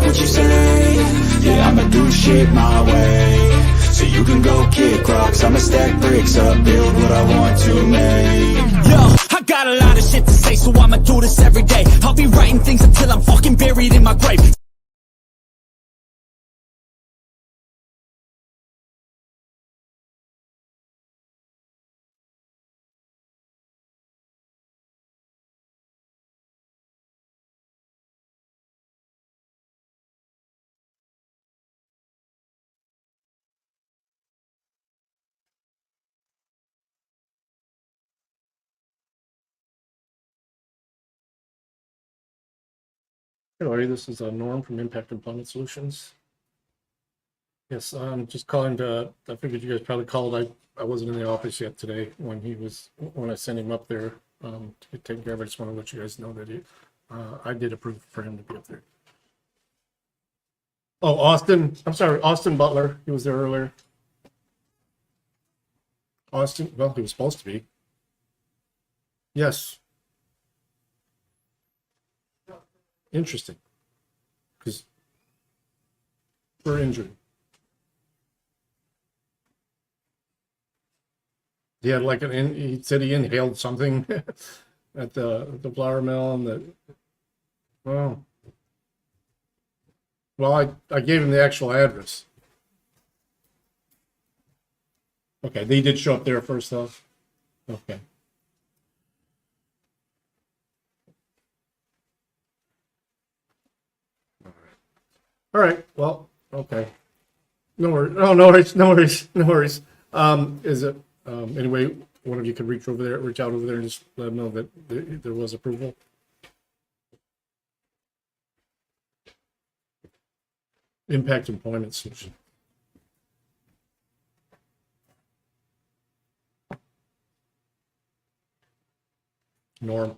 what you say. Yeah, I'ma do shit my way. So you can go kick rocks, I'ma stack bricks up, build what I want to make. Yo, I got a lot of shit to say, so I'ma do this every day. I'll be writing things until I'm fucking buried in my grave. Hello, this is Norm from Impact Employment Solutions. Yes, I'm just calling to, I figured you guys probably called. I wasn't in the office yet today when I sent him up there to get taken care of. I just want to let you guys know that I did approve for him to be up there. Oh, Austin Butler. He was there earlier. Austin, well, he was supposed to be. Yes. Interesting. Because we're injured. He had he said he inhaled something at the flour mill, and well, I gave him the actual address. Okay, they did show up there first though. Okay. All right. Well, okay. No worries. Oh, no worries. No worries. No worries. Is it anyway? One of you could reach out over there, and just let them know that there was approval. Impact Employment Solution. Norm.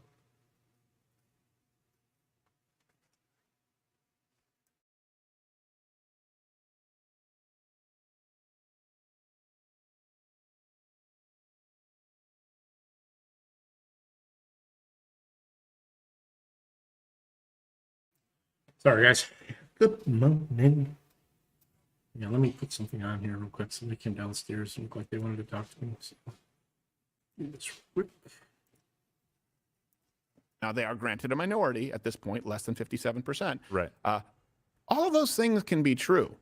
Sorry, guys. Good morning. Yeah, let me put something on here real quick. Somebody came downstairs and looked like they wanted to talk to me. So, do this quick. Now, they are granted a minority at this point, less than 57%. Right. All of those things can be true.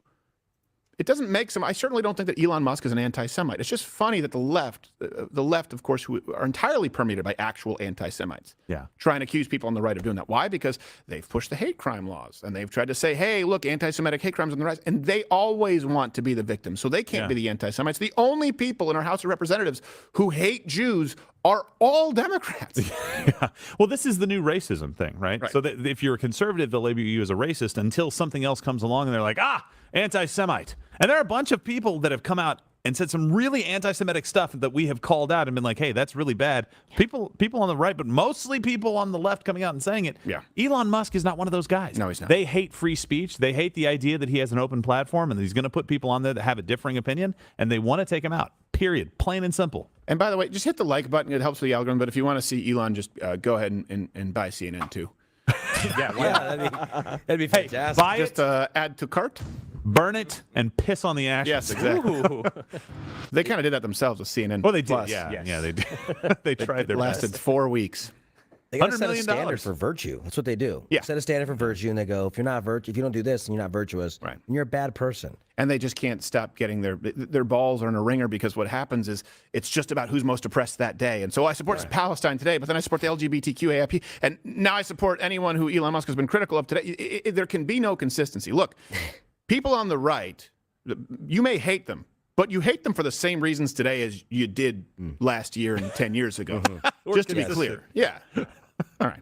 It doesn't make some. I certainly don't think that Elon Musk is an anti-Semite. It's just funny that the left, of course, who are entirely permeated by actual anti-Semites, try and accuse people on the right of doing that. Why? Because they've pushed the hate crime laws and they've tried to say, hey, look, anti-Semitic hate crimes on the rise, and they always want to be the victim, so they can't be the anti-Semites. The only people in our House of Representatives who hate Jews are all Democrats. Well, this is the new racism thing, right? So that if you're a conservative, they'll label you as a racist until something else comes along and they're like, anti-Semite. And there are a bunch of people that have come out and said some really anti-Semitic stuff that we have called out and been like, hey, that's really bad. People on the right, but mostly people on the left coming out and saying it. Yeah. Elon Musk is not one of those guys. No, he's not. They hate free speech. They hate the idea that he has an open platform and he's going to put people on there that have a differing opinion, and they want to take him out. Period. Plain and simple. And by the way, just hit the like button. It helps with the algorithm. But if you want to see Elon, just go ahead and buy CNN too. That'd be fantastic. Buy just add to cart. Burn it and piss on the ashes. Yes, exactly. They kind of did that themselves with CNN. Well, they did. Plus. Yeah, they did. They tried their lasted best. 4 weeks. They got to $100 set a million. standard for virtue. That's what they do. Yeah. Set a standard for virtue, and they go, if you don't do this, and you're not virtuous, right, and you're a bad person. And they just can't stop getting their balls are in a ringer, because what happens is it's just about who's most oppressed that day. And so I support Palestine today, but then I support the LGBTQAIP, and now I support anyone who Elon Musk has been critical of today. There can be no consistency. Look, people on the right, you may hate them, but you hate them for the same reasons today as you did last year and 10 years ago. Just to be clear. Yeah. All right.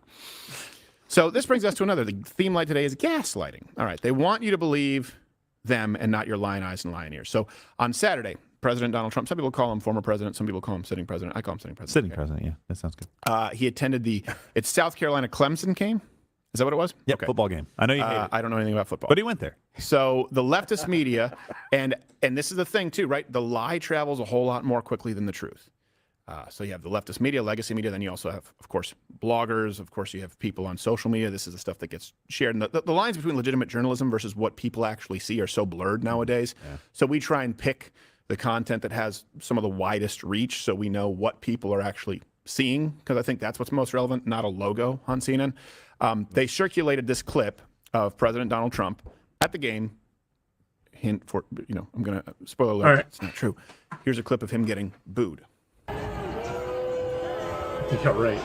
So this brings us to another. The theme light today is gaslighting. All right. They want you to believe them and not your lion eyes and lion ears. So on Saturday, President Donald Trump, some people call him former president, some people call him sitting president. I call him sitting president. Sitting president, yeah. That sounds good. He attended it's South Carolina Clemson game. Is that what it was? Yep, okay. Football game. I know you hate it. I don't know anything about football. But he went there. So the leftist media, and this is the thing too, right? The lie travels a whole lot more quickly than the truth. So you have the leftist media, legacy media. Then you also have, of course, bloggers. Of course, you have people on social media. This is the stuff that gets shared. And the lines between legitimate journalism versus what people actually see are so blurred nowadays. Yeah. So we try and pick the content that has some of the widest reach so we know what people are actually seeing, because I think that's what's most relevant, not a logo on CNN. They circulated this clip of President Donald Trump at the game. Hint for, I'm going to, spoiler alert, It's not true. Here's a clip of him getting booed. Yeah, right.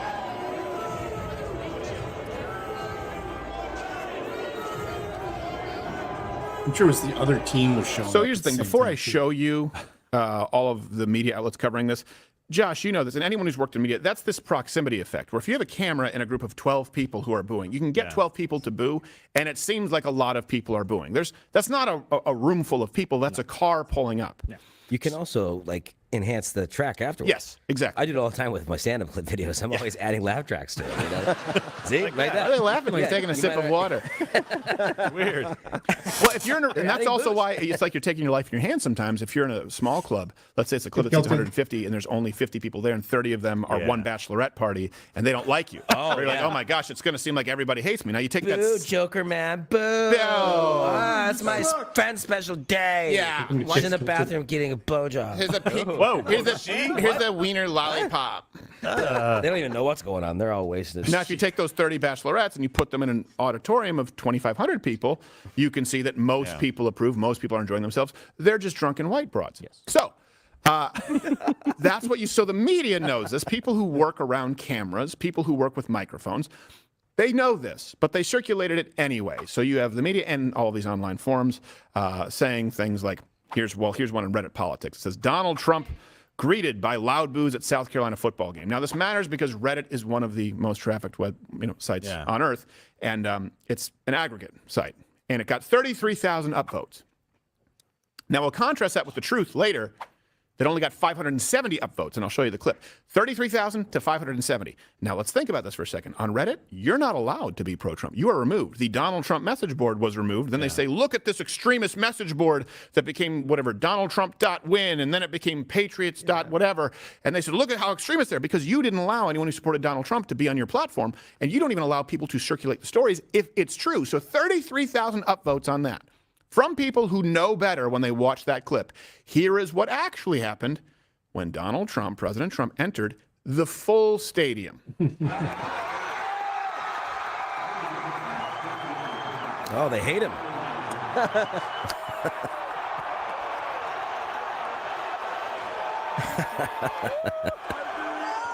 I'm sure it was the other team was showing. So here's the thing. Before I show you all of the media outlets covering this, Josh, you know this, and anyone who's worked in media, that's this proximity effect, where if you have a camera in a group of 12 people who are booing, you can get 12 people to boo, and it seems like a lot of people are booing. That's not a room full of people. That's a car pulling up. Yeah. You can also enhance the track afterwards. Yes, exactly. I do it all the time with my stand-up clip videos. I'm always adding laugh tracks to it. See, like that. Why are they laughing when he's taking a sip of water? Weird. Well, if you're and that's also why it's like you're taking your life in your hands sometimes. If you're in a small club, let's say it's a club that's 150 and there's only 50 people there and 30 of them are one bachelorette party and they don't like you. You're like, oh my gosh, it's going to seem like everybody hates me. Now you take that. Boo, Joker man. Boo. It's my friend's special day. Yeah. She's in the bathroom getting a blowjob. Here's a here's a wiener lollipop. They don't even know what's going on. They're all wasted. Now, if you take those 30 bachelorettes and you put them in an auditorium of 2,500 people, you can see that most people approve. Most people are enjoying themselves. They're just drunken white broads. Yes. So that's what so the media knows this. People who work around cameras, people who work with microphones, they know this, but they circulated it anyway. So you have the media and all of these online forums saying things like, here's one in Reddit Politics. It says, Donald Trump greeted by loud boos at South Carolina football game. Now, this matters because Reddit is one of the most trafficked web sites on Earth, and it's an aggregate site. And it got 33,000 upvotes. Now, we'll contrast that with The Truth later, that only got 570 upvotes, and I'll show you the clip. 33,000 to 570. Now, let's think about this for a second. On Reddit, you're not allowed to be pro-Trump. You are removed. The Donald Trump message board was removed. Then they say, look at this extremist message board that became whatever, DonaldTrump.win, and then it became Patriots. Whatever. And they said, look at how extremist they are, because you didn't allow anyone who supported Donald Trump to be on your platform, and you don't even allow people to circulate the stories if it's true. So 33,000 upvotes on that. From people who know better when they watch that clip. Here is what actually happened when Donald Trump, President Trump, entered the full stadium. Oh, they hate him.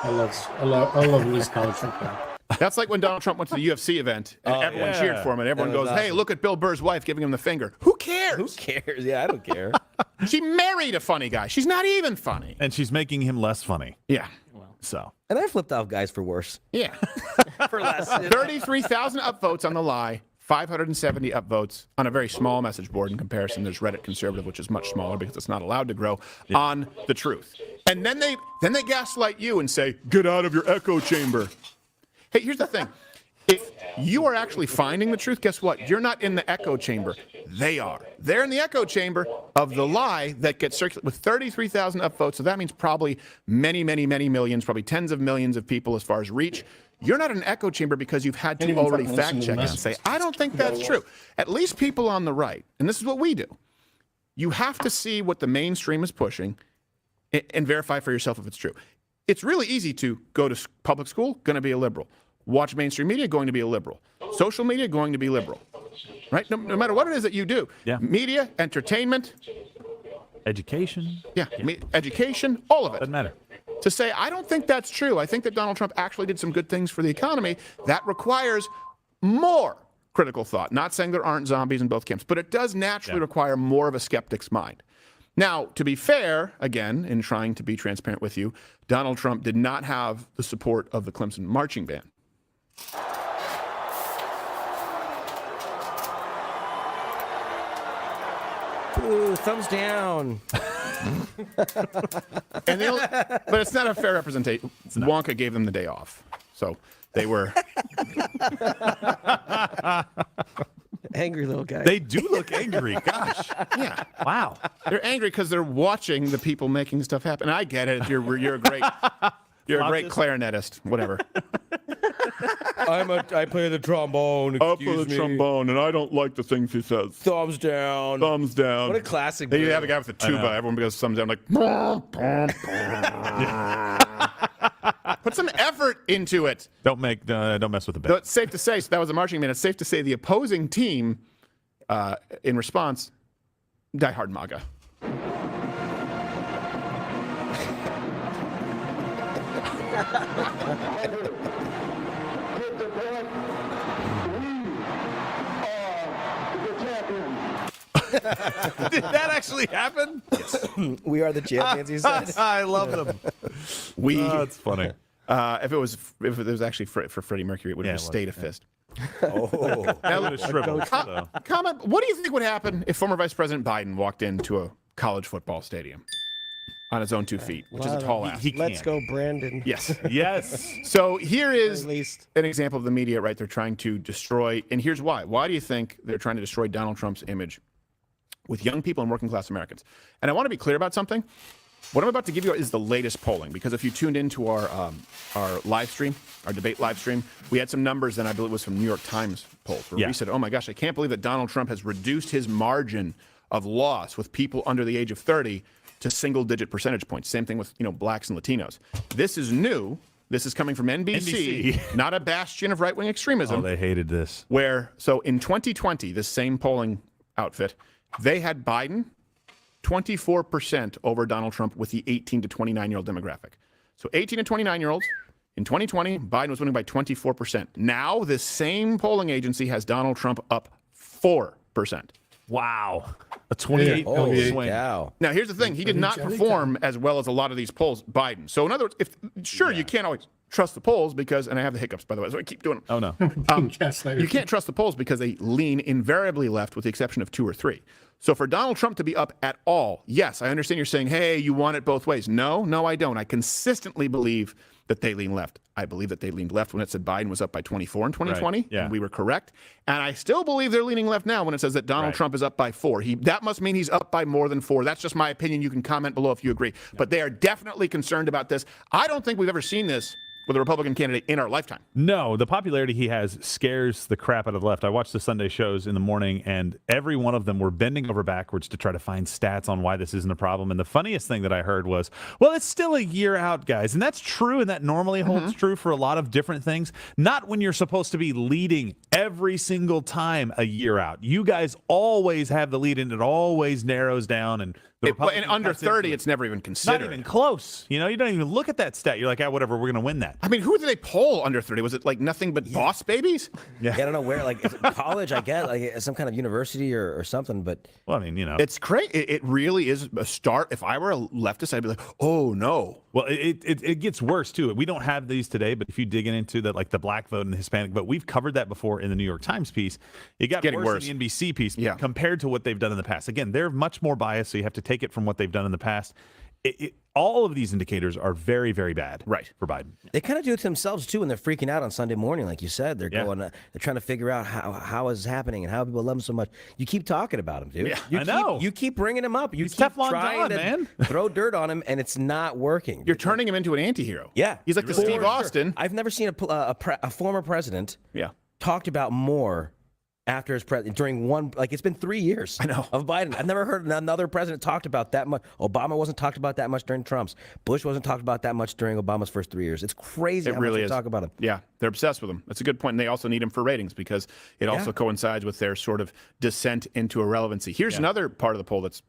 I love Liz College football. That's like when Donald Trump went to the UFC event and everyone cheered for him and everyone goes, hey, look at Bill Burr's wife giving him the finger. Who cares? Who cares? Yeah, I don't care. She married a funny guy. She's not even funny. And she's making him less funny. Yeah. So. And I flipped off guys for worse. Yeah. For less. 33,000 upvotes on the lie. 570 upvotes on a very small message board in comparison. There's Reddit Conservative, which is much smaller because it's not allowed to grow, on The Truth. And then they gaslight you and say, get out of your echo chamber. Hey, here's the thing. If you are actually finding the truth, guess what? You're not in the echo chamber. They are. They're in the echo chamber of the lie that gets circulated with 33,000 upvotes. So that means probably many, many, many millions, probably tens of millions of people as far as reach. You're not in an echo chamber because you've had to already fact check and say, I don't think that's true. At least people on the right, and this is what we do, you have to see what the mainstream is pushing and verify for yourself if it's true. It's really easy to go to public school, going to be a liberal. Watch mainstream media, going to be a liberal. Social media, going to be liberal. Right? No matter what it is that you do. Yeah. Media, entertainment. Education. Yeah. Education, all of it. Doesn't matter. To say, I don't think that's true. I think that Donald Trump actually did some good things for the economy. That requires more critical thought. Not saying there aren't zombies in both camps, but it does naturally require more of a skeptic's mind. Now, to be fair, again, in trying to be transparent with you, Donald Trump did not have the support of the Clemson marching band. Ooh, thumbs down. But it's not a fair representation. Wonka gave them the day off. So they were. Angry little guy. They do look angry. Gosh. Yeah. Wow. They're angry because they're watching the people making stuff happen. I get it. You're a great clarinetist. Whatever. I play the trombone. Excuse me. trombone, and I don't like the things he says. Thumbs down. Thumbs down. What a classic. They band. have a guy with a tuba. Everyone goes thumbs down, like. Put some effort into it. Don't mess with the Though band. it's safe to say, so that was a marching band. It's safe to say the opposing team, in response, Die Hard MAGA. Did that actually happen? We are the champions, he said. I love them. That's funny. If it was actually for Freddie Mercury, it would have just stayed a fist. Now, shriveled, so. Comment. What do you think would happen if former Vice President Biden walked into a college football stadium on his own 2 feet, which is a tall ask? Let's go, Brandon. Yes. Yes. So here is At least. an example of the media, right? They're trying to destroy, and here's why. Why do you think they're trying to destroy Donald Trump's image with young people and working class Americans? And I want to be clear about something. What I'm about to give you is the latest polling, because if you tuned into our live stream, our debate live stream, we had some numbers, and I believe it was from New York Times polls, where we said, oh my gosh, I can't believe that Donald Trump has reduced his margin of loss with people under the age of 30 to single-digit percentage points. Same thing with blacks and Latinos. This is new. This is coming from NBC. Not a bastion of right-wing extremism. Oh, they hated this. So in 2020, this same polling outfit, they had Biden 24% over Donald Trump with the 18 to 29-year-old demographic. So 18 to 29-year-olds, in 2020, Biden was winning by 24%. Now, this same polling agency has Donald Trump up 4%. Wow. A 28 Holy swing. cow. Now, here's the thing. He did not perform as well as a lot of these polls, Biden. So, in other words, you can't always trust the polls because, and I have the hiccups, by the way, so I keep doing them. Oh, no. You can't trust the polls because they lean invariably left with the exception of 2 or 3. So for Donald Trump to be up at all, yes, I understand you're saying, hey, you want it both ways. No, I don't. I consistently believe that they lean left. I believe that they leaned left when it said Biden was up by 24 in 2020, Right. Yeah. and we were correct. And I still believe they're leaning left now when it says that Donald Trump is up by 4. That must mean he's up by more than 4. That's just my opinion. You can comment below if you agree. But they are definitely concerned about this. I don't think we've ever seen this with a Republican candidate in our lifetime. No, the popularity he has scares the crap out of the left. I watch the Sunday shows in the morning, and every one of them were bending over backwards to try to find stats on why this isn't a problem. And the funniest thing that I heard was, well, it's still a year out, guys. And that's true, and that normally holds true for a lot of different things. Not when you're supposed to be leading every single time a year out. You guys always have the lead, and it always narrows down. And And under 30, it's never even considered. not even close. You don't even look at that stat. You're like, whatever, we're going to win that. I mean, who did they poll under 30? Was it like nothing but boss babies? Yeah, I don't know where, like college, I get, like some kind of university or something, but. Well, I mean, It's great. It really is a start. If I were a leftist, I'd be like, oh, no. Well, it gets worse, too. We don't have these today, but if you dig into the black vote and the Hispanic vote, we've covered that before in the New York Times piece. It got worse in the NBC piece compared to what they've done in the past. Again, they're much more biased, so you have to take it from what they've done in the past. All of these indicators are very, very bad for Biden. They kind of do it to themselves, too, when they're freaking out on Sunday morning, like you said. They're they're trying to figure out how is happening and how people love him so much. You keep talking about him, dude. Yeah, I know. You keep bringing him up. You He's keep Teflon trying Don, to man. throw dirt on him, and it's not working. You're turning him into an anti-hero. Yeah. He's like the Steve Austin. I've never seen a former president talked about more after his president during one, like it's been 3 years of Biden. I've never heard another president talked about that much. Obama wasn't talked about that much during Trump's. Bush wasn't talked about that much during Obama's first 3 years. It's crazy how much they talk about him. Yeah, they're obsessed with him. That's a good point. And they also need him for ratings because it also coincides with their sort of descent into irrelevancy. Here's another part of the poll that's,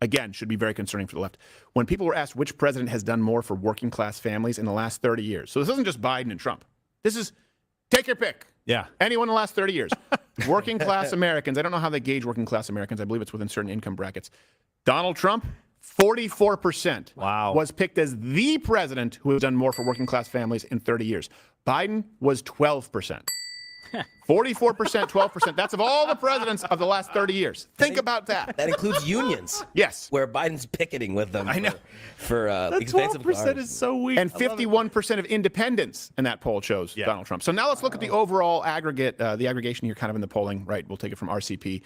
again, should be very concerning for the left. When people were asked which president has done more for working class families in the last 30 years. So this isn't just Biden and Trump. This is, take your pick. Yeah. Anyone in the last 30 years. Working class Americans. I don't know how they gauge working class Americans. I believe it's within certain income brackets. Donald Trump, 44% was picked as the president who has done more for working class families in 30 years. Biden was 12%. 44%, 12%. That's of all the presidents of the last 30 years. Think about that. That includes unions. Yes. Where Biden's picketing with them. I know. For That expensive 12% cars. is so weak. And 51% of independents in that poll chose Donald Trump. So now let's look at the overall aggregate, the aggregation here kind of in the polling, right? We'll take it from RCP.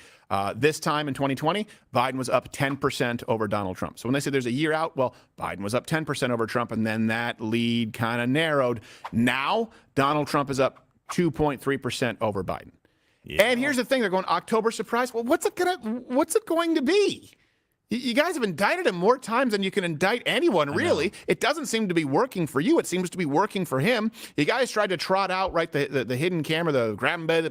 This time in 2020, Biden was up 10% over Donald Trump. So when they say there's a year out, well, Biden was up 10% over Trump, and then that lead kind of narrowed. Now, Donald Trump is up 2.3% over Biden. Yeah. And here's the thing, they're going October surprise. Well, what's it going to be? You guys have indicted him more times than you can indict anyone, really. It doesn't seem to be working for you. It seems to be working for him. You guys tried to trot out, right, the hidden camera, the grab him by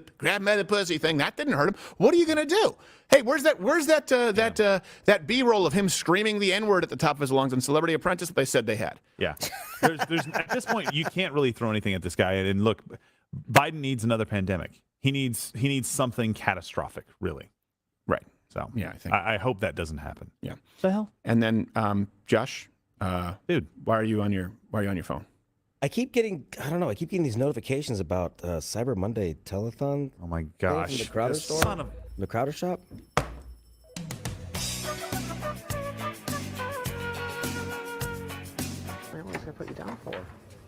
the pussy thing. That didn't hurt him. What are you going to do? Hey, where's that B-roll of him screaming the N-word at the top of his lungs in Celebrity Apprentice that they said they had? Yeah. There's at this point, you can't really throw anything at this guy. And look, Biden needs another pandemic. He needs something catastrophic, really. Right. So yeah, I hope that doesn't happen. Yeah. What the hell? And then Josh, dude, why are you on your phone? I keep getting these notifications about Cyber Monday telethon. Oh my gosh. From the Crowder store. Son of the Crowder shop. What was I put you down for?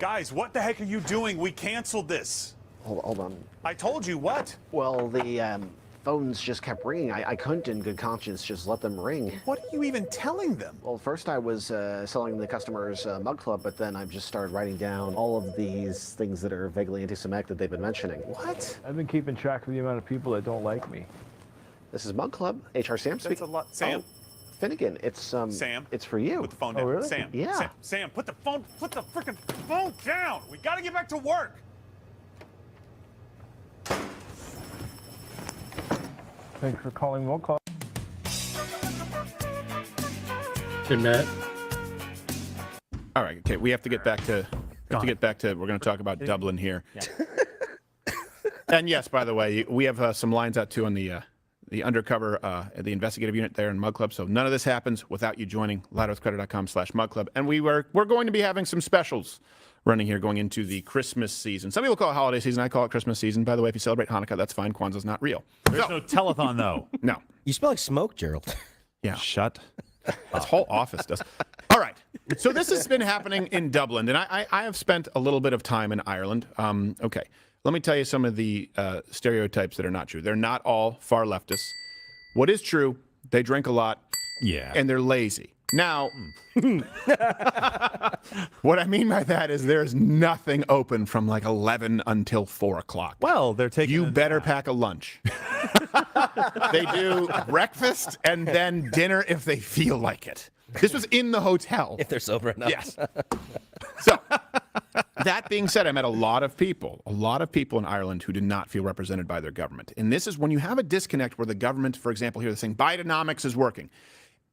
Guys, what the heck are you doing? We canceled this. Hold on. I told you what? Well, the phones just kept ringing. I couldn't in good conscience just let them ring. What are you even telling them? Well, first I was selling the customers Mug Club, but then I've just started writing down all of these things that are vaguely anti-Semitic that they've been mentioning. What? I've been keeping track of the amount of people that don't like me. This is Mug Club. HR Sam speaking. That's a lot. Sam? Oh, Finnegan, it's Sam? It's for you. Put the phone down. Oh, really? Sam. Yeah. Sam, put the freaking phone down. We gotta get back to work. Thanks for calling Mug Club. Hey, Matt. All right. Okay. We have to get back to. We're going to talk about Dublin here. Yeah. And yes, by the way, we have some lines out too on the undercover, the investigative unit there in Mug Club. So none of this happens without you joining louderwithcredit.com/Mug Club. And we're going to be having some specials running here going into the Christmas season. Some people call it holiday season. I call it Christmas season. By the way, if you celebrate Hanukkah, that's fine. Kwanzaa's not real. There's no telethon, though. No. You smell like smoke, Gerald. Yeah. Shut. This whole office does. All right. So this has been happening in Dublin, and I have spent a little bit of time in Ireland. Okay. Let me tell you some of the stereotypes that are not true. They're not all far leftists. What is true, they drink a lot. Yeah. And they're lazy. Now, what I mean by that is there's nothing open from like 11 until 4 o'clock. Well, they're taking. You better pack a lunch. They do breakfast and then dinner if they feel like it. This was in the hotel. If they're sober enough. Yes. So, that being said, I met a lot of people in Ireland who did not feel represented by their government. And this is when you have a disconnect where the government, for example, here they're saying Bidenomics is working.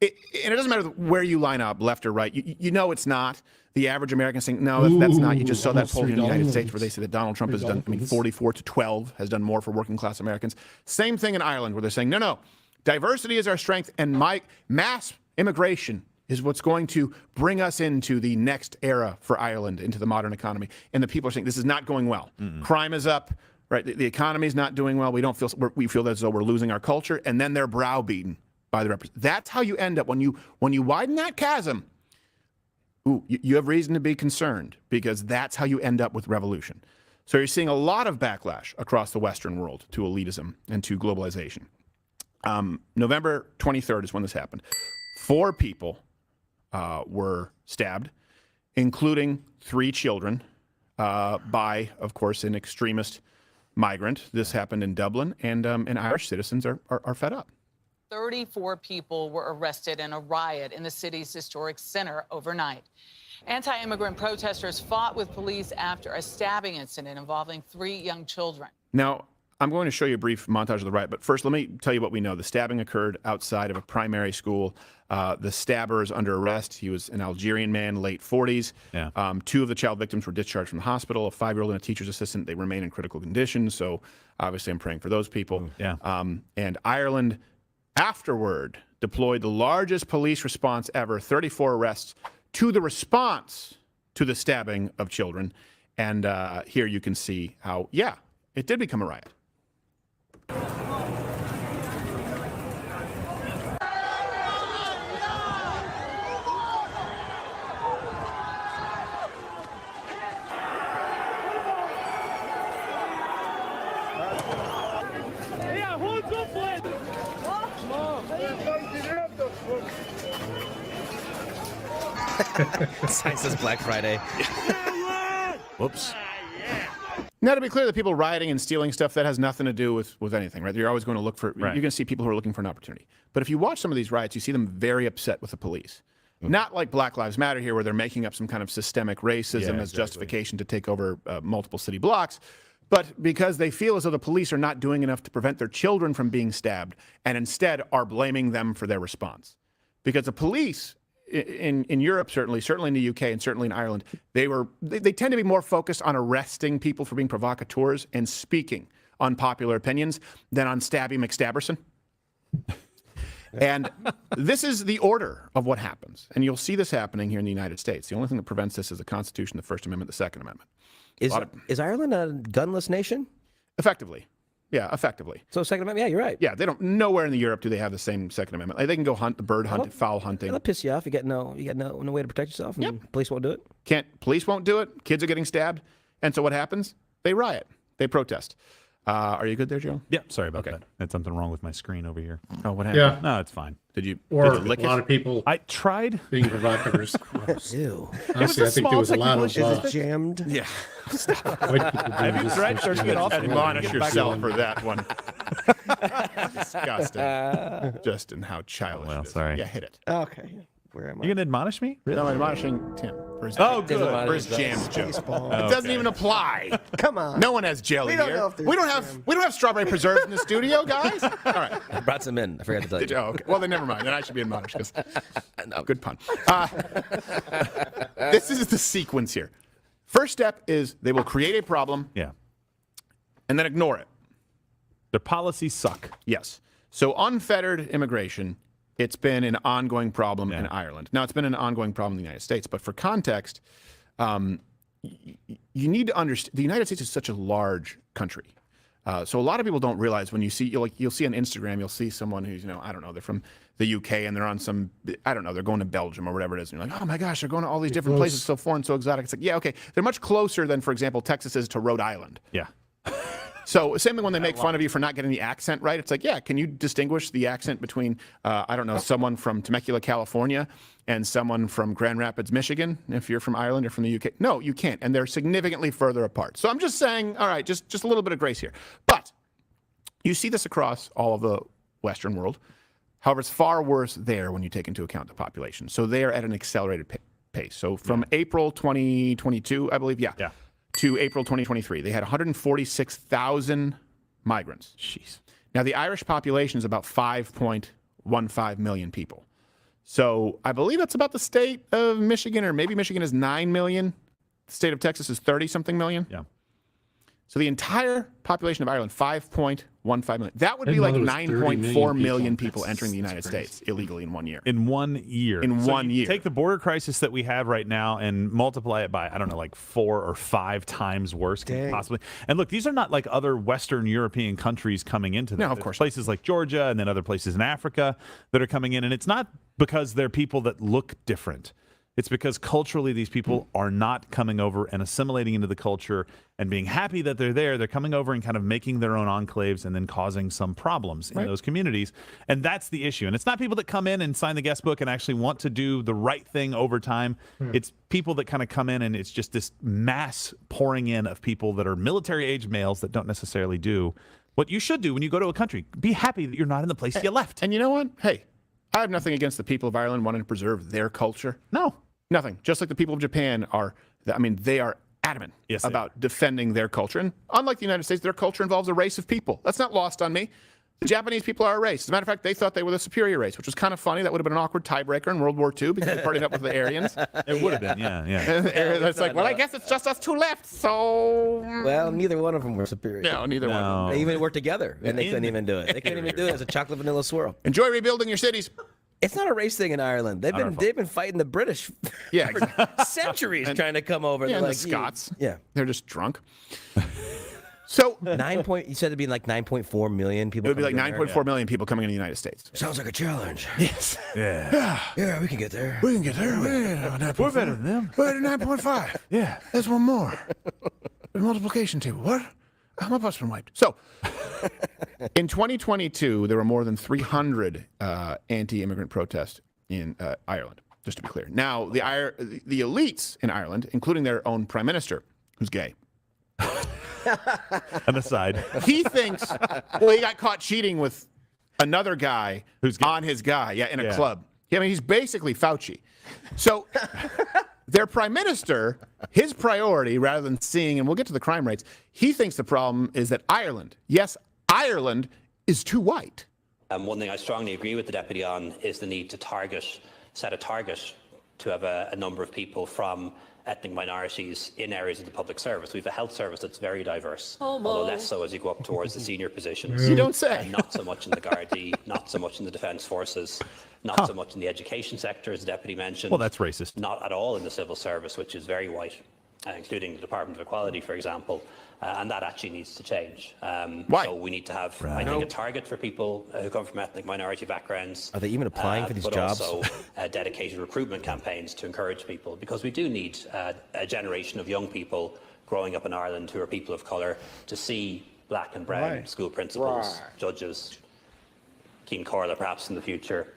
And it doesn't matter where you line up, left or right. You know it's not. The average American is saying, no, that's not. You just saw that poll in the United States where they say that Donald Trump has done, 44-12 has done more for working class Americans. Same thing in Ireland where they're saying, no, diversity is our strength and mass immigration is what's going to bring us into the next era for Ireland, into the modern economy. And the people are saying this is not going well. Crime is up, right? The economy is not doing well. We feel as though we're losing our culture, and then they're browbeaten by the representatives. That's how you end up when you widen that chasm. You have reason to be concerned because that's how you end up with revolution. So you're seeing a lot of backlash across the Western world to elitism and to globalization. November 23rd is when this happened. 4 people were stabbed, including 3 children, by, of course, an extremist migrant. This happened in Dublin, and Irish citizens are fed up. 34 people were arrested in a riot in the city's historic center overnight. Anti-immigrant protesters fought with police after a stabbing incident involving 3 young children. Now, I'm going to show you a brief montage of the riot, but first let me tell you what we know. The stabbing occurred outside of a primary school. The stabber is under arrest. He was an Algerian man, late 40s. Yeah. 2 of the child victims were discharged from the hospital, a 5-year-old and a teacher's assistant. They remain in critical condition, so obviously I'm praying for those people. Yeah. And Ireland afterward deployed the largest police response ever, 34 arrests, to the response to the stabbing of children. And here you can see how, It did become a riot. Sign says Black Friday. Whoops. Now, to be clear, the people rioting and stealing stuff, that has nothing to do with anything, right? You're always going to look for, you're going to see people who are looking for an opportunity. But if you watch some of these riots, you see them very upset with the police. Not like Black Lives Matter here, where they're making up some kind of systemic racism as justification to take over multiple city blocks, but because they feel as though the police are not doing enough to prevent their children from being stabbed, and instead are blaming them for their response. Because the police in Europe, certainly in the UK, and certainly in Ireland, they tend to be more focused on arresting people for being provocateurs and speaking unpopular opinions than on Stabby McStabberson. And this is the order of what happens. And you'll see this happening here in the United States. The only thing that prevents this is the Constitution, the First Amendment, the Second Amendment. Is Ireland a gunless nation? Effectively. Yeah, effectively. So Second Amendment, yeah, you're right. Yeah, they don't. Nowhere in Europe do they have the same Second Amendment. Like, they can go hunt, bird hunt, fowl hunting. That'll piss you off. You got no way to protect yourself, and police won't do it. Police won't do it. Kids are getting stabbed, and so what happens? They riot. They protest. Are you good there, Joe? Yeah, sorry about that. Had something wrong with my screen over here. Oh, what happened? Yeah. No, it's fine. Did you a lick lot of people I tried. being provocateurs. Ew. Honestly, I think there was a lot of Is it jammed? Yeah. white people doing Have you this tried turning it off? Admonish yourself for that one. Disgusting. Justin, how childish. well, it is. sorry. Yeah, hit it. Okay. Where am I? You gonna admonish me? Really? No, I'm admonishing Tim for his, Oh, good. for his jams joke. It doesn't even apply. Come on. No one has jelly We don't here. know if there's We don't have strawberry preserves in the studio, guys. All right. I brought some in. I forgot to tell you. Oh, okay. Well, then never mind. Then I should be admonished. Good pun. This is the sequence here. First step is they will create a problem. Yeah. And then ignore it. Their policies suck. Yes. So unfettered immigration, it's been an ongoing problem in Ireland. Now, it's been an ongoing problem in the United States, but for context, you need to understand the United States is such a large country. So a lot of people don't realize when you see, you'll see on Instagram, you'll see someone who's, I don't know, they're from the UK and they're on some, I don't know, they're going to Belgium or whatever it is. And you're like, oh my gosh, they're going to all these different places, so foreign, so exotic. It's like, yeah, okay. They're much closer than, for example, Texas is to Rhode Island. Yeah. So same thing when they make fun of you for not getting the accent right. It's like, yeah, can you distinguish the accent between, I don't know, someone from Temecula, California and someone from Grand Rapids, Michigan, if you're from Ireland or from the UK? No, you can't. And they're significantly further apart. So I'm just saying, all right, just a little bit of grace here. But you see this across all of the Western world. However, it's far worse there when you take into account the population. So they are at an accelerated pace. So from April 2022, I believe, to April 2023, they had 146,000 migrants. Jeez. Now, the Irish population is about 5.15 million people. So I believe that's about the state of Michigan, or maybe Michigan is 9 million. The state of Texas is 30-something million. Yeah. So the entire population of Ireland, 5.15 million. That would be like 9.4 million people entering the United States illegally in 1 year. In 1 year. In 1 year. Take the possible crisis that we have right now and multiply it by, I don't know, like 4 or 5 times worse, possibly. And look, these are not like other Western European countries coming into them. No, of course. Places like Georgia and then other places in Africa that are coming in. And it's not because they're people that look different. It's because culturally these people are not coming over and assimilating into the culture and being happy that they're there. They're coming over and kind of making their own enclaves and then causing some problems in those communities. And that's the issue. And it's not people that come in and sign the guest book and actually want to do the right thing over time. It's people that kind of come in and it's just this mass pouring in of people that are military-age males that don't necessarily do what you should do when you go to a country. Be happy that you're not in the place you left. And you know what? Hey, I have nothing against the people of Ireland wanting to preserve their culture. No. Nothing. Just like the people of Japan are, they are adamant about defending their culture. And unlike the United States, their culture involves a race of people. That's not lost on me. The Japanese people are a race. As a matter of fact, they thought they were the superior race, which was kind of funny. That would have been an awkward tiebreaker in World War II because they partnered up with the Aryans. It would have been, yeah. And it's like, well, I guess it's just us two left, so... Well, neither one of them were superior. No, neither one of them. They even worked together, and they couldn't even do it. They couldn't even do it as a chocolate vanilla swirl. Enjoy rebuilding your cities. It's not a race thing in Ireland. They've been fighting the British for centuries trying to come over. Yeah, They're and like, the Scots. Yeah. They're just drunk. So 9 point. You said it'd be like 9.4 million people. it would be like coming to 9.4 million people coming in the United States. Sounds like a challenge. Yes. Yeah, we can get there. We can get there. We're better than them. We're at 9.5. Yeah. There's one more. The multiplication table. What? My butt's been wiped. So, in 2022, there were more than 300 anti-immigrant protests in Ireland, just to be clear. Now, the elites in Ireland, including their own prime minister, who's gay. On the side. He thinks, well, he got caught cheating with another guy who's gay. on his guy, in a club. I mean, he's basically Fauci. So their prime minister, his priority, rather than seeing, and we'll get to the crime rates, he thinks the problem is that Ireland, yes, Ireland is too white. One thing I strongly agree with the deputy on is the need to set a target to have a number of people from ethnic minorities in areas of the public service. We have a health service that's very diverse, although less so as you go up towards the senior positions. You don't say. Not so much in the Gardaí, not so much in the Defence Forces, not so much in the education sector, as the deputy mentioned. Well, that's racist. Not at all in the civil service, which is very white, including the Department of Equality, for example. And that actually needs to change. Why? So we need to have, I think, a target for people who come from ethnic minority backgrounds. Are they even applying for these jobs? But also dedicated recruitment campaigns to encourage people, because we do need a generation of young people growing up in Ireland who are people of colour to see black and brown school principals, judges, Keen Corla perhaps in the future.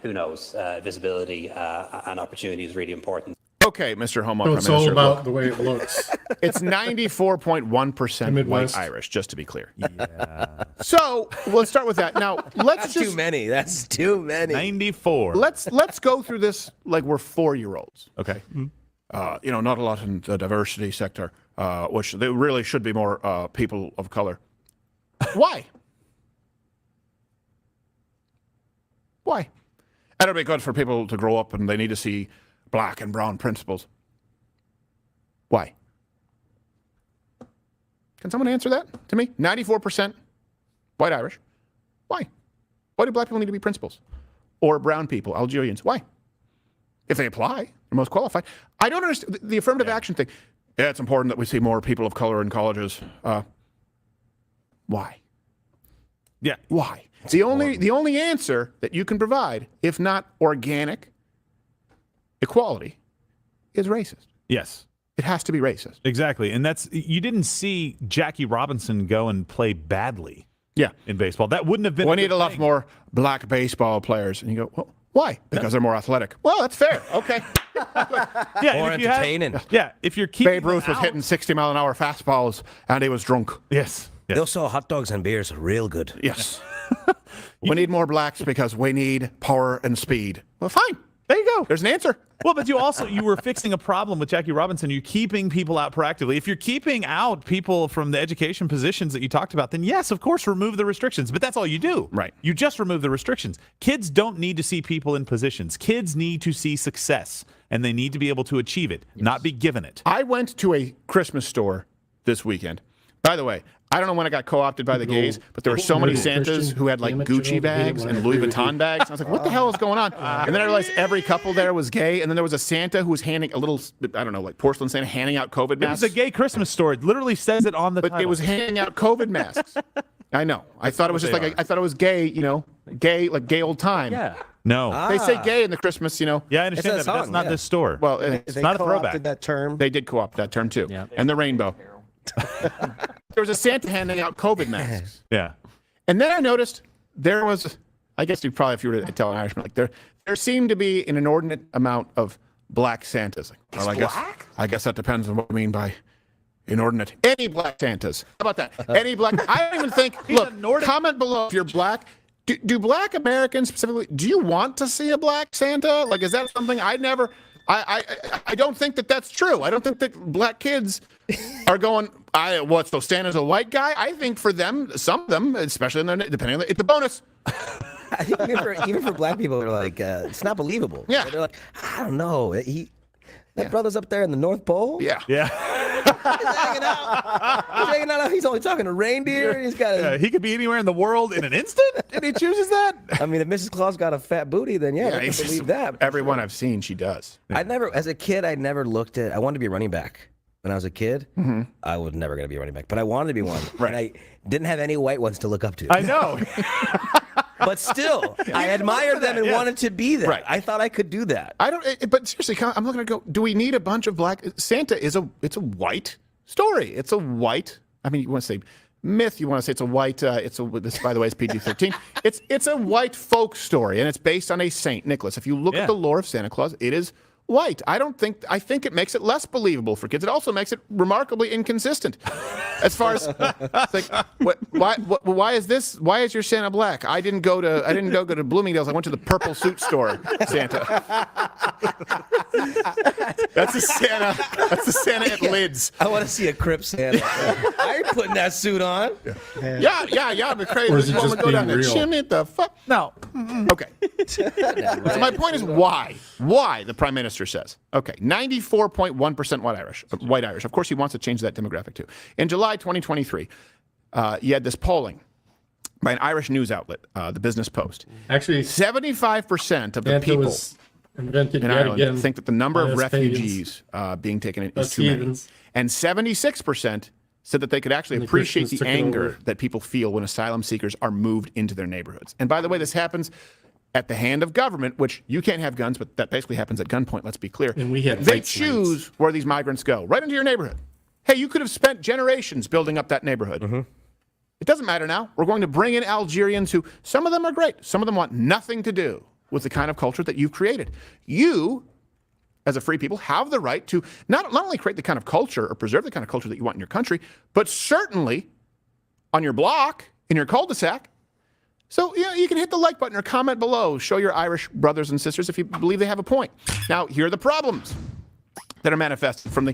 Who knows? Visibility and opportunity is really important. Okay, Mr. Home So Prime it's Minister. all about the way it looks. It's 94.1% Midwest. white Irish, just to be clear. Yeah. So let's start with that. Now, let's That's too many. That's too many. 94. Let's go through this like we're 4-year-olds. Okay. Not a lot in the diversity sector, which there really should be more people of color. Why? Why? And it'll be good for people to grow up and they need to see black and brown principals. Why? Can someone answer that to me? 94% white Irish. Why? Why do black people need to be principals? Or brown people, Algerians? Why? If they apply, they're most qualified. I don't understand the affirmative action thing. Yeah, it's important that we see more people of color in colleges. Why? Yeah. Why? The only answer that you can provide, if not organic equality, is racist. Yes. It has to be racist. Exactly. And you didn't see Jackie Robinson go and play badly Yeah. in baseball. That wouldn't have been We a need good a lot thing. more black baseball players. And you go, well, why? Because they're more athletic. Well, that's fair. Okay. Yeah, More and if you have- entertaining. if you're keeping Babe Ruth them was out- hitting 60-mile-an-hour fastballs, and he was drunk. Yes. Yes. They'll sell hot dogs and beers real good. Yes. We need more blacks because we need power and speed. Well, fine. There you go. There's an answer. Well, but you were fixing a problem with Jackie Robinson. You're keeping people out proactively. If you're keeping out people from the education positions that you talked about, then yes, of course, remove the restrictions. But that's all you do. Right. You just remove the restrictions. Kids don't need to see people in positions. Kids need to see success, and they need to be able to achieve it, not be given it. I went to a Christmas store this weekend. By the way, I don't know when I got co-opted by the gays, but there were so many Santas who had like Gucci bags and Louis Vuitton bags. And I was like, what the hell is going on? And then I realized every couple there was gay. And then there was a Santa who was handing a little, I don't know, like porcelain Santa handing out COVID It masks. was a gay Christmas store. It literally says it on the But title. it was handing out COVID masks. I know. I thought it was just like, I thought it was gay, gay, like gay old time. Yeah. No. They say gay in the Christmas, Yeah, I understand that, but that's not this store. Well, it's not a throwback. That term. They did co-opt that term too. Yeah. And the rainbow. There was a Santa handing out COVID masks. Yeah. And then I noticed there was, I guess you probably, if you were to tell an Irishman, like there seemed to be an inordinate amount of black Santas. Like, well, I guess that depends on what we mean by inordinate. Any black Santas. How about that? Any black, I don't even think, look, comment below if you're black. Do black Americans specifically, do you want to see a black Santa? Like, is that something I don't think that that's true. I don't think that black kids are going, so Santa's a white guy? I think for them, some of them, especially depending on it's a bonus. I think even for black people, they're like, it's not believable. Yeah. They're like, I don't know. That brother's up there in the North Pole. Yeah. Yeah. He's hanging out. He's hanging out. He's only talking to reindeer. He's got He could be anywhere in the world in an instant, and he chooses that. I mean, if Mrs. Claus got a fat booty, then I can believe that. Everyone I've seen, she does. As a kid, I never looked at, I wanted to be a running back. when I was a kid, I was never going to be a running back, but I wanted to be one. Right. And I didn't have any white ones to look up to. I know. But still, I admired them and wanted to be that. Right. I thought I could do that. I don't. But seriously, I'm looking to go. Do we need a bunch of black? Santa is it's a white story. It's a white. I mean, you want to say myth? You want to say it's a white? This, by the way, is PG-13. It's a white folk story, and it's based on a Saint Nicholas. If you look at the lore of Santa Claus, it is white. I think it makes it less believable for kids. It also makes it remarkably inconsistent. As far as it's like, why is this? Why is your Santa black? I didn't go to Bloomingdale's. I went to the purple suit store. Santa. That's the Santa. That's the Santa at Lids. I want to see a Crip Santa. I ain't putting that suit on. Or Yeah. But crazy. is it just Go down being there. real? Chimney, the fuck? No. Okay. So my point is why? Why the Prime Minister says, okay, 94.1% white Irish. Of course, he wants to change that demographic too. In July 2023, you had this polling by an Irish news outlet, the Business Post. Actually, 75% of the Santa people was invented in yet Ireland again think that the number of by us refugees being taken in is Us too many. heathens. And 76% said that they could actually And the appreciate Christians the took it anger over. that people feel when asylum seekers are moved into their neighborhoods. And by the way, this happens at the hand of government, which you can't have guns, but that basically happens at gunpoint, let's be clear. And we had they rights choose where these migrants go, right into your neighborhood. Hey, you could have spent generations building up that neighborhood. It doesn't matter now. We're going to bring in Algerians who, some of them are great. Some of them want nothing to do with the kind of culture that you've created. You, as a free people, have the right to not only create the kind of culture or preserve the kind of culture that you want in your country, but certainly on your block, in your cul-de-sac. So, you can hit the like button or comment below. Show your Irish brothers and sisters if you believe they have a point. Now, here are the problems that are manifested from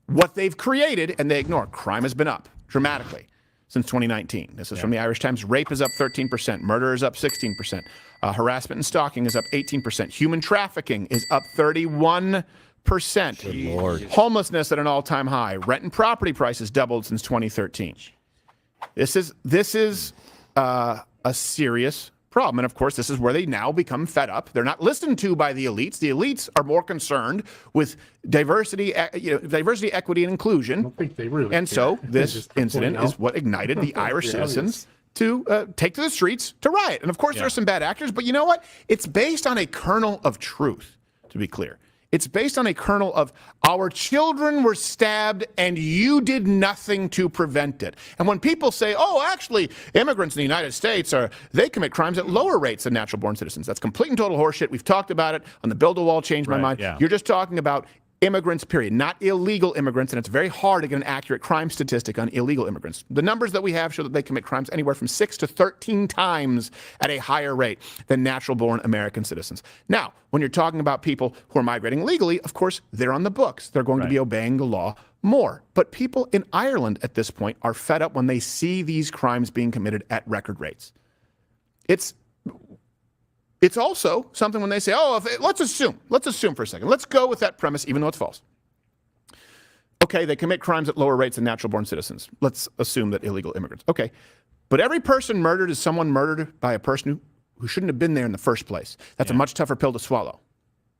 what they've created and they ignore. Crime has been up dramatically since 2019. This is from the Irish Times. Rape is up 13%. Murder is up 16%. Harassment and stalking is up 18%. Human trafficking is up 31%. Good Lord. Homelessness at an all-time high. Rent and property prices doubled since 2013. This is a serious problem. And of course, this is where they now become fed up. They're not listened to by the elites. The elites are more concerned with diversity, equity, and inclusion. I don't think they really And care. so They this just incident point is out. what ignited the Irish Yeah, citizens to take to the streets to riot. And of course, there are some bad actors, but you know what? It's based on a kernel of truth, to be clear. It's based on a kernel of our children were stabbed and you did nothing to prevent it. And when people say, oh, actually, immigrants in the United States, they commit crimes at lower rates than natural-born citizens. That's complete and total horseshit. We've talked about it on the Build a Wall, Change My Mind. Yeah. You're just talking about immigrants, period, not illegal immigrants, and it's very hard to get an accurate crime statistic on illegal immigrants. The numbers that we have show that they commit crimes anywhere from 6 to 13 times at a higher rate than natural-born American citizens. Now, when you're talking about people who are migrating legally, of course, they're on the books. They're going to be obeying the law more. But people in Ireland at this point are fed up when they see these crimes being committed at record rates. It's also something when they say, let's assume for a second. Let's go with that premise, even though it's false. Okay, they commit crimes at lower rates than natural-born citizens. Let's assume that illegal immigrants. Okay, but every person murdered is someone murdered by a person who shouldn't have been there in the first place. That's a much tougher pill to swallow.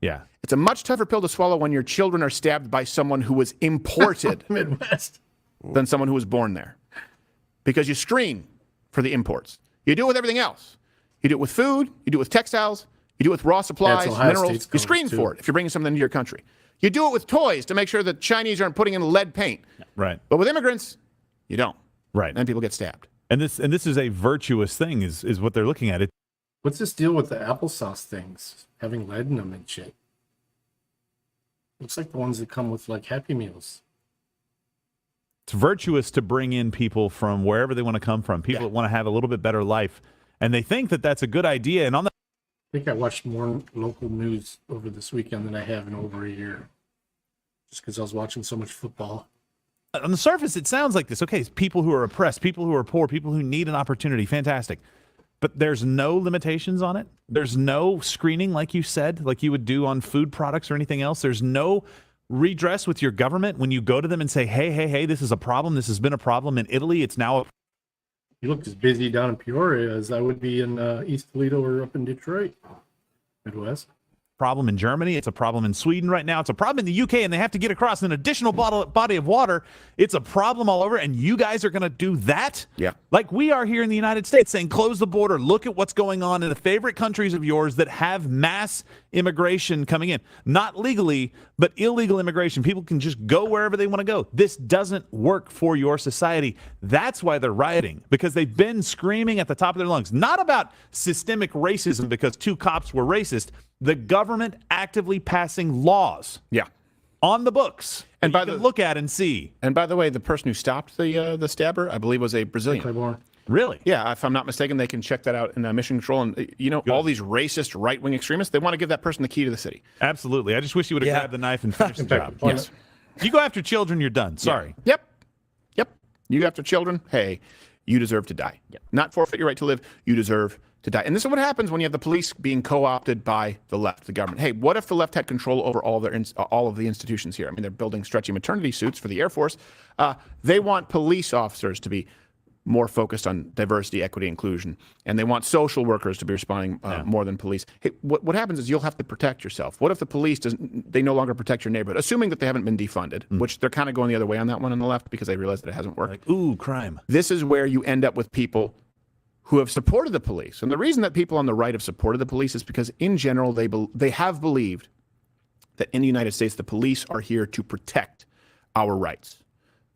Yeah. It's a much tougher pill to swallow when your children are stabbed by someone who was imported Midwest. than someone who was born there. Because you screen for the imports. You do it with everything else. You do it with food, you do it with textiles, you do it with raw supplies, Ohio minerals. State's You screen colors, for it if you're bringing something into your country. You do it with toys to make sure that Chinese aren't putting in lead paint. Right. But with immigrants, you don't. Right. And people get stabbed. And this is a virtuous thing is what they're looking at. What's this deal with the applesauce things having lead in them and shit? Looks like the ones that come with like Happy Meals. It's virtuous to bring in people from wherever they want to come from. People that want to have a little bit better life. And they think that that's a good idea. And on the I think I watched more local news over this weekend than I have in over a year. Just because I was watching so much football. on the surface, it sounds like this. Okay, it's people who are oppressed, people who are poor, people who need an opportunity. Fantastic. But there's no limitations on it. There's no screening, like you said, like you would do on food products or anything else. There's no redress with your government when you go to them and say, hey, this is a problem. This has been a problem in Italy. It's now a... You look as busy down in Peoria as I would be in East Toledo or up in Detroit, Midwest. problem in Germany. It's a problem in Sweden right now. It's a problem in the UK, and they have to get across an additional body of water. It's a problem all over, and you guys are going to do that? Yeah. Like we are here in the United States saying, close the border. Look at what's going on in the favorite countries of yours that have mass immigration coming in. Not legally, but illegal immigration. People can just go wherever they want to go. This doesn't work for your society. That's why they're rioting, because they've been screaming at the top of their lungs, not about systemic racism because 2 cops were racist. The government actively passing laws, on the books, and by the look at and see. And by the way, the person who stopped the stabber, I believe, was a Brazilian. Really? Yeah, if I'm not mistaken, they can check that out in Mission Control. And all these racist right-wing extremists, they want to give that person the key to the city. Absolutely. I just wish you would have grabbed the knife and finished the job. Yes. You go after children, you're done. Sorry. Yep. You go after children, hey, you deserve to die. Not forfeit your right to live. You deserve to die. And this is what happens when you have the police being co-opted by the left, the government. Hey, what if the left had control over all of the institutions here? I mean, they're building stretchy maternity suits for the Air Force. They want police officers to be more focused on diversity, equity, inclusion, and they want social workers to be responding more than police. Hey, what happens is you'll have to protect yourself. What if the police they no longer protect your neighborhood, assuming that they haven't been defunded, which they're kind of going the other way on that one on the left because they realize that it hasn't worked. Like, ooh, crime. This is where you end up with people who have supported the police. And the reason that people on the right have supported the police is because in general, they have believed that in the United States, the police are here to protect our rights.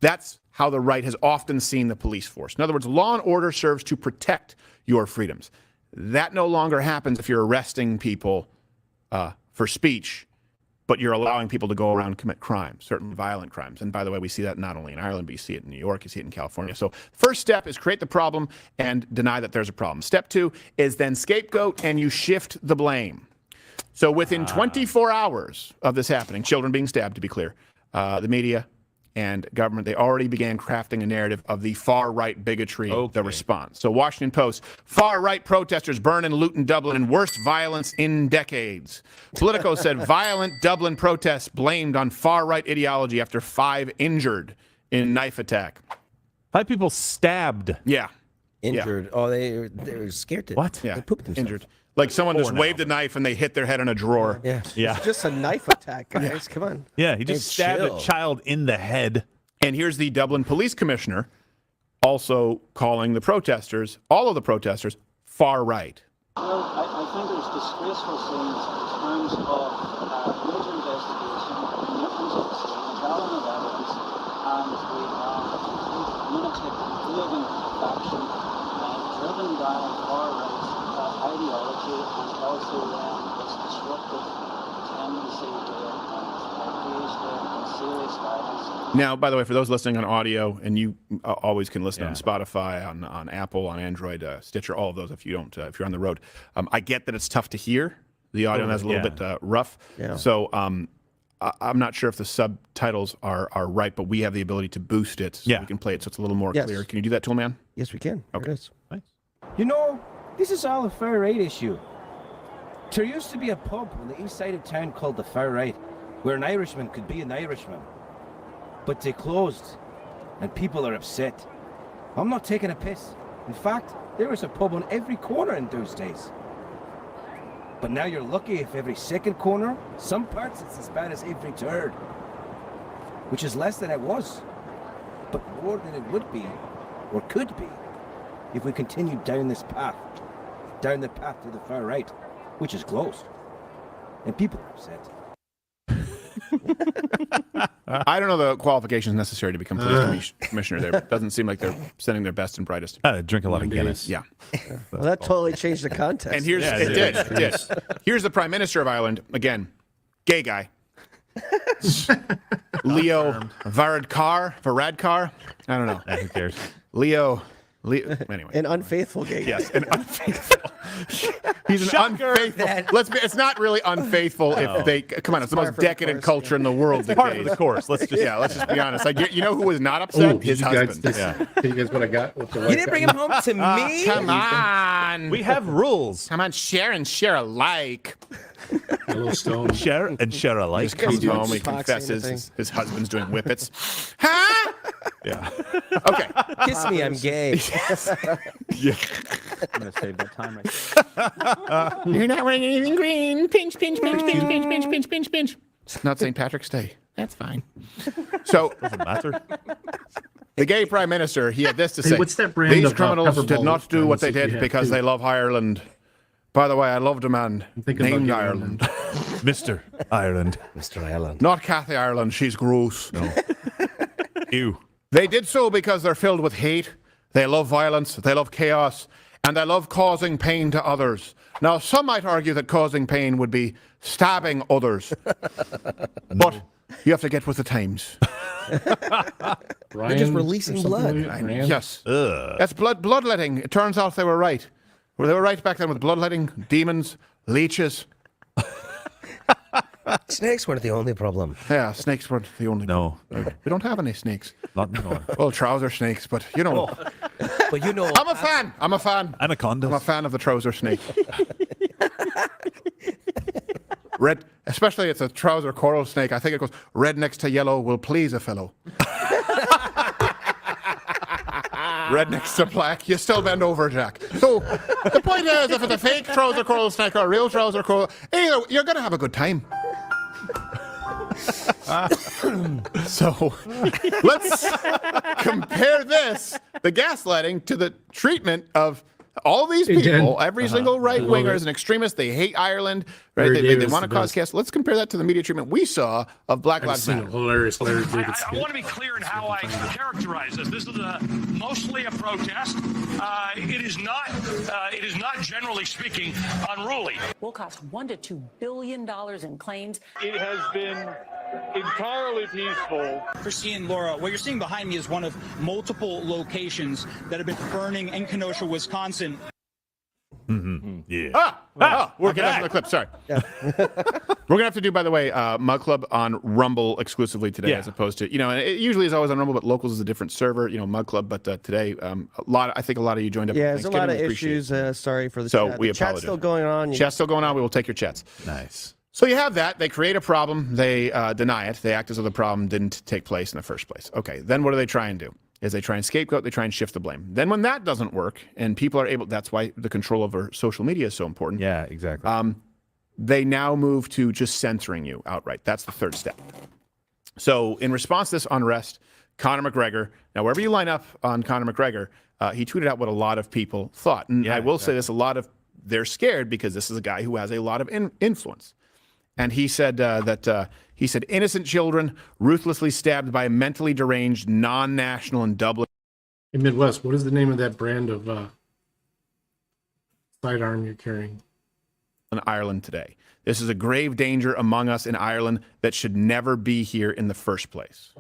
That's how the right has often seen the police force. In other words, law and order serves to protect your freedoms. That no longer happens if you're arresting people for speech, but you're allowing people to go around and commit crimes, certain violent crimes. And by the way, we see that not only in Ireland, but you see it in New York, you see it in California. So first step is create the problem and deny that there's a problem. Step 2 is then scapegoat and you shift the blame. So within 24 hours of this happening, children being stabbed, to be clear, the media and government, they already began crafting a narrative of the far-right bigotry, the response. So Washington Post, far-right protesters burn and loot in Dublin and worst violence in decades. Politico said violent Dublin protests blamed on far-right ideology after 5 injured in knife attack. 5 people stabbed. Yeah. Injured. Oh, they were scared to. What? Yeah. They pooped themselves. Injured. Like someone just waved a knife and they hit their head on a drawer. Yeah. It's just a knife attack, guys. Come on. Yeah, he just stabbed a child in the head. And here's the Dublin police commissioner also calling the protesters, all of the protesters, far right. Well, I think there's disgraceful scenes in terms of major investigation, indifference of the state, gathering of evidence, and we have a complete lunatic, raving faction driven by far-right ideology and also its disruptive tendency to engage in serious violence. Now, by the way, for those listening on audio, and you always can listen on Spotify, on Apple, on Android, Stitcher, all of those if you don't, if you're on the road. I get that it's tough to hear. The audio is a little bit rough. Yeah. So I'm not sure if the subtitles are right, but we have the ability to boost it so we can play it so it's a little more clear. Can you do that, Toolman? Yes, we can. Okay. It is. Nice. You know, this is all a far right issue. There used to be a pub on the east side of town called the Far Right, where an Irishman could be an Irishman. But they closed, and people are upset. I'm not taking a piss. In fact, there was a pub on every corner in those days. But now you're lucky if every second corner, some parts it's as bad as every third. Which is less than it was, but more than it would be, or could be, if we continued down this path. Down the path to the far right, which is closed. And people are upset. I don't know the qualifications necessary to become police commissioner there. It doesn't seem like they're sending their best and brightest. Drink a lot of Guinness. Yeah. Well, that totally changed the context. And here's it did. Here's the Prime Minister of Ireland again, gay guy, Leo Varadkar. I don't know. Who cares? Leo. Anyway, an unfaithful gay guy. Yes, an unfaithful. He's an unfaithful. It's not really unfaithful if they come on. It's the most decadent culture in the world. It's part of the course. Let's just be honest. You know who was not upset? His husband. You guys what I got? With the You didn't bring him home to me? Come on. We have rules. Come on, share alike. A little stone. Share and share alike. He comes home, he Fox confesses his husband's doing whippets. Huh? Yeah. Okay. Kiss me, I'm gay. Yeah. I'm going to save that time right there. You're not wearing anything green. Pinch, pinch, pinch, pinch, pinch, pinch, pinch, pinch, pinch. It's not St. Patrick's Day. That's fine. So, Doesn't matter. the gay prime minister, he had this to Hey, say. what's that brand These of, criminals pepper did ball not do what they pharmacies did we have, because too? they love Ireland. By the way, I loved a man thinking about named getting Ireland. Mr. Ireland. Mr. Ireland. Not Kathy Ireland. She's gross. No. Ew. They did so because they're filled with hate. They love violence. They love chaos. And they love causing pain to others. Now, some might argue that causing pain would be stabbing others. But you have to get with the times. They're just releasing blood. Yes. Ugh. That's bloodletting. It turns out they were right. Well, they were right back then with bloodletting, demons, leeches. Snakes weren't the only problem. Yeah, snakes weren't the only. No. We don't have any snakes. Not anymore. Well, trouser snakes, but you know. But you know, I'm a fan. I'm a fan. Anacondas. I'm a fan of the trouser snake. Red, especially it's a trouser coral snake. I think it goes red next to yellow will please a fellow. Red next to black, you still bend over, Jack. So the point is, if it's a fake trouser coral snake or a real trouser coral, either you're going to have a good time. So let's compare this, the gaslighting, to the treatment of all these people. Every single right-winger is an extremist. They hate Ireland. Right? They want to cause chaos. Let's compare that to the media treatment we saw of Black Lives Matter. Hilarious Larry David I skit. want to be clear in how I characterize this. This is mostly a protest. It is not generally speaking unruly. Will cost $1 to $2 billion in claims. It has been entirely peaceful. Christine, Laura, what you're seeing behind me is one of multiple locations that have been burning in Kenosha, Wisconsin. Mm-hmm. Yeah. We're getting to the clip. Sorry. We're gonna have to do, by the way, Mug Club on Rumble exclusively today, as opposed to, and it usually is always on Rumble, but Locals is a different server, Mug Club. But today, I think a lot of you joined up. Yeah, there's a lot of issues. Sorry for the so chat. we The apologize. chat's still going on. Chat's still going on. We will take your chats. Nice. So you have that. They create a problem. They deny it. They act as though the problem didn't take place in the first place. Okay. Then what do they try and do? Is they try and scapegoat, they try and shift the blame. Then when that doesn't work and people are able, that's why the control over social media is so important. Yeah, exactly. They now move to just censoring you outright. That's the third step. So in response to this unrest, Conor McGregor, now wherever you line up on Conor McGregor, he tweeted out what a lot of people thought. And I will say this, they're scared because this is a guy who has a lot of influence. And he said he said innocent children ruthlessly stabbed by a mentally deranged non-national in Dublin. In Midwest, what is the name of that brand of sidearm you're carrying? In Ireland today. This is a grave danger among us in Ireland that should never be here in the first place.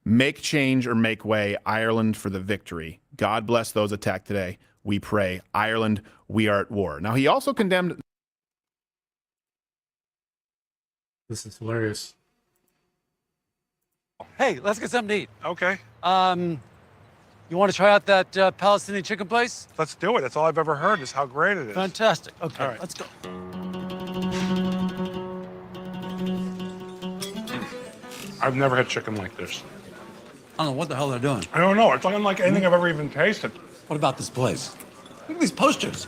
Make change or make way. Ireland for the victory. God bless those attacked today. We pray. Ireland, we are at war. Now, he also condemned. This is hilarious. Hey, let's get something to eat. Okay. You want to try out that Palestinian chicken place? Let's do it. That's all I've ever heard is how great it is. Fantastic. Okay, All right. let's go. I've never had chicken like this. I don't know what the hell they're doing. I don't know. It's unlike anything I've ever even tasted. What about this place? Look at these posters.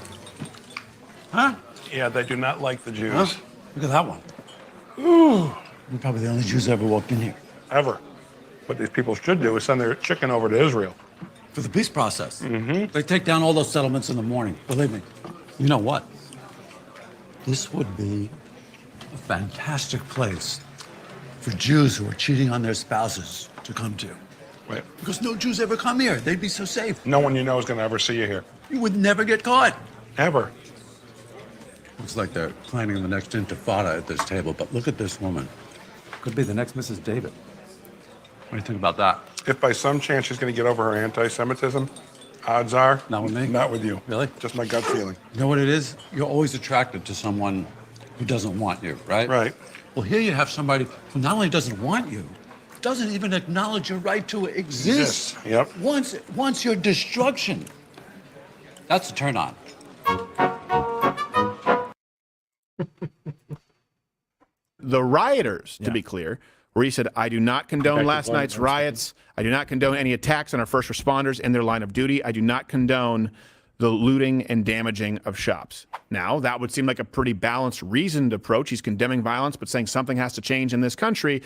Huh? Yeah, they do not like the Jews. Huh? Look at that one. Ooh. You're probably the only Jews that ever walked in here. Ever. What these people should do is send their chicken over to Israel. For the peace process. Mm-hmm. They take down all those settlements in the morning. Believe me. You know what? This would be a fantastic place for Jews who are cheating on their spouses to come to. Wait. Because no Jews ever come here. They'd be so safe. No one you know is going to ever see you here. You would never get caught. Ever. Looks like they're planning the next intifada at this table, but look at this woman. Could be the next Mrs. David. What do you think about that? If by some chance she's going to get over her anti-Semitism, odds are... Not with me? Not with you. Really? Just my gut feeling. You know what it is? You're always attracted to someone who doesn't want you, right? Right. Well, here you have somebody who not only doesn't want you, doesn't even acknowledge your right to exist. Yep. Wants your destruction. That's a turn on. the rioters, to be clear, where he said, I do not condone last night's riots. I do not condone any attacks on our first responders in their line of duty. I do not condone the looting and damaging of shops. Now, that would seem like a pretty balanced, reasoned approach. He's condemning violence, but saying something has to change in this country.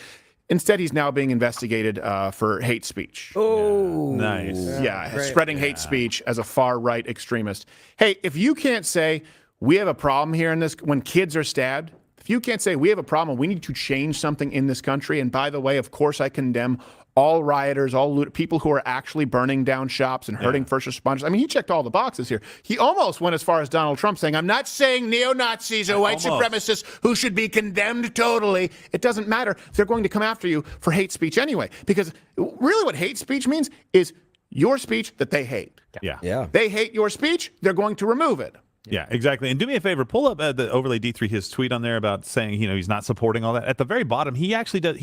Instead, he's now being investigated for hate speech. Oh, nice. Yeah, spreading hate speech as a far-right extremist. Hey, if you can't say we have a problem here in this, when kids are stabbed, if you can't say we have a problem, we need to change something in this country, and by the way, of course I condemn all rioters, all people who are actually burning down shops and hurting first responders. I mean, he checked all the boxes here. He almost went as far as Donald Trump saying, I'm not saying neo-Nazis are white supremacists who should be condemned totally. It doesn't matter. They're going to come after you for hate speech anyway. Because really what hate speech means is your speech that they hate. Yeah. They hate your speech, they're going to remove it. Yeah, exactly. And do me a favor, pull up the Overlay D3, his tweet on there about saying, he's not supporting all that. At the very bottom, he actually does.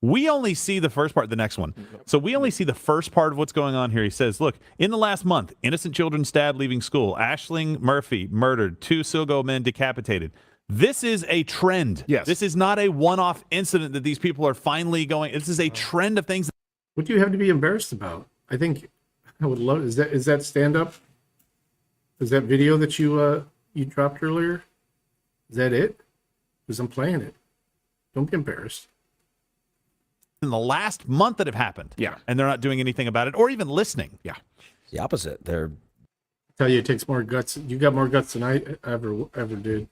We only see the first part, the next one. So we only see the first part of what's going on here. He says, look, in the last month, innocent children stabbed leaving school. Aisling Murphy murdered. 2 Silgo men decapitated. This is a trend. Yes. This is not a one-off incident that these people are finally going. This is a trend of things. What do you have to be embarrassed about? I think I would love. Is that stand up? Is that video that you dropped earlier? Is that it? Because I'm playing it. Don't be embarrassed. In the last month that have happened. Yeah. And they're not doing anything about it or even listening. Yeah. The opposite. They're tell you it takes more guts. You got more guts than I ever did.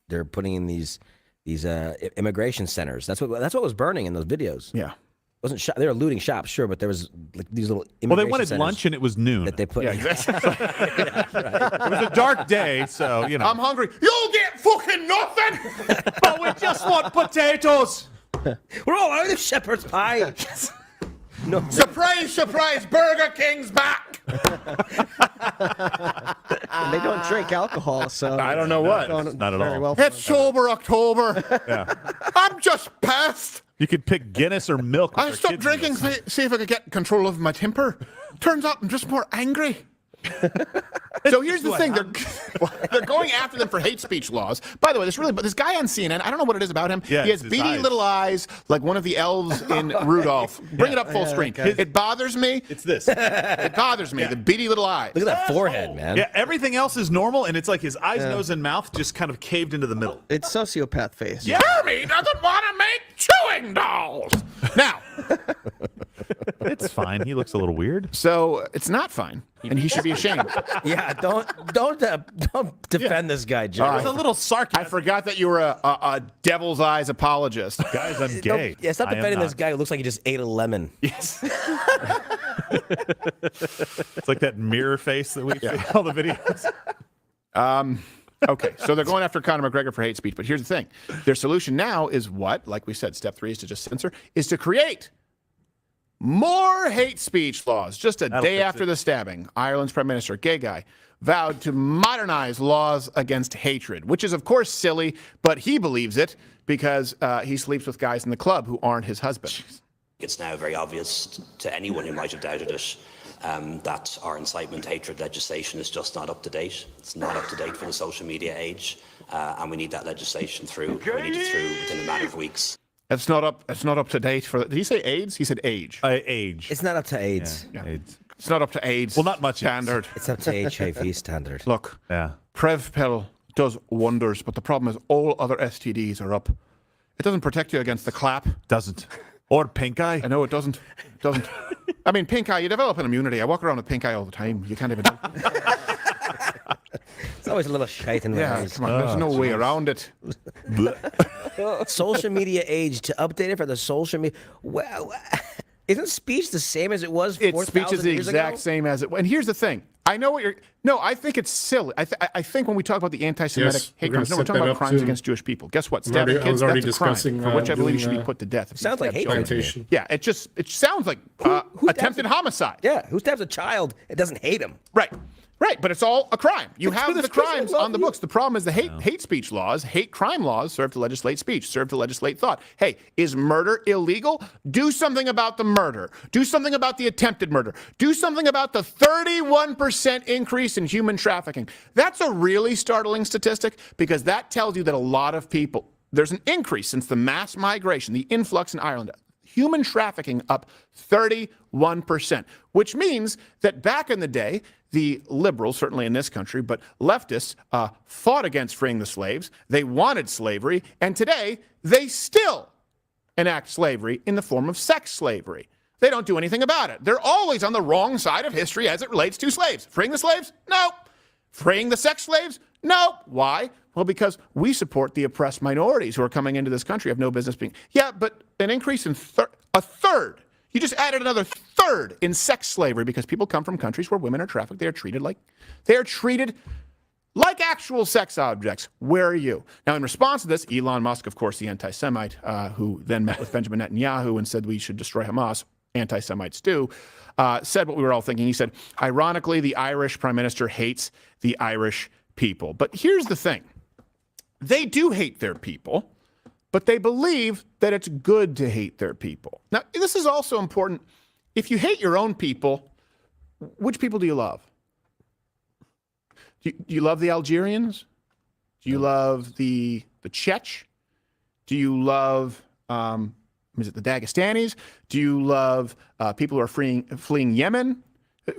They're putting in these immigration centers. That's what was burning in those videos. Yeah. Wasn't they were looting shops, sure, but there was like these little immigration Well, they wanted centers lunch and it was noon. that they put. Yeah, exactly. It was a dark day, so, I'm hungry. You'll get fucking nothing! But we just want potatoes. We're all out of shepherd's pie. No. Surprise, surprise, Burger King's back! And they don't drink alcohol, so I don't know what. Not at very all. well. It's sober October. Yeah. I'm just pissed. You could pick Guinness or milk. with I their stopped kids' drinking, meals. see if I could get control of my temper. Turns out I'm just more angry. So here's the thing: they're going after them for hate speech laws. By the way, this guy on CNN, I don't know what it is about him. Yeah, he has it's his beady eyes. little eyes, like one of the elves in Rudolph. Bring it up full screen. It bothers me. It's this. It bothers me. The beady little eyes. Look at that forehead, man. Yeah, everything else is normal, and it's like his eyes, nose, and mouth just kind of caved into the middle. It's sociopath face. Jeremy doesn't want to make chewing dolls. Now, It's fine. He looks a little weird. so it's not fine, and he should be ashamed. Yeah, don't defend this guy, Jerry. It's a little sarcastic. I forgot that you were a devil's eyes apologist. Guys, I'm gay. Yeah, stop I am defending this not. guy who looks like he just ate a lemon. Yes. It's like that mirror face that we see in all the videos. Okay, so they're going after Conor McGregor for hate speech, but here's the thing. Their solution now is what? Like we said, step 3 is to just censor, is to create more hate speech laws. Just a day after the stabbing, Ireland's Prime Minister, gay guy, vowed to modernize laws against hatred, which is, of course, silly, but he believes it because he sleeps with guys in the club who aren't his husband. It's now very obvious to anyone who might have doubted it that our incitement hatred legislation is just not up to date. It's not up to date for the social media age, and we need that legislation through. We need it through within a matter of weeks. It's not up to date for. Did he say AIDS? He said age. Age. It's not up to AIDS. Yeah. AIDS. It's not up to AIDS. Well, not much standard. It's up to HIV standard. Look, Yeah. PrevPill does wonders, but the problem is all other STDs are up. It doesn't protect you against the clap. Doesn't. Or pink eye. I know it doesn't. It doesn't. I mean, pink eye, you develop an immunity. I walk around with pink eye all the time. You can't even. It's always a little shite in my Yeah, eyes. come on. There's no way around it. Social media age, to update it for the social media. Well, isn't speech the same as it was 4,000 Speech is the years exact ago? same as it. And here's the thing. I know what you're. No, I think it's silly. I think when we talk about the anti-Semitic Yes, hate we're gonna crimes, no, we're set talking that about up crimes soon. against Jewish people. Guess what? I'm already- Stabbing I was kids, already that's a crime, discussing, for which I believe doing, should be put to death. Sounds like hate crimes to me. Plantation. Yeah, it sounds like attempted homicide. Yeah, who stabs a child? It doesn't hate him. Right, but it's all a crime. You That's have what the this person crimes love on the you. books. The problem is the hate speech laws, hate crime laws serve to legislate speech, serve to legislate thought. Hey, is murder illegal? Do something about the murder. Do something about the attempted murder. Do something about the 31% increase in human trafficking. That's a really startling statistic because that tells you that a lot of people there's an increase since the mass migration, the influx in Ireland. Human trafficking up 31%, which means that back in the day, the liberals, certainly in this country, but leftists fought against freeing the slaves. They wanted slavery, and today they still enact slavery in the form of sex slavery. They don't do anything about it. They're always on the wrong side of history as it relates to slaves. Freeing the slaves? No. Freeing the sex slaves? No. Why? Well, because we support the oppressed minorities who are coming into this country, have no business being. Yeah, but an increase in a third. You just added another third in sex slavery because people come from countries where women are trafficked. They are treated like actual sex objects. Where are you? Now, in response to this, Elon Musk, of course, the anti-Semite, who then met with Benjamin Netanyahu and said we should destroy Hamas, anti-Semites do, said what we were all thinking. He said, ironically, the Irish prime minister hates the Irish people. But here's the thing. They do hate their people, but they believe that it's good to hate their people. Now, this is also important. If you hate your own people, which people do you love? Do you love the Algerians? Do you love the Czech? Do you love is it the Dagestanis? Do you love people who are fleeing Yemen?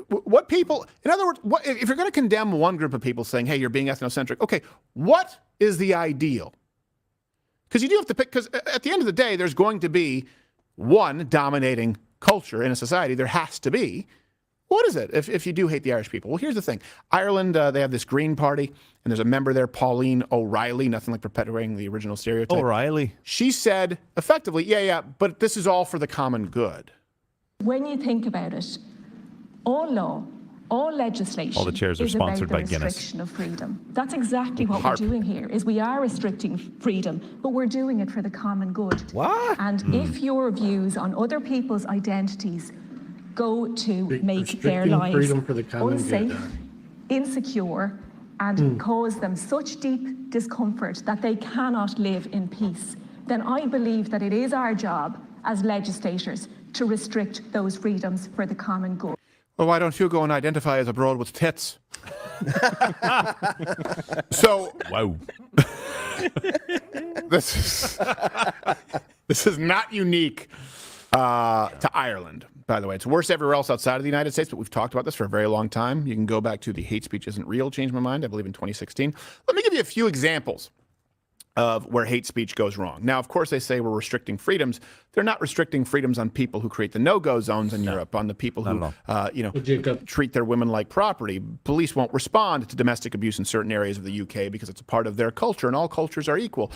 What people, in other words, if you're going to condemn one group of people saying, hey, you're being ethnocentric, okay, what is the ideal? Because you do have to pick, because at the end of the day, there's going to be one dominating culture in a society. There has to be. What is it if you do hate the Irish people? Well, here's the thing. Ireland, they have this Green Party, and there's a member there, Pauline O'Reilly, nothing like perpetuating the original stereotype. O'Reilly. She said, effectively, yeah, but this is all for the common good. When you think about it, all law, all legislation all the chairs are is sponsored about by the Guinness. restriction of freedom. That's exactly what we're doing here, is we are restricting freedom, but we're doing it for the common good. What? And if your views on other people's identities go to make their lives freedom for the common unsafe, good. insecure, and cause them such deep discomfort that they cannot live in peace, then I believe that it is our job as legislators to restrict those freedoms for the common good. Well, why don't you go and identify as a broad with tits? So, wow. This is not unique to Ireland, by the way. It's worse everywhere else outside of the United States, but we've talked about this for a very long time. You can go back to the Hate Speech Isn't Real, changed my mind, I believe in 2016. Let me give you a few examples of where hate speech goes wrong. Now, of course, they say we're restricting freedoms. They're not restricting freedoms on people who create the no-go zones in Europe, on the people who, treat their women like property. Police won't respond to domestic abuse in certain areas of the UK because it's a part of their culture, and all cultures are equal.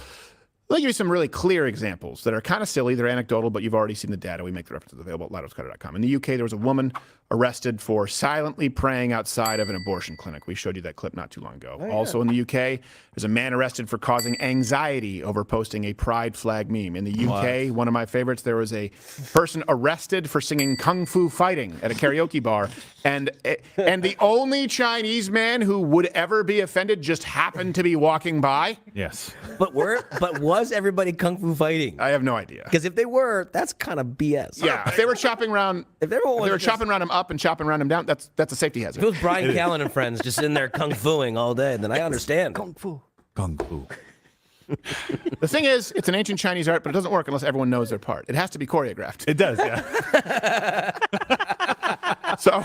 Let me give you some really clear examples that are kind of silly. They're anecdotal, but you've already seen the data. We make the references available at loudscutter.com. In the UK, there was a woman arrested for silently praying outside of an abortion clinic. We showed you that clip not too long ago. Also in the UK, there's a man arrested for causing anxiety over posting a pride flag meme. In the UK, one of my favorites, there was a person arrested for singing Kung Fu Fighting at a karaoke bar. And the only Chinese man who would ever be offended just happened to be walking by. Yes. But was everybody Kung Fu fighting? I have no idea. Because if they were, that's kind of BS. Yeah, if they were chopping around, chopping around him up and chopping around him down, that's a safety hazard. If it was Brian Callen and friends just in there kung fuing all day, then I understand. Kung Fu. The thing is, it's an ancient Chinese art, but it doesn't work unless everyone knows their part. It has to be choreographed. It does, yeah. So,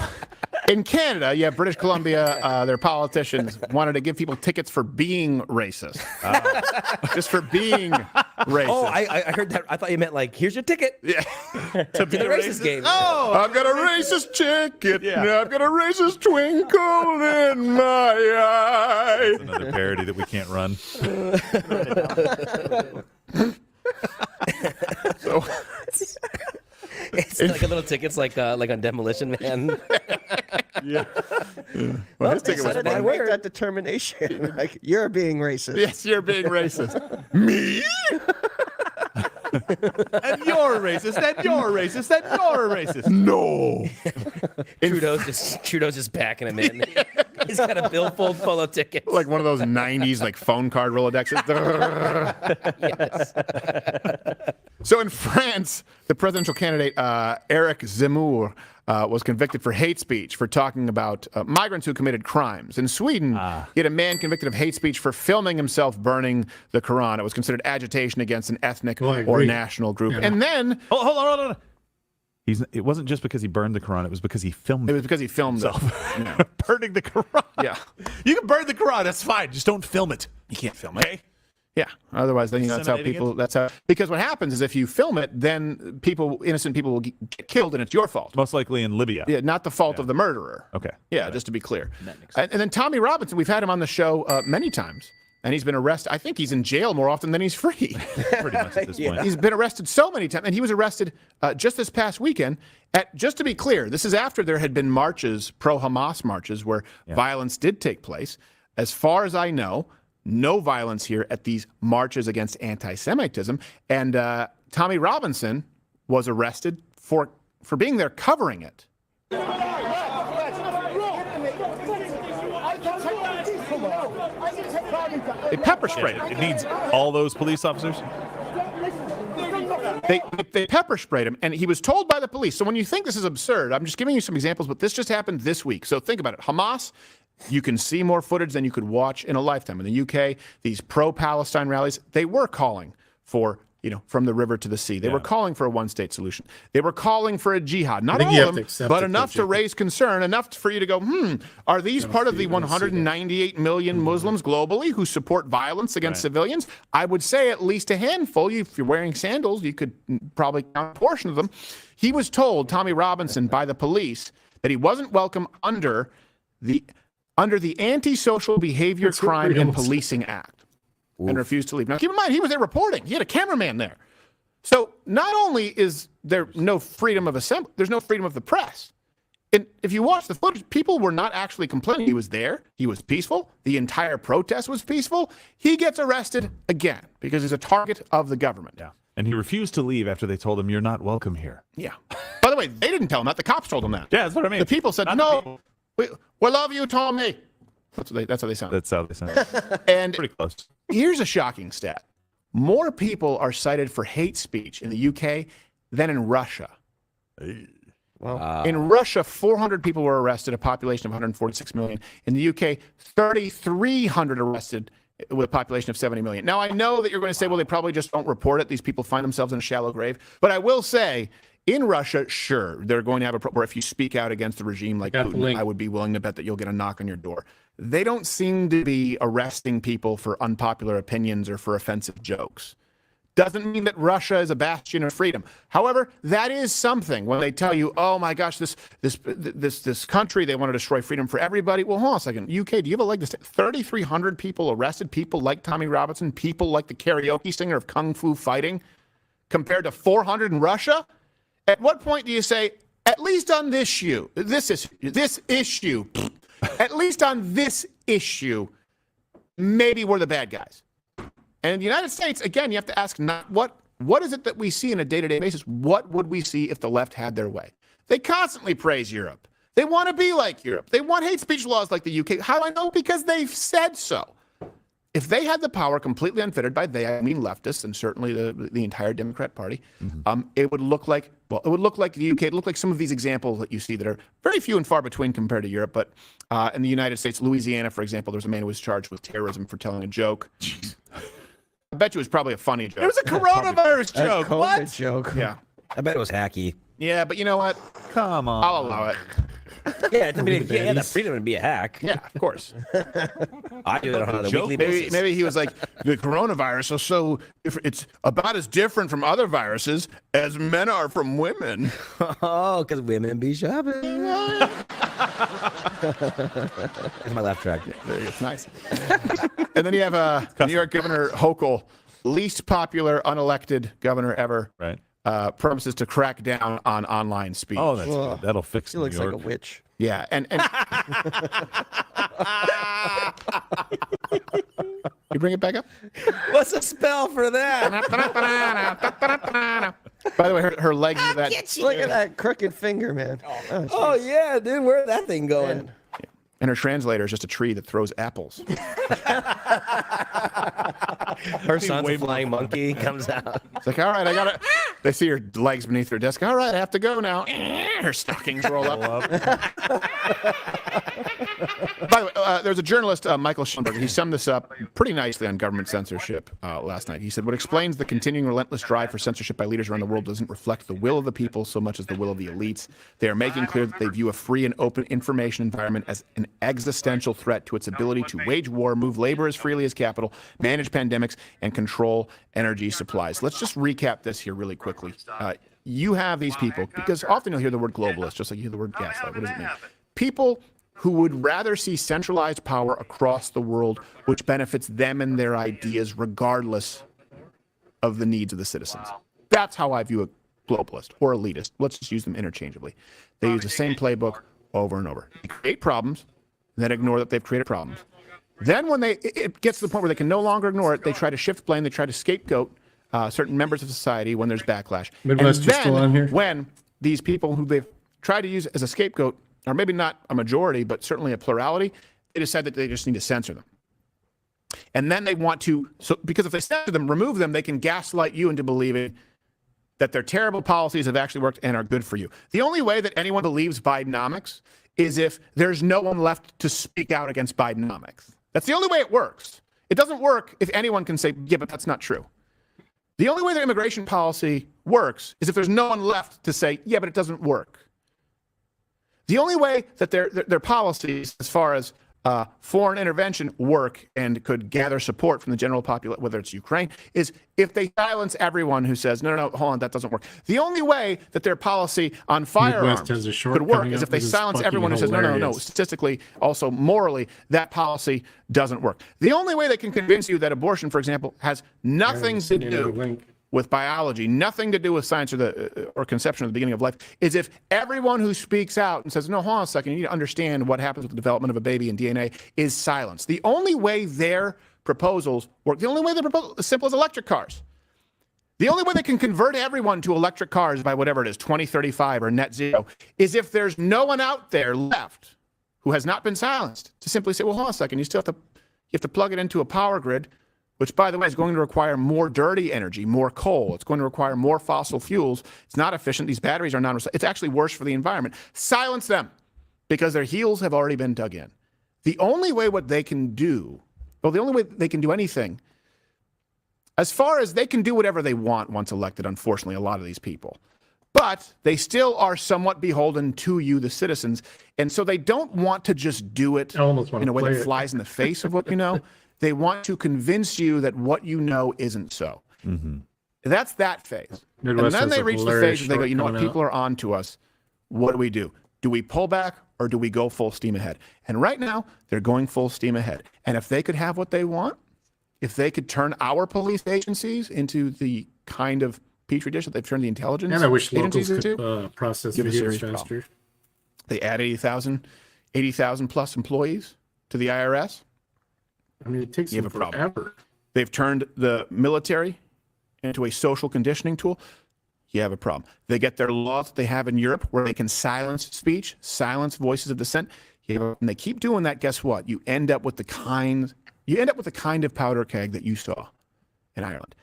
in Canada, you have British Columbia, their politicians wanted to give people tickets for being racist. Just for being racist. Oh, I heard that. I thought you meant like, here's your ticket to the racist game. Oh, I've got a racist ticket. Yeah. I've got a racist twinkle in my eye. That's another parody that we can't run. So, it's like a little tickets like on Demolition Man. Yeah. Well, his ticket was make that determination. Like, you're being racist. Yes, you're being racist. Me? And you're racist, and you're racist, and you're racist. No. Trudeau's just backing him in. He's got a billfold full of tickets. Like one of those 90s like phone card Rolodexes. Yes. So in France, the presidential candidate Eric Zemmour was convicted for hate speech for talking about migrants who committed crimes. In Sweden, he had a man convicted of hate speech for filming himself burning the Quran. It was considered agitation against an ethnic or national group. Yeah. And then... Hold on. It wasn't just because he burned the Quran. It was because he filmed it. It was because he filmed himself. Burning the Quran. Yeah. You can burn the Quran. That's fine. Just don't film it. You can't film it. Okay? Yeah. Otherwise, then that's how people. That's how. Because what happens is if you film it, then innocent people will get killed, and it's your fault. Most likely in Libya. Yeah, not the fault of the murderer. Okay. Yeah, just to be clear. And then Tommy Robinson, we've had him on the show many times, and he's been arrested. I think he's in jail more often than he's free. Pretty much at this point. He's been arrested so many times, and he was arrested just this past weekend. Just to be clear, this is after there had been marches, pro-Hamas marches, where violence did take place. As far as I know, no violence here at these marches against anti-Semitism. And Tommy Robinson was arrested for being there covering it. They pepper sprayed him. It needs all those police officers? They pepper sprayed him, and he was told by the police. So when you think this is absurd, I'm just giving you some examples, but this just happened this week. So think about it. Hamas, you can see more footage than you could watch in a lifetime. In the UK, these pro-Palestine rallies, they were calling for, from the river to the sea. They were calling for a one-state solution. They were calling for a jihad. Not all of them, but enough to raise concern, enough for you to go, are these part of the 198 million Muslims globally who support violence against civilians? I would say at least a handful. If you're wearing sandals, you could probably count a portion of them. He was told, Tommy Robinson, by the police that he wasn't welcome under the Antisocial Behavior Crime and Policing Act. And refused to leave. Now, keep in mind, he was there reporting. He had a cameraman there. So not only is there no freedom of assembly, there's no freedom of the press. And if you watch the footage, people were not actually complaining. He was there. He was peaceful. The entire protest was peaceful. He gets arrested again because he's a target of the government. Yeah. And he refused to leave after they told him, you're not welcome here. Yeah. By the way, they didn't tell him that. The cops told him that. Yeah, that's what I mean. The people said, no, we love you, Tommy. That's how they sound. That's how they sound. And pretty close. Here's a shocking stat. More people are cited for hate speech in the UK than in Russia. In Russia, 400 people were arrested, a population of 146 million. In the UK, 3,300 arrested with a population of 70 million. Now, I know that you're going to say, well, they probably just don't report it. These people find themselves in a shallow grave. But I will say, in Russia, sure, they're going to have where if you speak out against the regime like Putin, I would be willing to bet that you'll get a knock on your door. They don't seem to be arresting people for unpopular opinions or for offensive jokes. Doesn't mean that Russia is a bastion of freedom. However, that is something when they tell you, oh my gosh, this country, they want to destroy freedom for everybody. Well, hold on a second. UK, do you have a leg to stand? 3,300 people arrested, people like Tommy Robinson, people like the karaoke singer of Kung Fu Fighting, compared to 400 in Russia? At what point do you say, at least on this issue, at least on this issue, maybe we're the bad guys? And in the United States, again, you have to ask not what is it that we see on a day-to-day basis? What would we see if the left had their way? They constantly praise Europe. They want to be like Europe. They want hate speech laws like the UK. How do I know? Because they've said so. If they had the power completely unfettered by they, I mean leftists, and certainly the entire Democrat Party, it would look like, it would look like the UK. It would look like some of these examples that you see that are very few and far between compared to Europe. But in the United States, Louisiana, for example, there's a man who was charged with terrorism for telling a joke. I bet you it was probably a funny joke. It was a coronavirus joke. What? Joke. Yeah. I bet it was hacky. Yeah, but you know what? Come on. I'll allow it. Yeah, the freedom to be a hack. Yeah, of course. I do it on a weekly basis. Maybe he was like, the coronavirus is so different. It's about as different from other viruses as men are from women. Oh, because women be shopping. That's my laugh track. It's nice. And then you have New York Governor Hochul, least popular unelected governor ever. Right. Promises to crack down on online speech. Oh, that's good. That'll fix New York. He looks like a witch. Yeah, and you bring it back up? What's the spell for that? By the way, her legs are that. Look at that crooked finger, man. Oh yeah, dude, where's that thing going? And her translator is just a tree that throws apples. Her son's a flying monkey comes out. It's like, all right, I got to. They see her legs beneath her desk. All right, I have to go now. Her stockings roll up. By the way, there's a journalist, Michael Schoenberg. He summed this up pretty nicely on government censorship last night. He said, what explains the continuing relentless drive for censorship by leaders around the world doesn't reflect the will of the people so much as the will of the elites. They are making clear that they view a free and open information environment as an existential threat to its ability to wage war, move labor as freely as capital, manage pandemics, and control energy supplies. Let's just recap this here really quickly. You have these people, because often you'll hear the word globalist, just like you hear the word gaslight. What does it mean? People who would rather see centralized power across the world, which benefits them and their ideas regardless of the needs of the citizens. That's how I view a globalist or elitist. Let's just use them interchangeably. They use the same playbook over and over. They create problems, then ignore that they've created problems. Then when it gets to the point where they can no longer ignore it, they try to shift blame, they try to scapegoat certain members of society when there's backlash. Midwest is still on here? When these people who they've tried to use as a scapegoat, or maybe not a majority, but certainly a plurality, they decide that they just need to censor them. And then they want to, because if they censor them, remove them, they can gaslight you into believing that their terrible policies have actually worked and are good for you. The only way that anyone believes Bidenomics is if there's no one left to speak out against Bidenomics. That's the only way it works. It doesn't work if anyone can say, yeah, but that's not true. The only way that immigration policy works is if there's no one left to say, yeah, but it doesn't work. The only way that their policies, as far as foreign intervention, work and could gather support from the general population, whether it's Ukraine, is if they silence everyone who says, no, hold on, that doesn't work. The only way that their policy on firearms could work is if they silence everyone who says, no, statistically, also morally, that policy doesn't work. The only way they can convince you that abortion, for example, has nothing to do with biology, nothing to do with science or conception of the beginning of life, is if everyone who speaks out and says, no, hold on a second, you need to understand what happens with the development of a baby and DNA, is silenced. The only way their proposals work, the only way they're proposals, as simple as electric cars. The only way they can convert everyone to electric cars by whatever it is, 2035 or net zero, is if there's no one out there left who has not been silenced to simply say, well, hold on a second, you have to plug it into a power grid, which, by the way, is going to require more dirty energy, more coal. It's going to require more fossil fuels. It's not efficient. These batteries are non-recyclable. It's actually worse for the environment. Silence them, because their heels have already been dug in. The only way they can do anything, as far as they can do whatever they want once elected, unfortunately, a lot of these people. But they still are somewhat beholden to you, the citizens. And so they don't want to just do it in a way that flies in the face of what you know. They want to convince you that what you know isn't so. Mm-hmm. That's that phase. and then they reach the phase where they go, you know what, people are on to us. What do? Do we pull back or do we go full steam ahead? And right now, they're going full steam ahead. And if they could have what they want, if they could turn our police agencies into the kind of petri dish that they've turned the intelligence and I wish agencies locals into, could process give a videos serious faster. problem. They add 80,000 plus employees to the IRS. I mean, it takes them forever. They've turned the military into a social conditioning tool. You have a problem. They get their laws that they have in Europe where they can silence speech, silence voices of dissent. And they keep doing that. Guess what? You end up with the kind of powder keg that you saw in Ireland.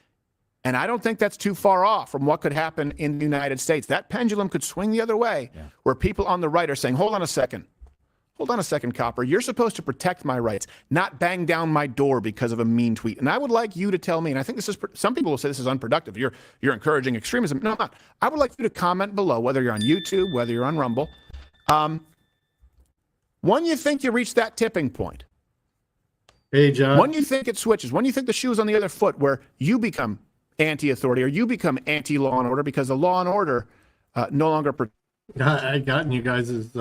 And I don't think that's too far off from what could happen in the United States. That pendulum could swing the other way, where people on the right are saying, hold on a second, copper. You're supposed to protect my rights, not bang down my door because of a mean tweet. And I would like you to tell me, and I think this is, some people will say this is unproductive. You're encouraging extremism. No, I'm not. I would like you to comment below, whether you're on YouTube, whether you're on Rumble, when you think you reach that tipping point. Hey, John. When you think it switches, when you think the shoe is on the other foot, where you become anti-authority or you become anti-law and order because the law and order no longer. I got in you guys'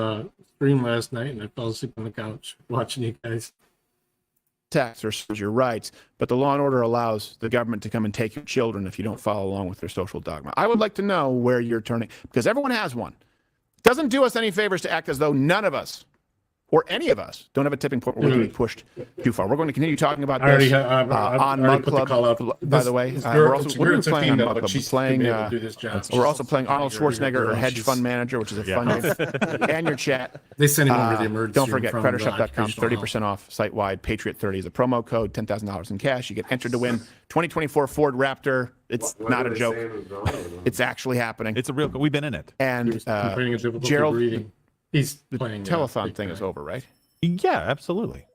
stream last night and I fell asleep on the couch watching you guys. Tax or your rights, but the law and order allows the government to come and take your children if you don't follow along with their social dogma. I would like to know where you're turning, because everyone has one. It doesn't do us any favors to act as though none of us or any of us don't have a tipping point where we're going to be pushed too far. We're going to continue talking about I this already on Mug Club, by the way. We're also we're playing on Mug Club. We're also playing Arnold Schwarzenegger or Hedge Fund Manager, which is a fun game. And your chat. They send him over the emergency. Don't forget, from creditshop.com, 30% off site-wide. Patriot30 is a promo code, $10,000 in cash. You get entered to win 2024 Ford Raptor. It's not a joke. It's actually happening. It's a real. We've been in it. And Gerald, he's the playing telethon thing is over, right? Yeah, absolutely.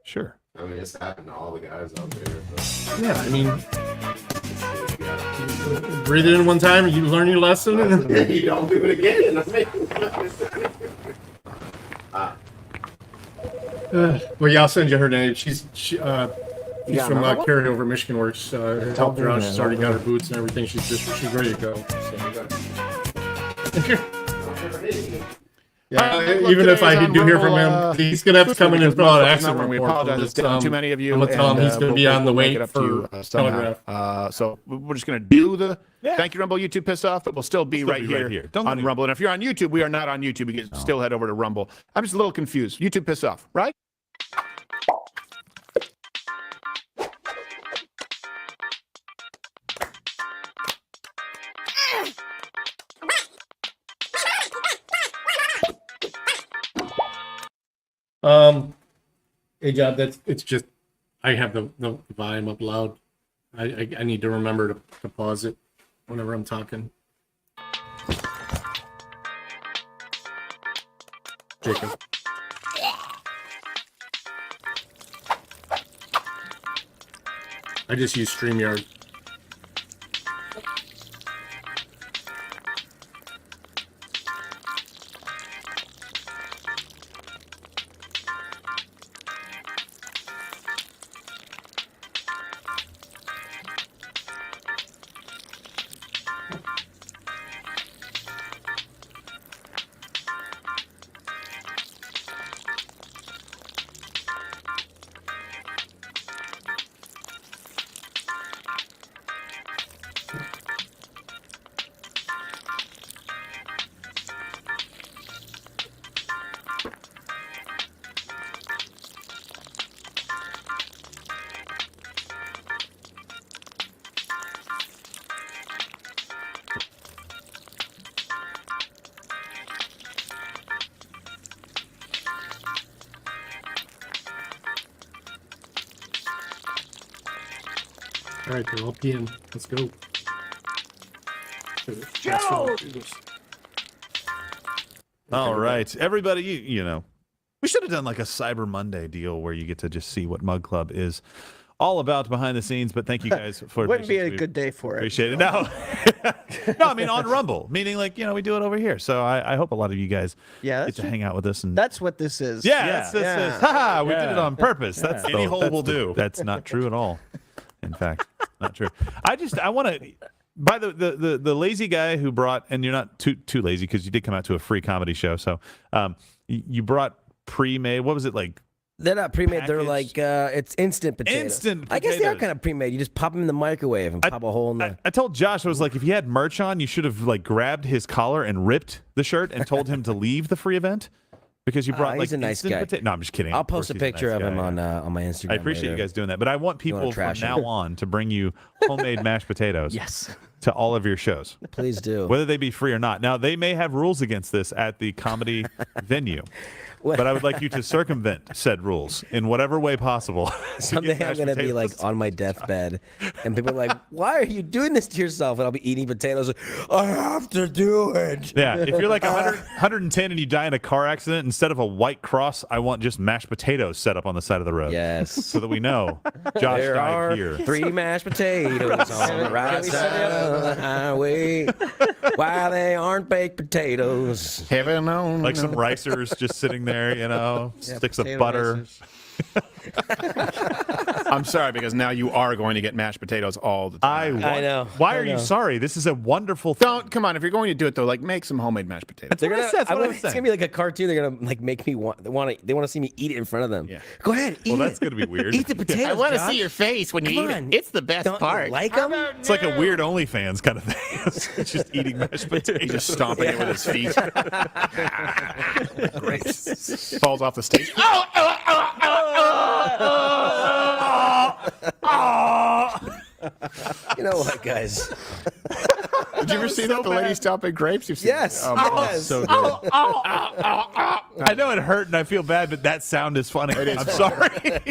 Sure. I mean, it's happened to all the guys out there. But... Yeah, I mean, breathe it in one time, you learn your lesson, and then you don't do it again. well, yeah, I'll send you her name. She's from Carryover Michigan Works. Helped her out. She's already got her boots and everything. She's ready to go. Yeah, even if I do hear from him, he's gonna have to come in and fill out an accident report. We apologize. It's down too many of you. I'm gonna tell him he's gonna be on the wait for Telegraph. So we're just gonna do the thank you Rumble YouTube piss off, but we'll still be right here on Rumble. And if you're on YouTube, we are not on YouTube. You can still head over to Rumble. I'm just a little confused. YouTube piss off, right? Hey, John, it's just I have the volume up loud. I need to remember to pause it whenever I'm talking. Jacob. I just use StreamYard. All right, they're all peeing. Let's go. All right, everybody, you know, we should have done like a Cyber Monday deal where you get to just see what Mug Club is all about behind the scenes. But thank you guys for wouldn't be a good day for it. Appreciate it. No, no, I mean on Rumble, meaning like we do it over here. So I hope a lot of you guys get to hang out with us. And that's what this is. Yeah, that's haha, we did it on purpose. That's any hole will do. That's not true at all. In fact, not true. I want to. By the lazy guy who brought, and you're not too lazy because you did come out to a free comedy show. So you brought pre-made. What was it like? They're not pre-made. They're like it's instant potatoes. Instant I guess they are potatoes. kind of pre-made. You just pop them in the microwave and pop a hole in there. I told Josh, I was like, if you had merch on, you should have like grabbed his collar and ripped the shirt and told him to leave the free event. Because you brought like he's a nice guy. No, I'm just kidding. I'll post a picture of him on my Instagram. I appreciate you guys doing that, but I want people from now on to bring you homemade mashed potatoes. Yes. To all of your shows. Please do. Whether they be free or not. Now they may have rules against this at the comedy venue. But I would like you to circumvent said rules in whatever way possible. Someday I'm going to be like on my deathbed and people are like, why are you doing this to yourself? And I'll be eating potatoes. I have to do it. Yeah. If you're like 110 and you die in a car accident, instead of a white cross, I want just mashed potatoes set up on the side of the road. Yes. So that we know Josh there died are here. 3 mashed potatoes on the right side of the highway. Why they aren't baked potatoes. Heaven only like some ricers just sitting there, sticks of butter. I'm sorry, because now you are going to get mashed potatoes all the time. I know. Why are you sorry? This is a wonderful thing. Come on. If you're going to do it, though, like, make some homemade mashed potatoes. They're gonna, That's what I was it's saying. gonna be like a cartoon. They're gonna like make me they want to see me eat it in front of them. Yeah. Go ahead, eat Well, it. that's going to be weird. Eat the potatoes. I want to Josh. see your face when you Come eat on. it. It's the best Don't part. you like them? It's like a weird OnlyFans kind of thing. It's just eating mashed potatoes. He's just stomping it with his feet. Great. Falls off the stage. You know what, guys? Did you ever see that? The lady stomping grapes? You've seen Yes. it? Yes. So good. I know it hurt and I feel bad, but that sound is funny. I'm sorry.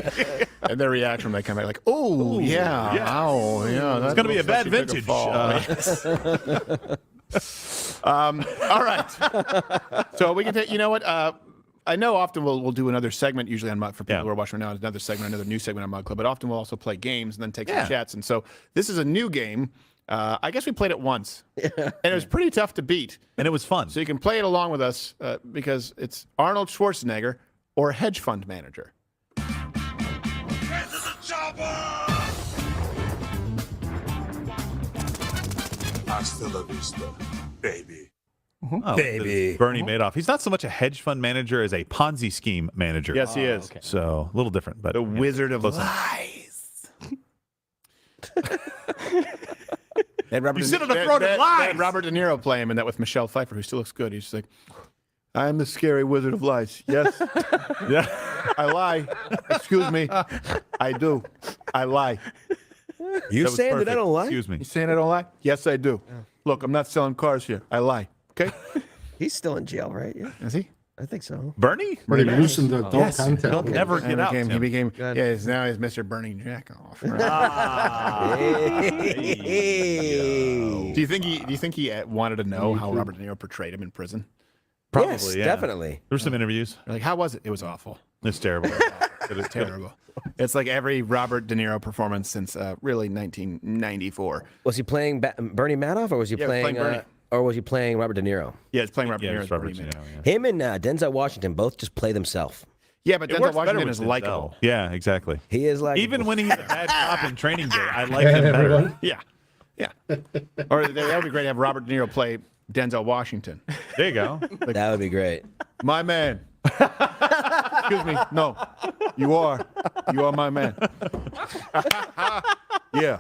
And their reaction when they come back, like, oh, yeah. yeah. Ow, yeah. It's going to be a bad vintage. All right. So we can take, you know what? I know often we'll do another segment, usually on Mug, for people who are watching right now, another segment, another new segment on Mug Club, but often we'll also play games and then take some chats. And so this is a new game. I guess we played it once, and it was pretty tough to beat. And it was fun. So you can play it along with us because it's Arnold Schwarzenegger or a hedge fund manager. Hasta la vista, baby. Oh, Baby. Bernie Madoff. He's not so much a hedge fund manager as a Ponzi scheme manager. Yes, he is. Okay. So a little different, but The Wizard of close Lies. You sit on the throne of lies. They had Robert De Niro play him in that with Michelle Pfeiffer, who still looks good. He's just like, I am the scary Wizard of Lies. Yes. Yeah. I lie. Excuse me. I do. I lie. You was saying that I perfect. don't lie? Excuse me. You saying I don't lie? Yes, I do. Look, I'm not selling cars here. I lie. Okay? He's still in jail, right? Yeah, Is he? I think so. Bernie? They loosened the adult Yes. content. He'll never get out. He Tim. became Good. yes, now he's Mr. Bernie Jackoff. Do you think he wanted to know how Robert De Niro portrayed him in prison? Probably, Yes, yeah. definitely. There's some interviews. Like, how was it? It was awful. It's terrible. It was terrible. It's like every Robert De Niro performance since really 1994. Was he playing Bernie Madoff, or was he playing Bernie. or was he playing Robert De Niro? Yeah, it's playing Robert Yeah, De Niro. it's as Robert Bernie De Man. Niro, yeah. Him and Denzel Washington both just play themselves. Yeah, but It Denzel works better Washington with is Denzel. likable. Yeah, exactly. He is like Even when he's a bad cop in Training Day, I like him better. Everyone. Yeah, yeah. Or that would be great to have Robert De Niro play Denzel Washington. There you go. that would be great. My man. Excuse me. No, you are my man. Yeah.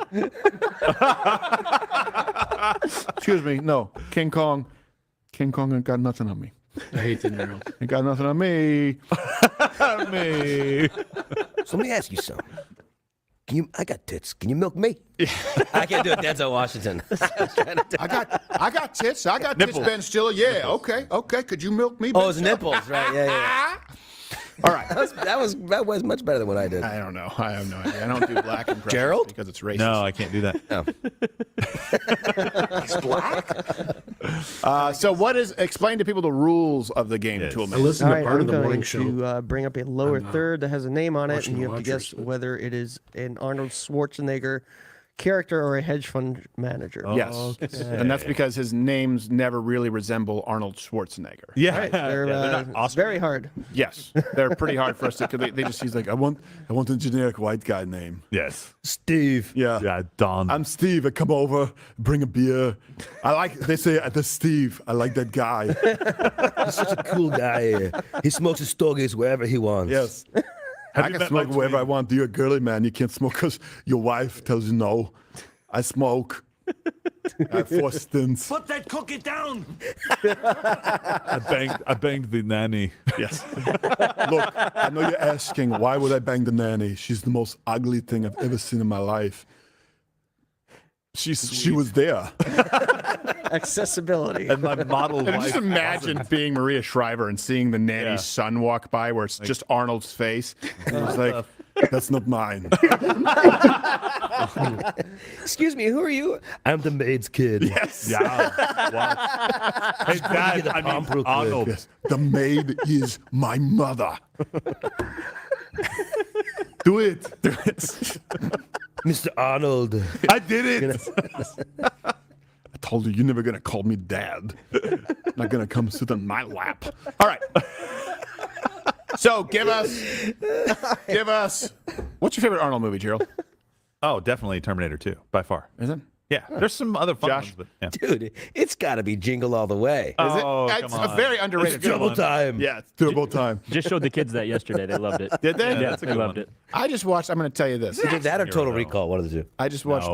Excuse me. No, King Kong ain't got nothing on me. I hate De Niro. Ain't got nothing on me. Me. So let me ask you something. I got tits. Can you milk me? I can't do it, Denzel Washington. I got tits. I got tits, Ben Stiller. Yeah. Okay. Could you milk me? Ben Oh, it's Stiller? nipples, right? Yeah. All right. That was much better than what I did. I don't know. I have no idea. I don't do black impressions Gerald? because it's racist. No, I can't do that. No. He's black. So explain to people the rules of the game, Yes. to a I minute. listened All to right, part I'm of the morning going show. to bring up a lower third that has a name on it, watching and you the have to guess Watchers. whether it is an Arnold Schwarzenegger character or a hedge fund manager. Yes, and that's because his names never really resemble Arnold Schwarzenegger. Yeah, Right, they're not Austrian. very hard. Yes, they're pretty hard for us to. Cause they just he's like I want a generic white guy name. Yes. Steve. Yeah. Yeah, Don. I'm Steve. I come over, bring a beer. They say that's Steve. I like that guy. He's such a cool guy. He smokes his stogies wherever he wants. Yes. Have I you can met smoke my wherever twin? I want. You're a girly man. You can't smoke because your wife tells you no. I smoke. I have 4 stints. Put that cookie down. I banged the nanny. Yes. Look, I know you're asking, why would I bang the nanny? She's the most ugly thing I've ever seen in my life. She was there. Accessibility. And my model And wife. just imagine being Maria Shriver and seeing the nanny's Yeah. son walk by where it's just Arnold's face. And it was like, that's not mine. Excuse me, who are you? I'm the maid's kid. Yes. Yeah. Wow. Hey, Dad, I mean, Arnold. Yes. The maid is my mother. Do it. Do it. Mr. Arnold. I did it. I told you, you're never going to call me dad. Not going to come sit on my lap. All right. So give us What's your favorite Arnold movie, Gerald? Oh, definitely Terminator 2, by far. Is it? Yeah, there's some other fun ones, but yeah. Dude, it's got to be Jingle All the Way. Oh, It's a very underrated It's double time. Yeah, it's double time. Just showed the kids that yesterday. They loved it. Did they? Yeah, they loved it. I just watched. I'm going to tell you this. Either that or Total Recall. One of the two. I just watched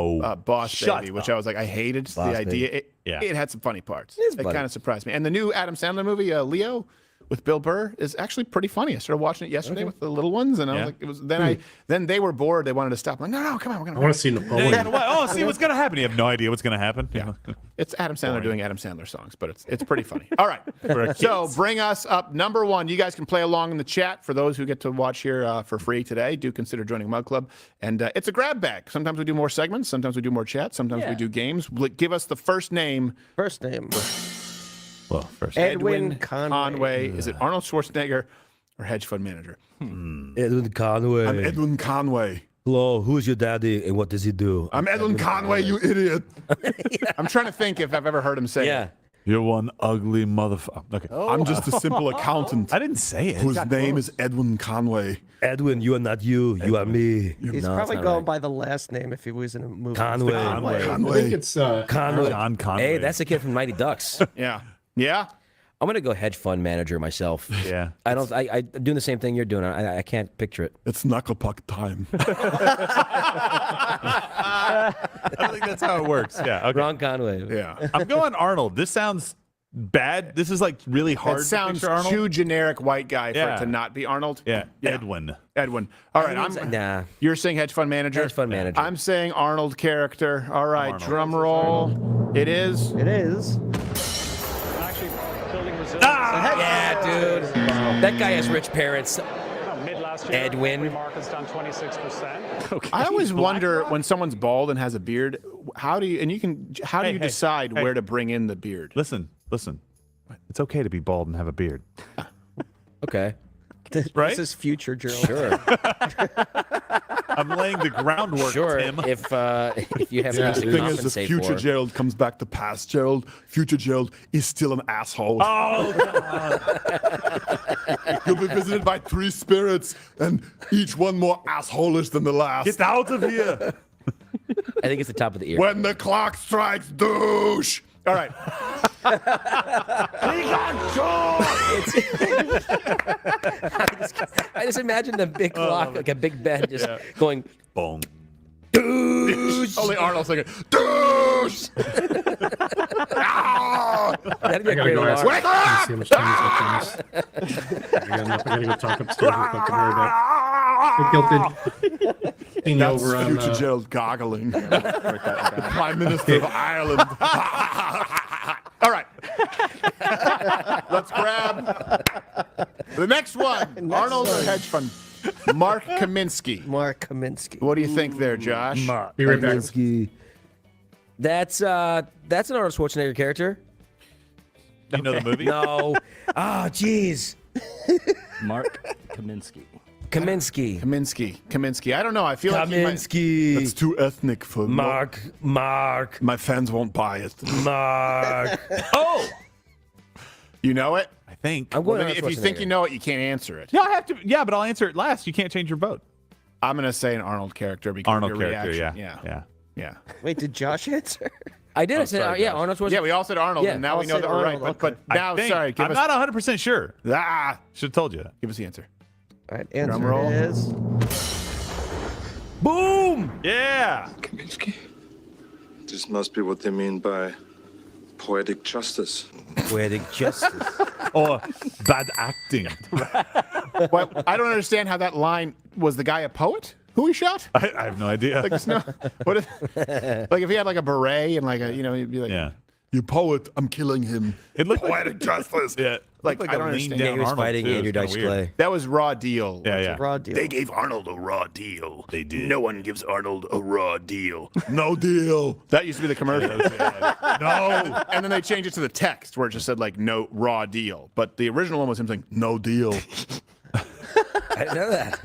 Boss Shut Baby, which I was like, I hated the idea. It had some funny parts. It kind of surprised me. And the new Adam Sandler movie, Leo, with Bill Burr, is actually pretty funny. I started watching it yesterday with the little ones, and I was like, it was. Then they were bored. They wanted to stop. I'm like, no, come on, we're gonna. I want to see Napoleon. See what's gonna happen. You have no idea what's gonna happen. Yeah, it's Adam Sandler doing Adam Sandler songs, but it's pretty funny. All right, so bring us up number one. You guys can play along in the chat. For those who get to watch here for free today, do consider joining Mug Club, and it's a grab bag. Sometimes we do more segments, sometimes we do more chat, sometimes we do games. Give us the first name. First name. Well, first Edwin Conway. Is it Arnold Schwarzenegger or hedge fund manager? Edwin Conway. I'm Edwin Conway. Hello, who's your daddy and what does he do? I'm Edwin Conway, you idiot. I'm trying to think if I've ever heard him say it. You're one ugly motherfucker. Okay. I'm just a simple accountant. I didn't say it. Whose name is Edwin Conway. Edwin, you are not you. You are me. He's probably going by the last name if he was in a movie. Conway. I think it's Conway. John Conway. Hey, that's the kid from Mighty Ducks. Yeah. I'm gonna go hedge fund manager myself. Yeah. I'm doing the same thing you're doing. I can't picture it. It's knuckle puck time. I don't think that's how it works. Yeah. Okay. Ron Conway. Yeah. I'm going Arnold. This sounds bad. This is like really hard. It sounds to picture Arnold. too generic white guy for it to not be Arnold. Yeah. Edwin. All right. You're saying hedge fund manager? Hedge fund manager. I'm saying Arnold character. All right. Arnold. Drum roll. It is. Yeah, dude. That guy has rich parents. Edwin. Okay. I always wonder when someone's bald and has a beard, how do you decide where to bring in the beard? Listen. It's okay to be bald and have a beard. Okay. Right? This is future Gerald. Sure. I'm laying the groundwork, Tim. If you have The to thing is, if compensate future for. Gerald comes back to past Gerald, future Gerald is still an asshole. Oh, God. You'll be visited by 3 spirits, and each one more assholish than the last. Get out of here. I think it's the top of the ear. When the clock strikes, douche. All right. I just imagine the big clock, like a big bed, just going boom. Douche. Only Arnold's like, douche. That'd be a great alarm. Wake up! See how much time he's left on this. I gotta go talk upstairs with my commander. That's over on, future Gerald goggling. The Prime Minister of Ireland. All right. Let's grab the next one. Arnold or hedge fund? Mark Kaminsky. What do you think there, Josh? Be right back. Kaminsky. That's an Arnold Schwarzenegger character. You know the movie? No. Oh, jeez. Mark Kaminsky. Kaminsky. I don't know. I feel like Kaminsky. That's too ethnic for Mark. My fans won't buy it. Mark. Oh. You know it? I think. I'm going if you think you know it, you can't answer it. Yeah, I have to. Yeah, but I'll answer it last. You can't change your vote. I'm going to say an Arnold character because Arnold your character. reaction. Yeah. Wait, did Josh answer? I did. I said, Arnold Schwarzenegger. Yeah, we all said Arnold, and now we know that we're right. But now, sorry. I'm not 100% sure. Should have told you that. Give us the answer. All right, answer is... Boom! Yeah. Kaminsky. This must be what they mean by poetic justice. Poetic justice. Or bad acting. Well, I don't understand how that line was. The guy a poet who he shot? I have no idea. Like, if he had like a beret and like a, he'd be like, "You poet, I'm killing him." It looked poetic justice. Yeah. Like I don't understand. He was fighting Andrew Dice Clay. That was raw deal. Yeah. Raw deal. They gave Arnold a raw deal. They did. No one gives Arnold a raw deal. No deal. That used to be the commercial. No. And then they changed it to the text where it just said like no raw deal. But the original one was him saying no deal. I didn't know that.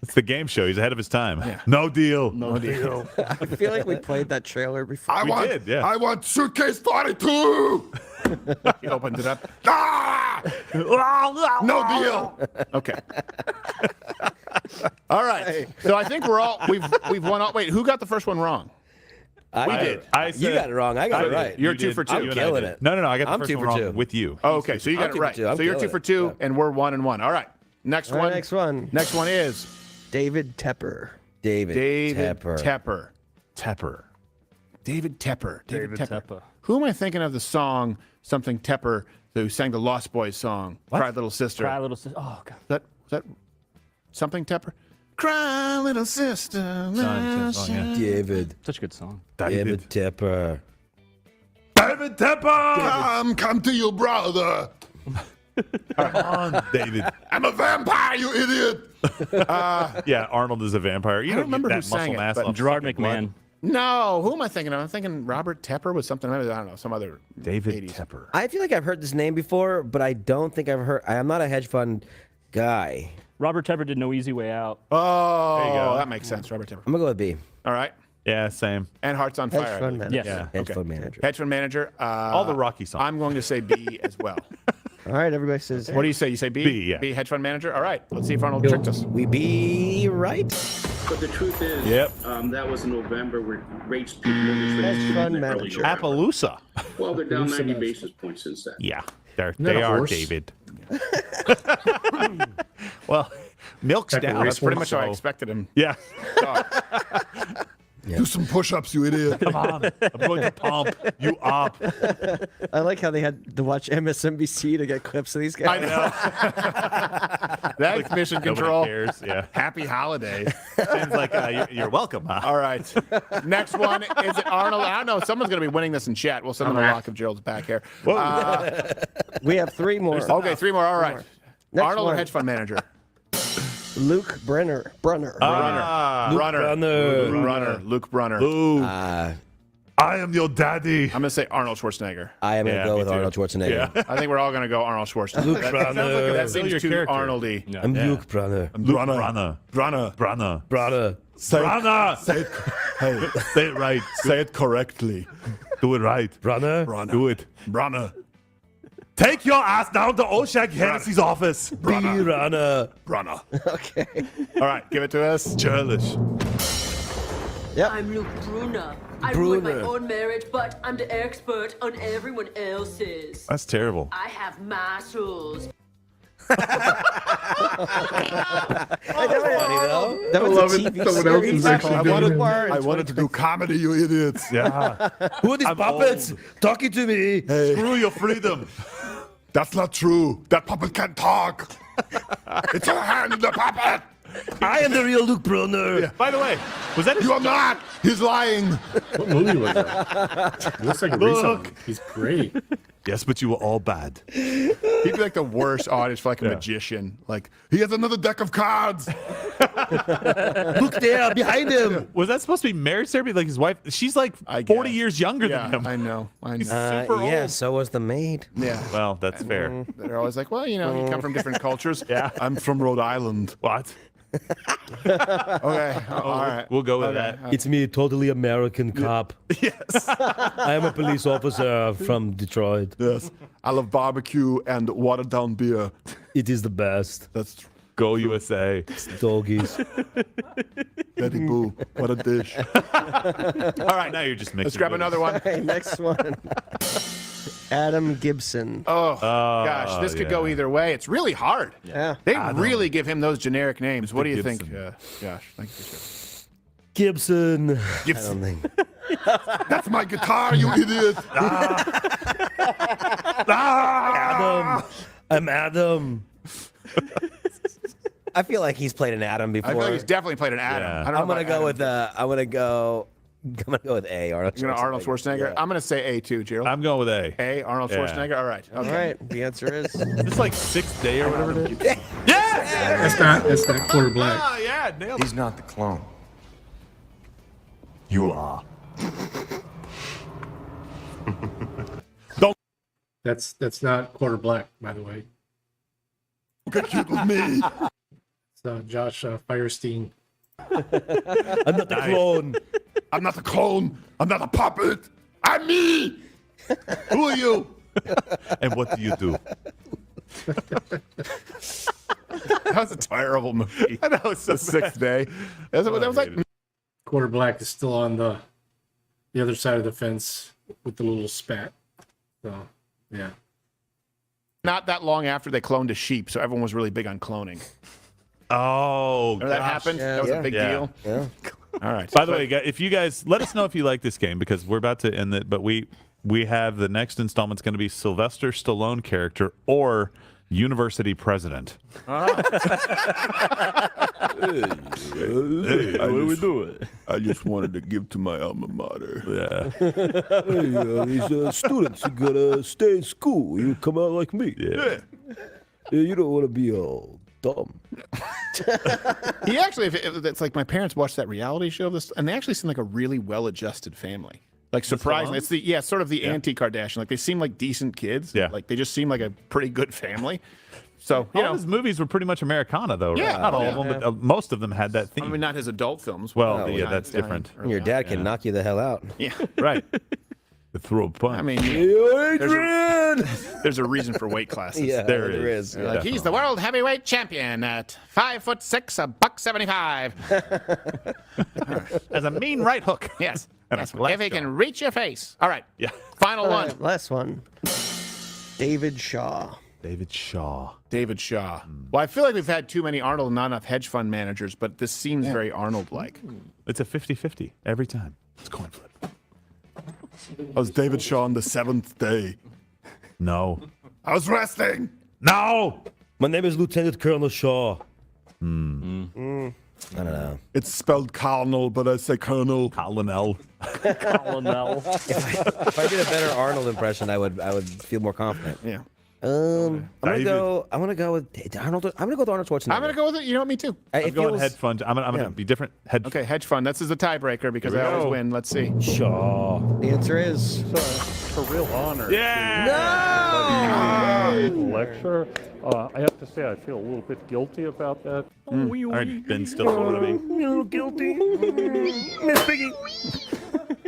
It's the game show. He's ahead of his time. Yeah. No deal. No deal. I feel like we played that trailer before. I want suitcase 42. He opened it up. No deal. Okay. All right. So I think we've won all. Wait, who got the first one wrong? I did. You got it wrong. I got it right. You're 2 for 2. I'm killing it. No, I got the I'm first 2 one for wrong 2 with you. Oh, okay, so you got it right. So you're 2 for 2, and we're 1 and 1. All right. Next one. Next one. Next one is David Tepper. David Tepper. David Tepper. Who am I thinking of the song Something Tepper who sang the Lost Boys song? Cry Little Sister. Cry Little Sister. Oh, God. Was that Something Tepper? Cry Little Sister. David. Such a good song. David Tepper. David Tepper! Come to your brother. Come on, David. I'm a vampire, you idiot. Yeah, Arnold is a vampire. You I don't remember get who that sang muscle it, mass but off Gerard fucking McMahon. blood. No, who am I thinking of? I'm thinking Robert Tepper was something. I don't know, some other David 80s. Tepper. I feel like I've heard this name before, but I don't think I've heard. I'm not a hedge fund guy. Robert Tepper did No Easy Way Out. Oh, There you go. that makes sense. Robert Tepper. I'm gonna go with B. All right. Yeah, same. And Hearts on Fire. Hedge fund manager. Yes. Yeah. Hedge fund manager. Hedge fund manager. All the Rocky songs. I'm going to say B as well. All right, everybody says. What do you say? You say B? B, yeah. B, hedge fund manager? All right. Let's see if Arnold tricked us. We be right. But the truth is, that was in November where mortgage rates Hedge fund in the early manager. November. Appaloosa. Well, they're down 90 basis points since then. Yeah, that they a are, horse? David. Well, milk's down. That's pretty much how I expected him. Yeah. Do some push-ups, you idiot. Come on. I'm going to pump you up. I like how they had to watch MSNBC to get clips of these guys. I know. That's mission Nobody control. cares. Yeah. Happy holidays. Seems like you're welcome. Huh? All right. Next one is it Arnold. I don't know. Someone's going to be winning this in chat. We'll send them a lock of Gerald's back hair. We have 3 more. Okay, 3 more. All right. Next Arnold one. or hedge fund manager? Luke Brunner. Brunner. Luke Brunner. I am your daddy. I'm going to say Arnold Schwarzenegger. I am gonna go with Arnold Schwarzenegger. I think we're all going to go Arnold Schwarzenegger. Luke That Brunner. seems too Arnold-y. I'm Luke Brunner. Brunner. Say it right. Say it correctly. Do it right. Brunner. Do it. Brunner. Take your ass down to Oshag Hennessy's office. Brunner. Brunner. Okay. All right, give it to us. Churlish. I'm Luke Brunner. I ruined my own marriage, but I'm the expert on everyone else's. That's terrible. I have muscles. That was a TV series. I wanted to do comedy, you idiots. Yeah. Who are these puppets talking to me? Screw your freedom. That's not true. That puppet can't talk. It's your hand in the puppet. I am the real Luke Brunner. Yeah. By the way, was that his You are not. He's lying. What movie was that? He looks like a recent one. He's great. Yes, but you were all bad. He'd be like the worst audience for like a magician. Like, he has another deck of cards. Look there, behind him. Was that supposed to be marriage therapy? Like his wife? She's like 40 years younger than him. I know. He's super Yeah, old. so was the maid. Yeah. Well, that's fair. They're always like, well, you know, you come from different cultures. Yeah. I'm from Rhode Island. What? Okay. All right. We'll go with that. It's me, totally American cop. Yes. I am a police officer from Detroit. Yes. I love barbecue and watered down beer. It is the best. That's Go USA. Doggies. Betty Boo. What a dish. All right, now you're just mixing. Let's grab another one. Okay, next one. Adam Gibson. Oh, gosh. This could go either way. It's really hard. Yeah. They really give him those generic names. What do you think, Gibson. Josh? Thank you for sharing. Gibson. Gibson. I don't think. That's my guitar, you idiot. Adam. I'm Adam. I feel like he's played an Adam before. I feel like he's definitely played an Adam. Yeah. I don't know I'm gonna about go Adam. with I'm gonna go with A. Arnold You're gonna Arnold Schwarzenegger. Yeah. I'm gonna say A too, Gerald. I'm going with A. A. Arnold Yeah. Schwarzenegger. All right. All right. The answer is. It's like Sixth Day or whatever it is. That's not quarter black. Ah, yeah, nailed it. He's not the clone. You are. That's not quarter black, by the way. Get cute with me. It's Josh Firestein. I'm not the clone. I'm not a clone. I'm not a puppet. I'm me. Who are you? And what do you do? That was a terrible movie. I know, it's the sixth day. That was like Quarter Black is still on the other side of the fence with the little spat. So, yeah. not that long after they cloned a sheep, so everyone was really big on cloning. Oh, remember that happened? Yeah, that was a big deal. Yeah. All right. By the way, if you guys let us know if you like this game because we're about to end it, but we have the next installment's going to be Sylvester Stallone character or university president. Hey, what are we doing? I just wanted to give to my alma mater. Yeah. Hey, these students, you gotta stay in school. You come out like me. Yeah. You don't want to be all dumb. He actually, if it's like my parents watched that reality show of this, and they actually seem like a really well-adjusted family. Like surprisingly, it's sort of the anti-Kardashian. Like they seem like decent kids. Yeah. Like they just seem like a pretty good family. So all his movies were pretty much Americana, though. Right? Yeah. Not all of them, but most of them had that theme. I mean, not his adult films. Well, yeah, that's different. Your dad can knock you the hell out. Yeah. Right. Throw a punch. I mean, there's a reason for weight classes. Yeah, there is. Yeah. Like he's the world heavyweight champion at 5'6", $175. As a mean right hook. Yes. Yes. If he can reach your face. All right. Yeah. Final one. Right, last one. David Shaw. David Shaw. David Shaw. Well, I feel like we've had too many Arnold and not enough hedge fund managers, but this seems very Arnold-like. It's a 50-50 every time. It's coin flip. I was David Shaw on the 7th day. No. I was resting. No. My name is Lieutenant Colonel Shaw. I don't know. It's spelled Colonel, but I say Colonel. Colonel. Colonel. If I did a better Arnold impression, I would feel more confident. Yeah. I'm gonna go with Arnold. I'm gonna go with Arnold Schwarzenegger. I'm going to go with it. You know what? Me too. I'm going hedge fund. I'm going to be different. Okay, hedge fund. This is a tiebreaker because I always win. Let's see. Shaw. The answer is It's a real honor. Yeah. Lecture. I have to say, I feel a little bit guilty about that. All right, Ben's still over me. A little guilty. Miss Piggy.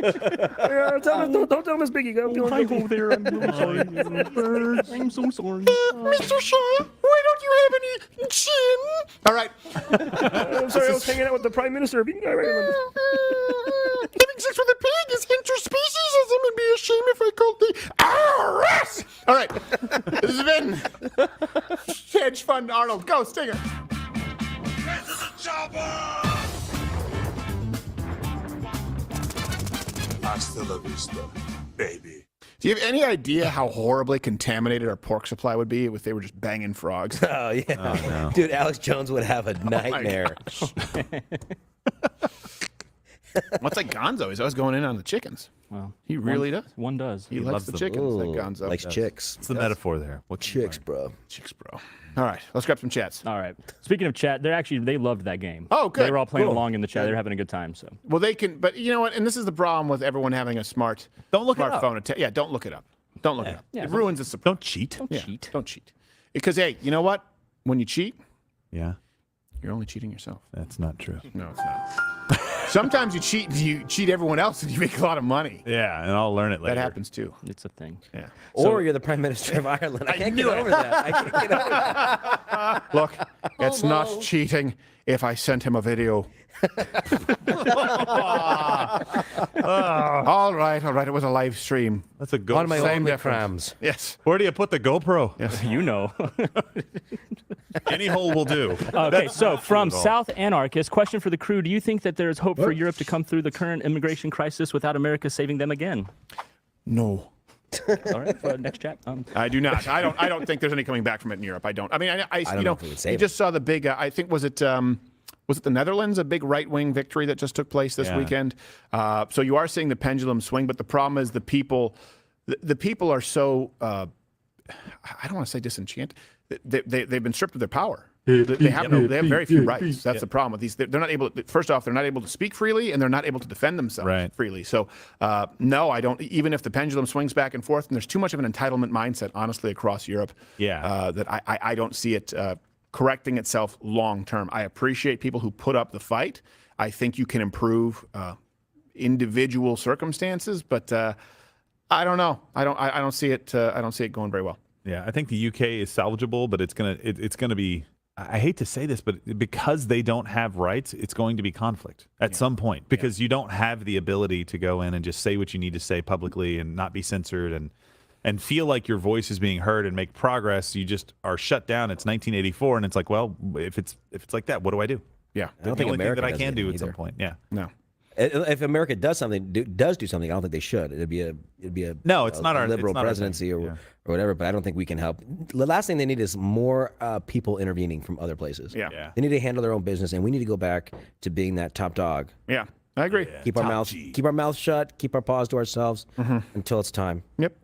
Don't tell Miss Piggy. I'm feeling guilty. there. I'm sorry. I'm so sorry. Mr. Shaw, why don't you have any chin? All right. I'm sorry, I was hanging out with the Prime Minister. Having sex with a pig is interspecies. It'd be a shame if I called the IRS. All right. This has been Hedge Fund Arnold. Go, Stinger. Hasta la vista, baby. Do you have any idea how horribly contaminated our pork supply would be if they were just banging frogs? Oh yeah, no. Dude, Alex Jones would have a nightmare. What's like Gonzo? He's always going in on the chickens. Well, He really does. One does. He loves likes the them. chickens, like Ooh, Gonzo. likes chicks. What's the metaphor there? What Chicks, bro. Chicks, bro. All right, let's grab some chats. All right. Speaking of chat, they loved that game. Oh, good. They were all playing Cool. along in the chat. They're having a good time. So Well, they can, but you know what? And this is the problem with everyone having a Don't look it up. smartphone. Yeah, don't look it up. Don't look it up. Yeah, It don't- ruins the surprise. Don't cheat. don't cheat. Don't cheat. Because hey, you know what? When you cheat, Yeah, you're only cheating yourself. that's not true. No, it's not. Sometimes you cheat everyone else and you make a lot of money. Yeah, and I'll learn it later. That happens too. It's a thing. Yeah. Or you're the Prime Minister of Ireland. I can't get over that. I can't get over that. Look, it's not cheating if I sent him a video. All right. It was a live stream. That's a go. On my Same only difference. crams. Yes. Where do you put the GoPro? Yes. You know. Any hole will do. Okay, so from Not at all. South Anarchist, question for the crew: do you think that there is hope for Europe to come through the current immigration crisis without America saving them again? No. All right, next chat. I do not. I don't think there's any coming back from it in Europe. I don't. I mean, I don't you know know, if we would you save just saw the big. I think was it the Netherlands, a big right-wing victory that just took place this Yeah. weekend. So you are seeing the pendulum swing, but the problem is the people are so. I don't want to say disenchanted. They've been stripped of their power. They have very few rights. That's the problem with these. They're not able. First off, they're not able to speak freely, and they're not able to defend themselves freely. So, no, I don't. Even if the pendulum swings back and forth, and there's too much of an entitlement mindset, honestly, across Europe. Yeah. That I don't see it correcting itself long term. I appreciate people who put up the fight. I think you can improve individual circumstances, but I don't know. I don't see it. I don't see it going very well. Yeah, I think the UK is salvageable, but it's gonna be I hate to say this, but because they don't have rights, it's going to be conflict at some point because you don't have the ability to go in and just say what you need to say publicly and not be censored and feel like your voice is being heard and make progress. You just are shut down. It's 1984, and it's like, well, if it's like that, what do I do? Yeah, I don't think only America thing that I does can anything do at some either. point. Yeah, no. If America does something, does do something, I don't think they should. It'd be a no. It's not our liberal it's not our presidency thing. or whatever. But I don't think we can help. The last thing they need is more people intervening from other places. Yeah. They need to handle their own business, and we need to go back to being that top dog. Yeah, I agree. Keep our mouths shut. Keep our paws to ourselves until it's time. Yep.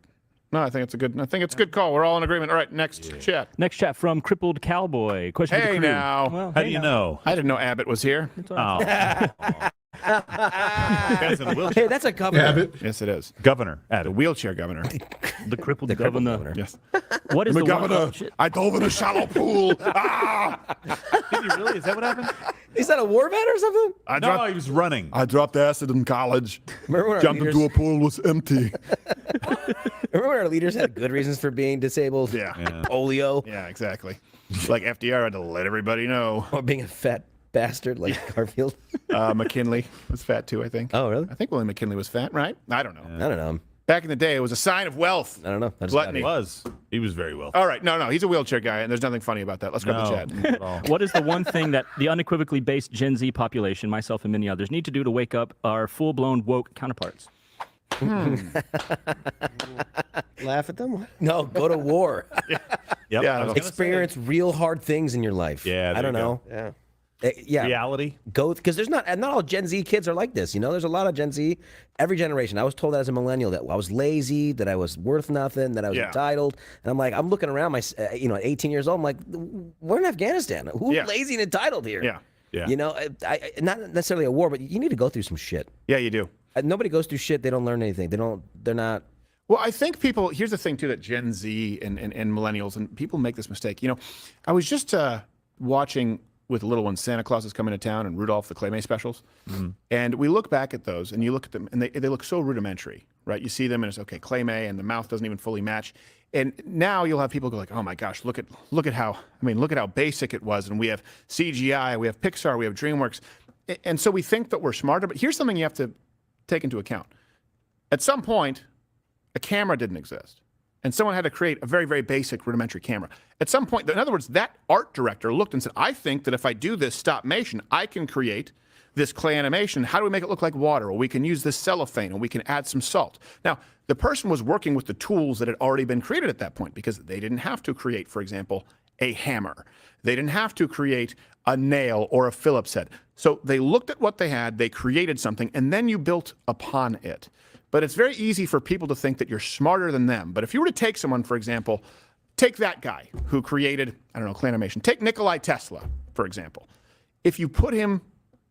No, I think it's a good call. We're all in agreement. All right, next chat. Next chat from Crippled Cowboy. Question for the Hey crew. now. Well, How do you know? I didn't know Abbott was here. Oh. Hey, that's a governor. Abbott. Yes, it is. Governor The Adam. wheelchair governor. The crippled crippled governor. Yes. What is The the governor. one? Shit. I dove in a shallow pool. Ah! Did you really? Is that what happened? Is that a war vet or something? No, he was running. I dropped acid in college. Remember when our Jumped leaders, into a pool, was empty. remember when our leaders had good reasons for being disabled? Yeah. Polio. Yeah, exactly. Like FDR had to let everybody know. Or being a fat bastard like Garfield. McKinley was fat too, I think. Oh, really? I think William McKinley was fat, right? I don't know. I don't know. Back in the day, it was a sign of wealth. I don't know. I just Gluttony. He was very well. All right, no, he's a wheelchair guy, and there's nothing funny about that. Let's go to the chat. Not at all. What is the one thing that the unequivocally based Gen Z population, myself and many others, need to do to wake up our full-blown woke counterparts? Laugh at them. No, go to war. Yep. Yeah, Experience real hard things in your life. Yeah, I don't there you know. Yeah. Yeah. Reality. Go because there's not all Gen Z kids are like this. You know, there's a lot of Gen Z. Every generation. I was told as a millennial that I was lazy, that I was worth nothing, that I was entitled. And I'm like, I'm looking around my, at 18 years old. I'm like, we're in Afghanistan. Who's lazy and entitled here? Yeah. You know, not necessarily a war, but you need to go through some shit. Yeah, you do. Nobody goes through shit. They don't learn anything. They're not. Well, I think people, here's the thing too, that Gen Z and millennials, and people make this mistake. You know, I was just watching with little ones, Santa Claus is coming to town and Rudolph the Clay May specials. And we look back at those and you look at them and they look so rudimentary, right? You see them and it's okay, Clay May, and the mouth doesn't even fully match. And now you'll have people go like, oh my gosh, look at how basic it was. And we have CGI, we have Pixar, we have DreamWorks. And so we think that we're smarter, but here's something you have to take into account. At some point, a camera didn't exist. And someone had to create a very, very basic rudimentary camera. At some point, in other words, that art director looked and said, I think that if I do this stop motion, I can create this clay animation. How do we make it look like water? Well, we can use this cellophane and we can add some salt. Now, the person was working with the tools that had already been created at that point because they didn't have to create, for example, a hammer. They didn't have to create a nail or a Phillips head. So they looked at what they had, they created something, and then you built upon it. But it's very easy for people to think that you're smarter than them. But if you were to take someone, for example, take that guy who created, I don't know, clay animation. Take Nikola Tesla, for example. If you put him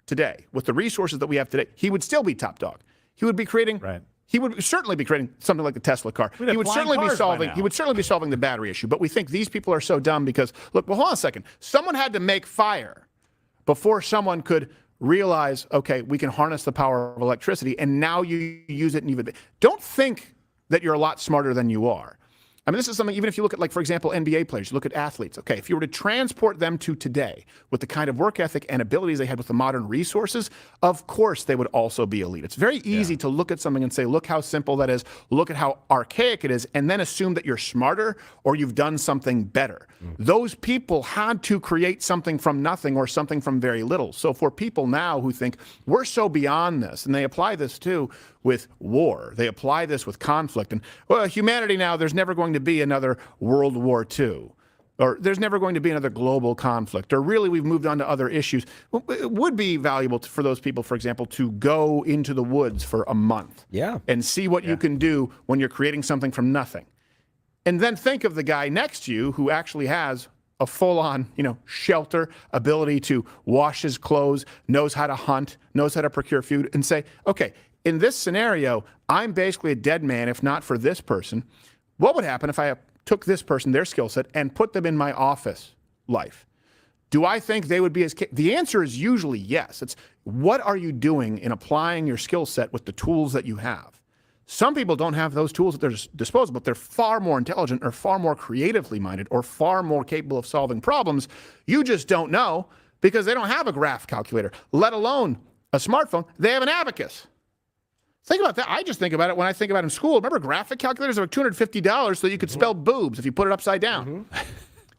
today with the resources that we have today, he would still be top dog. He would be creating, he would certainly be creating something like the Tesla car. He would certainly be solving the battery issue. But we think these people are so dumb because, look, well, hold on a second. Someone had to make fire before someone could realize, okay, we can harness the power of electricity, and now you use it. And don't think that you're a lot smarter than you are. I mean, this is something, even if you look at, like, for example, NBA players, you look at athletes. Okay, if you were to transport them to today with the kind of work ethic and abilities they had with the modern resources, of course they would also be elite. It's very easy to look at something and say, look how simple that is, look at how archaic it is, and then assume that you're smarter or you've done something better. Those people had to create something from nothing or something from very little. So for people now who think we're so beyond this, and they apply this too with war, they apply this with conflict, and well, humanity now, there's never going to be another World War II, or there's never going to be another global conflict, or really we've moved on to other issues. Well, it would be valuable for those people, for example, to go into the woods for a month and see what you can do when you're creating something from nothing. And then think of the guy next to you who actually has a full-on, shelter, ability to wash his clothes, knows how to hunt, knows how to procure food, and say, okay, in this scenario, I'm basically a dead man if not for this person. What would happen if I took this person, their skill set, and put them in my office life? Do I think they would be as... The answer is usually yes. It's what are you doing in applying your skill set with the tools that you have? Some people don't have those tools at their disposal, but they're far more intelligent or far more creatively minded or far more capable of solving problems. You just don't know because they don't have a graph calculator, let alone a smartphone. They have an abacus. Think about that. I just think about it when I think about in school. Remember graphic calculators that were $250 so you could spell boobs if you put it upside down.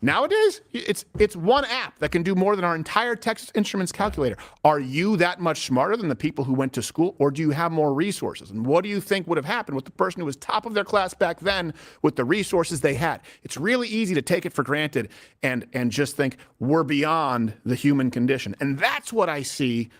Nowadays, it's one app that can do more than our entire Texas Instruments calculator. Are you that much smarter than the people who went to school, or do you have more resources? And what do you think would have happened with the person who was top of their class back then with the resources they had? It's really easy to take it for granted and just think we're beyond the human condition. And that's what I see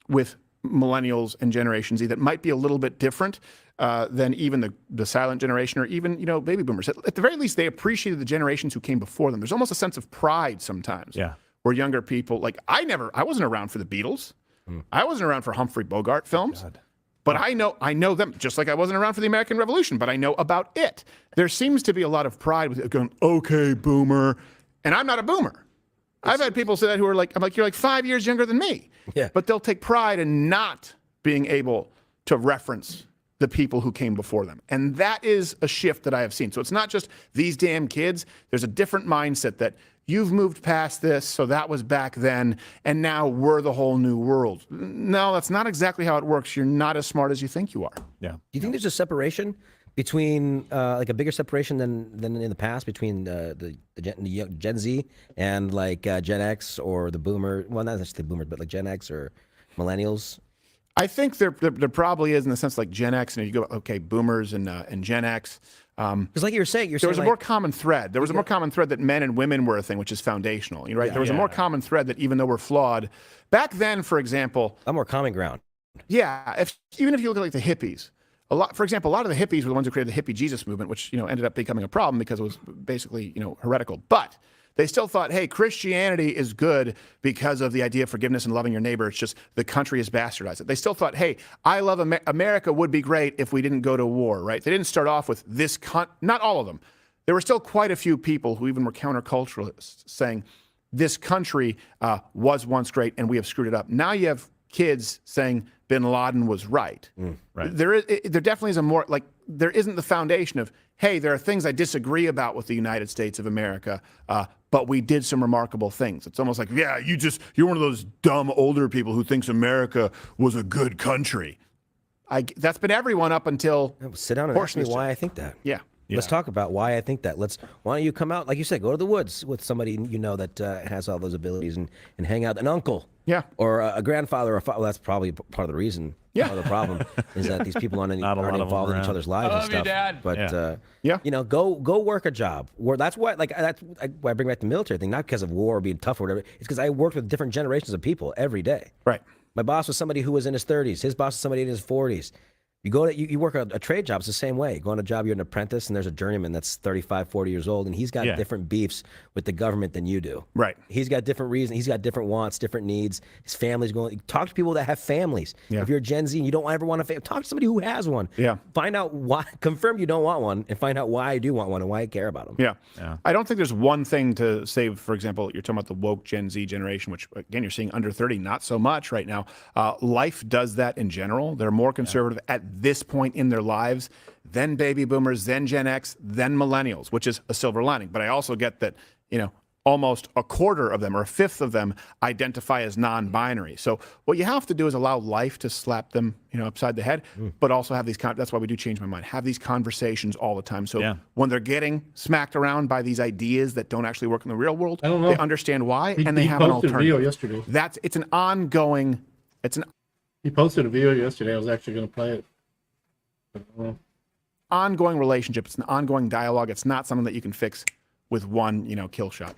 with millennials and Generation Z that might be a little bit different than even the silent generation or even, baby boomers. At the very least, they appreciated the generations who came before them. There's almost a sense of pride sometimes. Yeah. Where younger people, like I wasn't around for the Beatles. I wasn't around for Humphrey Bogart films. But I know them, just like I wasn't around for the American Revolution, but I know about it. There seems to be a lot of pride with it going, okay, boomer. And I'm not a boomer. I've had people say that who are like, I'm like, you're like 5 years younger than me. Yeah. But they'll take pride in not being able to reference the people who came before them. And that is a shift that I have seen. So it's not just these damn kids. There's a different mindset that you've moved past this, so that was back then, and now we're the whole new world. No, that's not exactly how it works. You're not as smart as you think you are. Yeah. Do you think there's a separation between, like a bigger separation than in the past between the Gen Z and like Gen X or the boomer, well, not necessarily boomers, but like Gen X or millennials? I think there probably is in the sense like Gen X, and you go, okay, boomers and Gen X. Because like you were saying, there was a more common thread. There was a more commmen thread that men and women were a thing, which is foundational. Right? Yeah. There was a more common thread that even though we're flawed, back then, for example, a more common ground. Yeah, even if you look at like the hippies, for example, a lot of the hippies were the ones who created the hippie Jesus movement, which ended up becoming a problem because it was basically heretical. But they still thought, hey, Christianity is good because of the idea of forgiveness and loving your neighbor. It's just the country has bastardized it. They still thought, hey, I love America would be great if we didn't go to war, right? They didn't start off with this, not all of them. There were still quite a few people who even were counterculturalists saying this country was once great and we have screwed it up. Now you have kids saying bin Laden was right. Right. There definitely is a more, like, there isn't the foundation of, hey, there are things I disagree about with the United States of America, but we did some remarkable things. It's almost like, yeah, you're one of those dumb older people who thinks America was a good country. That's been everyone up until sit down and ask me why I think that. Yeah. Let's talk about why I think that. Why don't you come out, like you said, go to the woods with somebody that has all those abilities and hang out, an uncle. Yeah. Or a grandfather or a father. Well, that's probably part of the reason. Yeah. Part of the problem is that these people aren't involved in each other's lives and stuff. Dad. But go work a job. That's why I bring back the military thing, not because of war or being tough or whatever. It's because I worked with different generations of people every day. Right. My boss was somebody who was in his 30s. His boss was somebody in his 40s. You work a trade job, it's the same way. You go on a job, you're an apprentice, and there's a journeyman that's 35, 40 years old, and he's got different beefs with the government than you do. Right. He's got different reasons. He's got different wants, different needs. His family's going. Talk to people that have families. Yeah. If you're a Gen Z and you don't ever want a family, talk to somebody who has one. Yeah. Find out why. Confirm you don't want one, and find out why I do want one and why I care about them. Yeah. I don't think there's one thing to say. For example, you're talking about the woke Gen Z generation, which again you're seeing under 30, not so much right now. Life does that in general. They're more conservative at this point in their lives than baby boomers, then Gen X, then millennials, which is a silver lining. But I also get that, almost a quarter of them or a fifth of them identify as non-binary. So what you have to do is allow life to slap them, upside the head, but also have these, that's why we do Change My Mind, have these conversations all the time. So when they're getting smacked around by these ideas that don't actually work in the real world, they understand why and they have an alternative. He posted a video yesterday. It's an ongoing, He posted a video yesterday. I was actually going to play it. Ongoing relationship. It's an ongoing dialogue. It's not something that you can fix with one, kill shot.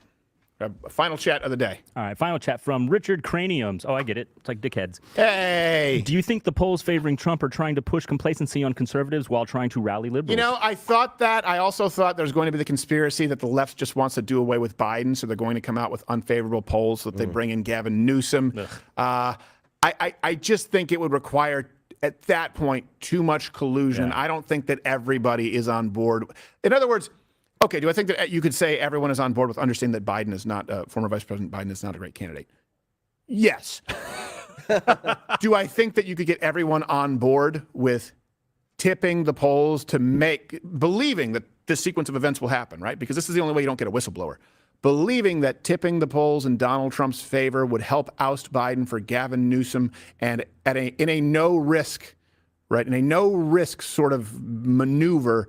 Final chat of the day. All right, final chat from Richard Craniums. Oh, I get it. It's like dickheads. Hey! Do you think the polls favoring Trump are trying to push complacency on conservatives while trying to rally liberals? I thought that. I also thought there's going to be the conspiracy that the left just wants to do away with Biden, so they're going to come out with unfavorable polls so that they bring in Gavin Newsom. I just think it would require, at that point, too much collusion. I don't think that everybody is on board. In other words, okay, do I think that you could say everyone is on board with understanding that Biden is not, former Vice President Biden is not a great candidate? Yes. Do I think that you could get everyone on board with tipping the polls to believing that this sequence of events will happen, right? Because this is the only way you don't get a whistleblower. Believing that tipping the polls in Donald Trump's favor would help oust Biden for Gavin Newsom, and in a no risk, right? In a no risk sort of maneuver,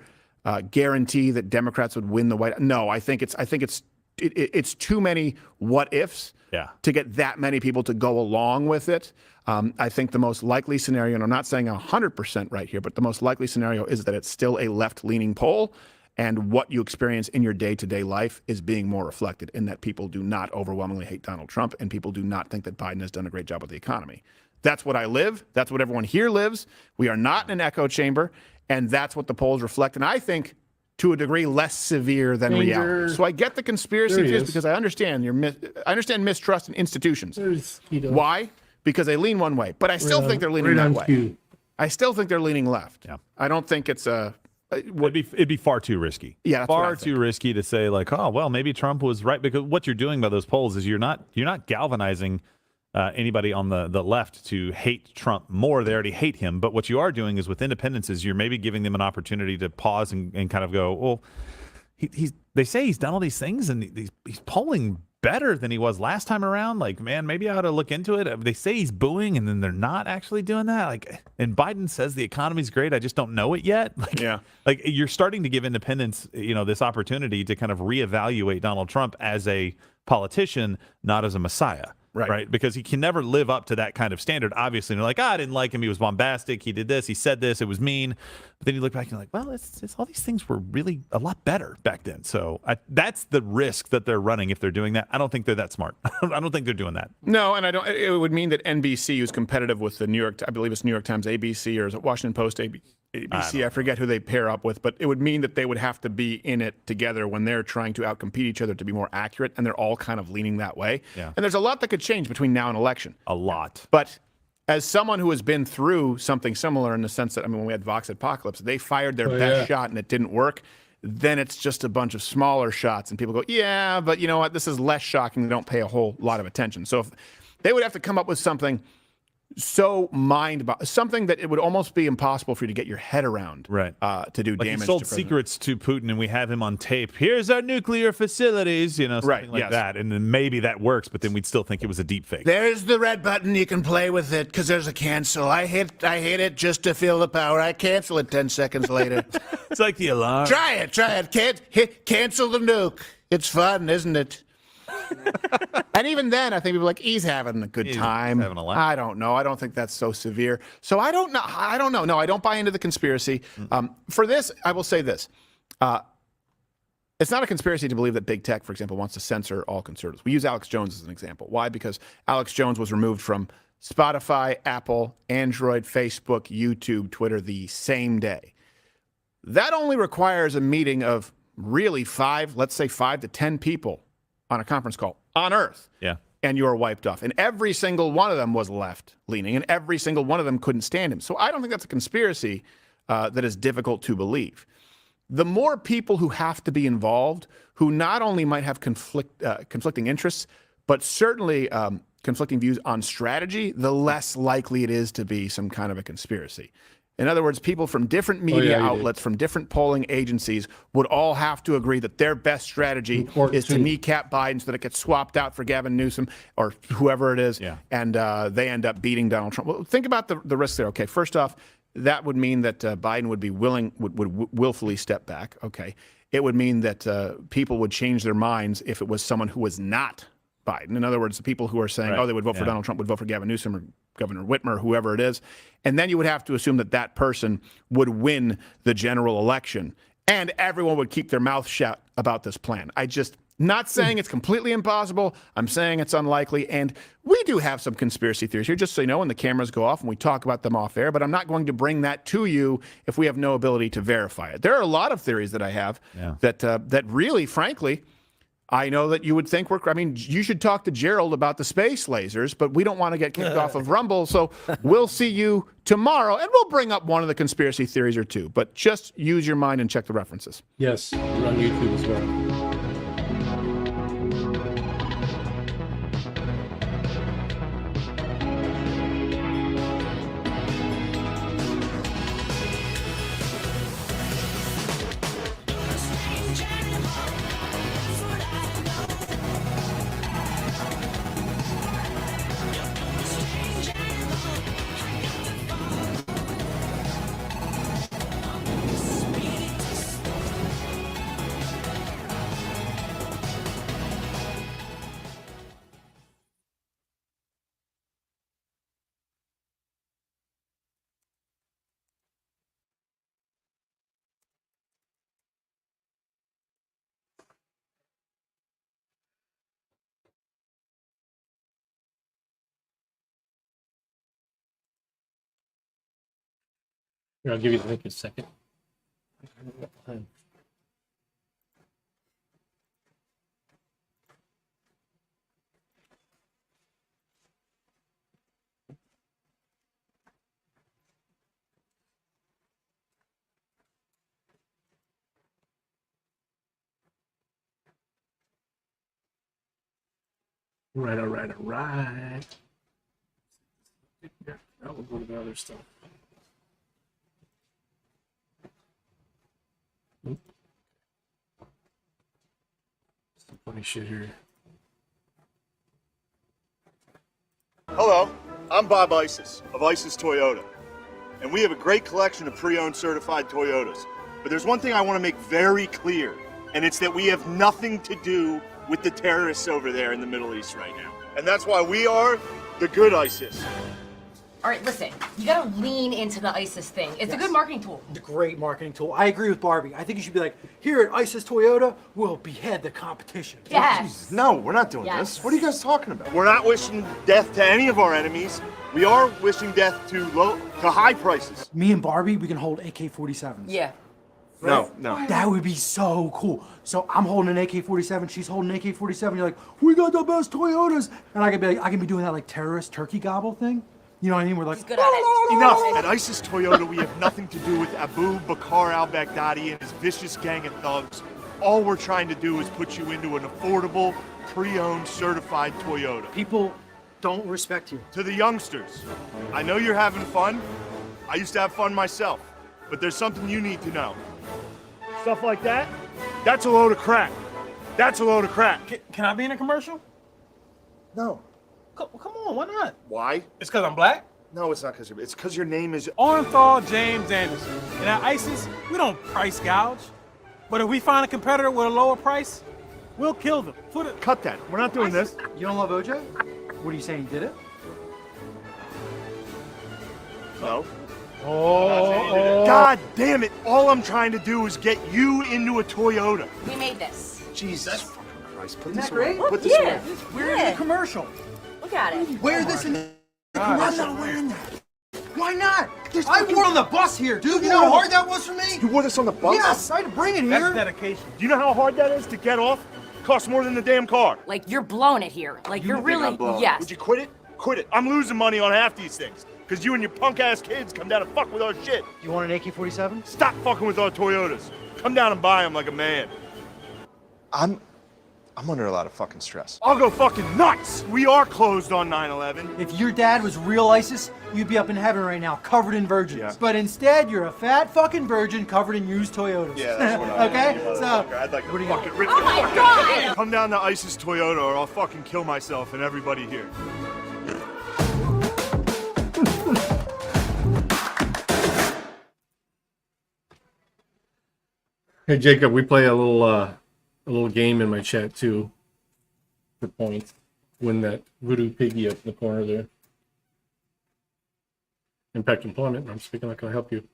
guarantee that Democrats would win the White House. No, I think it's too many what ifs to get that many people to go along with it. I think the most likely scenario, and I'm not saying 100% right here, but the most likely scenario is that it's still a left-leaning poll, and what you experience in your day-to-day life is being more reflected in that people do not overwhelmingly hate Donald Trump, and people do not think that Biden has done a great job with the economy. That's what I live. That's what everyone here lives. We are not in an echo chamber, and that's what the polls reflect. And I think, to a degree, less severe than reality. So I get the conspiracy theories because I understand mistrust in institutions. Why? Because they lean one way, but I still think they're leaning that way. I still think they're leaning left. Yeah. I don't think it's it'd be far too risky. Yeah, far too risky to say like, oh well, maybe Trump was right, because what you're doing by those polls is you're not galvanizing anybody on the left to hate Trump more. They already hate him. But what you are doing is with independents is you're maybe giving them an opportunity to pause and kind of go, well, they say he's done all these things and he's polling better than he was last time around. Like, man, maybe I ought to look into it. They say he's booing and then they're not actually doing that. Like, and Biden says the economy's great. I just don't know it yet. Like you're starting to give independents, this opportunity to kind of reevaluate Donald Trump as a politician, not as a messiah. Right. Because he can never live up to that kind of standard. Obviously, and they're like, I didn't like him. He was bombastic. He did this. He said this. It was mean. But then you look back and you're like, well, it's all these things were really a lot better back then. So that's the risk that they're running if they're doing that. I don't think they're that smart. I don't think they're doing that. No, and it would mean that NBC, who's competitive with the New York Times, ABC, or is it Washington Post, ABC, I forget who they pair up with, but it would mean that they would have to be in it together when they're trying to outcompete each other to be more accurate, and they're all kind of leaning that way. Yeah. And there's a lot that could change between now and election. A lot. But as someone who has been through something similar in the sense that, when we had Vox Apocalypse, they fired their best shot and it didn't work. Then it's just a bunch of smaller shots, and people go, yeah, but you know what? This is less shocking. They don't pay a whole lot of attention. So if they would have to come up with something so something that it would almost be impossible for you to get your head around, to do like damage. He sold secrets to Putin, and we have him on tape. Here's our nuclear facilities, something like that, and then maybe that works, but then we'd still think it was a deep fake. There's the red button. You can play with it because there's a cancel. I hit it just to feel the power. I cancel it 10 seconds later. It's like the alarm. Try it. Cancel the nuke. It's fun, isn't it? And even then, I think people are like, he's having a good time. Having a laugh. I don't know. I don't think that's so severe. So I don't know. No, I don't buy into the conspiracy. For this, I will say this. It's not a conspiracy to believe that big tech, for example, wants to censor all conservatives. We use Alex Jones as an example. Why? Because Alex Jones was removed from Spotify, Apple, Android, Facebook, YouTube, Twitter the same day. That only requires a meeting of really 5 to 10 people on a conference call on Earth. Yeah. And you're wiped off. And every single one of them was left-leaning, and every single one of them couldn't stand him. So I don't think that's a conspiracy that is difficult to believe. The more people who have to be involved, who not only might have conflicting interests, but certainly conflicting views on strategy, the less likely it is to be some kind of a conspiracy. In other words, people from different media outlets, from different polling agencies would all have to agree that their best strategy is to kneecap Biden so that it gets swapped out for Gavin Newsom or whoever it is, and they end up beating Donald Trump. Well, think about the risks there. Okay, first off, that would mean that Biden would be would willfully step back. Okay, it would mean that people would change their minds if it was someone who was not Biden. In other words, the people who are saying, they would vote for Donald Trump would vote for Gavin Newsom or Governor Whitmer, whoever it is. And then you would have to assume that that person would win the general election, and everyone would keep their mouth shut about this plan. Not saying it's completely impossible. I'm saying it's unlikely. And we do have some conspiracy theories here, just so you know, when the cameras go off and we talk about them off air, but I'm not going to bring that to you if we have no ability to verify it. There are a lot of theories that I have that really, frankly, I know that you would think you should talk to Gerald about the space lasers, but we don't want to get kicked off of Rumble, so we'll see you tomorrow, and we'll bring up one of the conspiracy theories or two, but just use your mind and check the references. Yes, we're on YouTube as well. Here, I'll give you the link in a second. All right. Yeah, that will go to the other stuff. Some funny shit here. Hello, I'm Bob Isis of Isis Toyota, and we have a great collection of pre-owned certified Toyotas. But there's one thing I want to make very clear, and it's that we have nothing to do with the terrorists over there in the Middle East right now. And that's why we are the good ISIS. All right, listen, you gotta lean into the ISIS thing. It's a good marketing tool. It's a great marketing tool. I agree with Barbie. I think you should be like, here at ISIS Toyota, we'll behead the competition. Yes. No, we're not doing this. What are you guys talking about? We're not wishing death to any of our enemies. We are wishing death to high prices. Me and Barbie, we can hold AK-47s. Yeah. No. That would be so cool. So I'm holding an AK-47, she's holding an AK-47. You're like, we got the best Toyotas, and I can be doing that like terrorist turkey gobble thing. You know what I mean? We're like, good at it. Enough. At ISIS Toyota, we have nothing to do with Abu Bakr al-Baghdadi and his vicious gang of thugs. All we're trying to do is put you into an affordable, pre-owned, certified Toyota. People don't respect you. To the youngsters, I know you're having fun. I used to have fun myself, but there's something you need to know. Stuff like that, that's a load of crap. That's a load of crap. Can I be in a commercial? No. Come on, why not? Why? It's because I'm black? No, it's not because it's because your name is Orenthal James Anderson. And at ISIS, we don't price gouge. But if we find a competitor with a lower price, we'll kill them. Cut that. We're not doing this. You don't love OJ? What are you saying, you did it? No. Oh. God damn it. All I'm trying to do is get you into a Toyota. We made this. Jesus fucking Christ. Put Isn't this that great? away. Put this Yeah. away. We're in a commercial. Look at it. Wear this in the I'm not wearing that. Why not? I wore on the bus here, dude. You know how hard that was for me? You wore this on the bus? Yes, I had to bring it here. That's dedication. Do you know how hard that is to get off? It costs more than the damn car. Like, you're blowing it here. Like, you're think really, I'm blowing it? yes. Would you quit it? Quit it. I'm losing money on half these things. Because you and your punk-ass kids come down and fuck with our shit. You want an AK-47? Stop fucking with our Toyotas. Come down and buy them like a man. I'm under a lot of fucking stress. I'll go fucking nuts. We are closed on 9/11. If your dad was real ISIS, you'd be up in heaven right now, covered in virgins. Yeah. But instead, you're a fat fucking virgin covered in used Toyotas. Yeah, that's what I Okay? So, I'd like to what do you got? fucking rip Oh my God! Come down to ISIS Toyota or I'll fucking kill myself and everybody here. Hey Jacob, we play a little game in my chat too. For points. Win that voodoo piggy up in the corner there. Impact employment. I'm speaking like I help you.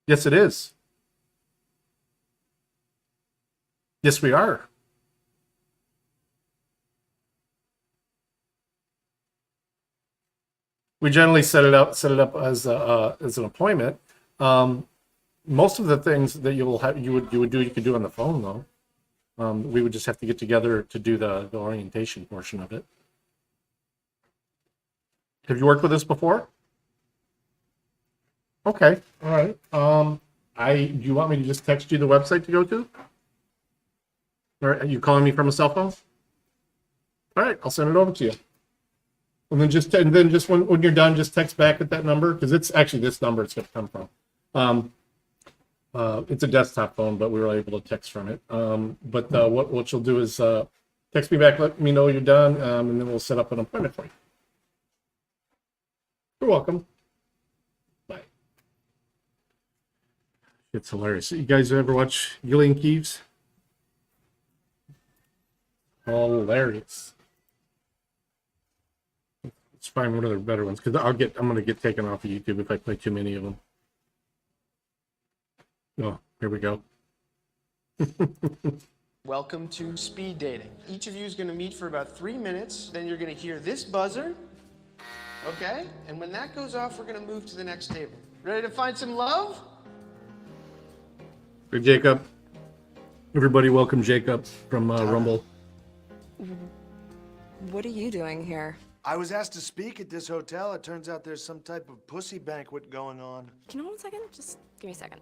Yes, it is. Yes, we are. We generally set it up as an appointment. Most of the things that you could do on the phone though. We would just have to get together to do the orientation portion of it. Have you worked with this before? Okay, all right. Do you want me to just text you the website to go to? Or are you calling me from a cell phone? All right, I'll send it over to you. And then just when you're done, just text back at that number because it's actually this number it's going to come from. It's a desktop phone, but we were able to text from it. But what you'll do is text me back, let me know you're done, and then we'll set up an appointment for you. You're welcome. Bye. It's hilarious. You guys ever watch Gillian Keeves? Hilarious. Let's find one of the better ones because I'm gonna get taken off of YouTube if I play too many of them. Oh, here we go. Welcome to speed dating. Each of you is going to meet for about 3 minutes. Then you're going to hear this buzzer. Okay? And when that goes off, we're gonna move to the next table. Ready to find some love? Hey, Jacob. Everybody welcome Jacob from Rumble. What are you doing here? I was asked to speak at this hotel. It turns out there's some type of pussy banquet going on. Can you hold 1 second? Just give me a second.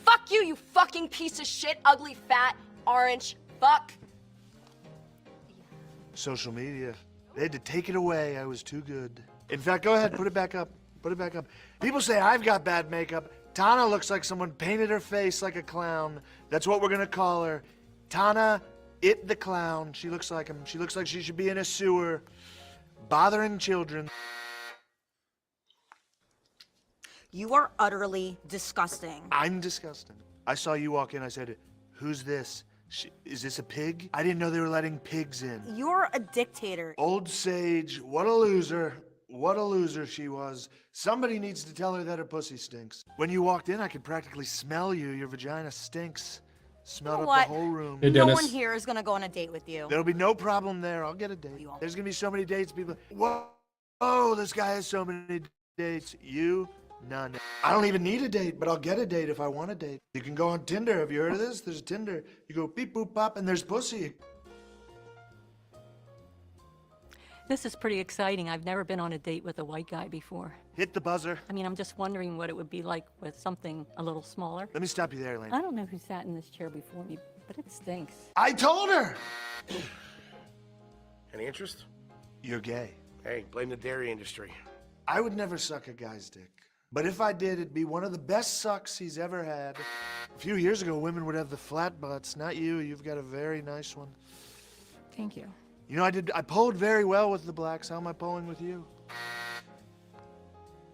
Fuck you, you fucking piece of shit, ugly, fat, orange, fuck. Social media. They had to take it away. I was too good. In fact, go ahead, put it back up. Put it back up. People say I've got bad makeup. Tana looks like someone painted her face like a clown. That's what we're gonna call her. Tana, it the clown. She looks like him. She looks like she should be in a sewer, bothering children. You are utterly disgusting. I'm disgusting. I saw you walk in. I said, "Who's this? Is this a pig?" I didn't know they were letting pigs in. You're a dictator. Old sage, what a loser. What a loser she was. Somebody needs to tell her that her pussy stinks. When you walked in, I could practically smell you. Your vagina stinks. Smelled up What? the whole room. Hey, No Dennis. one here is gonna go on a date with you. There'll be no problem there. I'll get a date. There's gonna be so many dates. People, whoa, this guy has so many dates. You, none. I don't even need a date, but I'll get a date if I want a date. You can go on Tinder. Have you heard of this? There's Tinder. You go beep, boop, pop, and there's pussy. This is pretty exciting. I've never been on a date with a white guy before. Hit the buzzer. I mean, I'm just wondering what it would be like with something a little smaller. Let me stop you there, Elaine. I don't know who sat in this chair before me, but it stinks. I told her! Any interest? You're gay. Hey, blame the dairy industry. I would never suck a guy's dick. But if I did, it'd be one of the best sucks he's ever had. A few years ago, women would have the flat butts. Not you. You've got a very nice one. Thank you. You know, I polled very well with the blacks. How am I polling with you?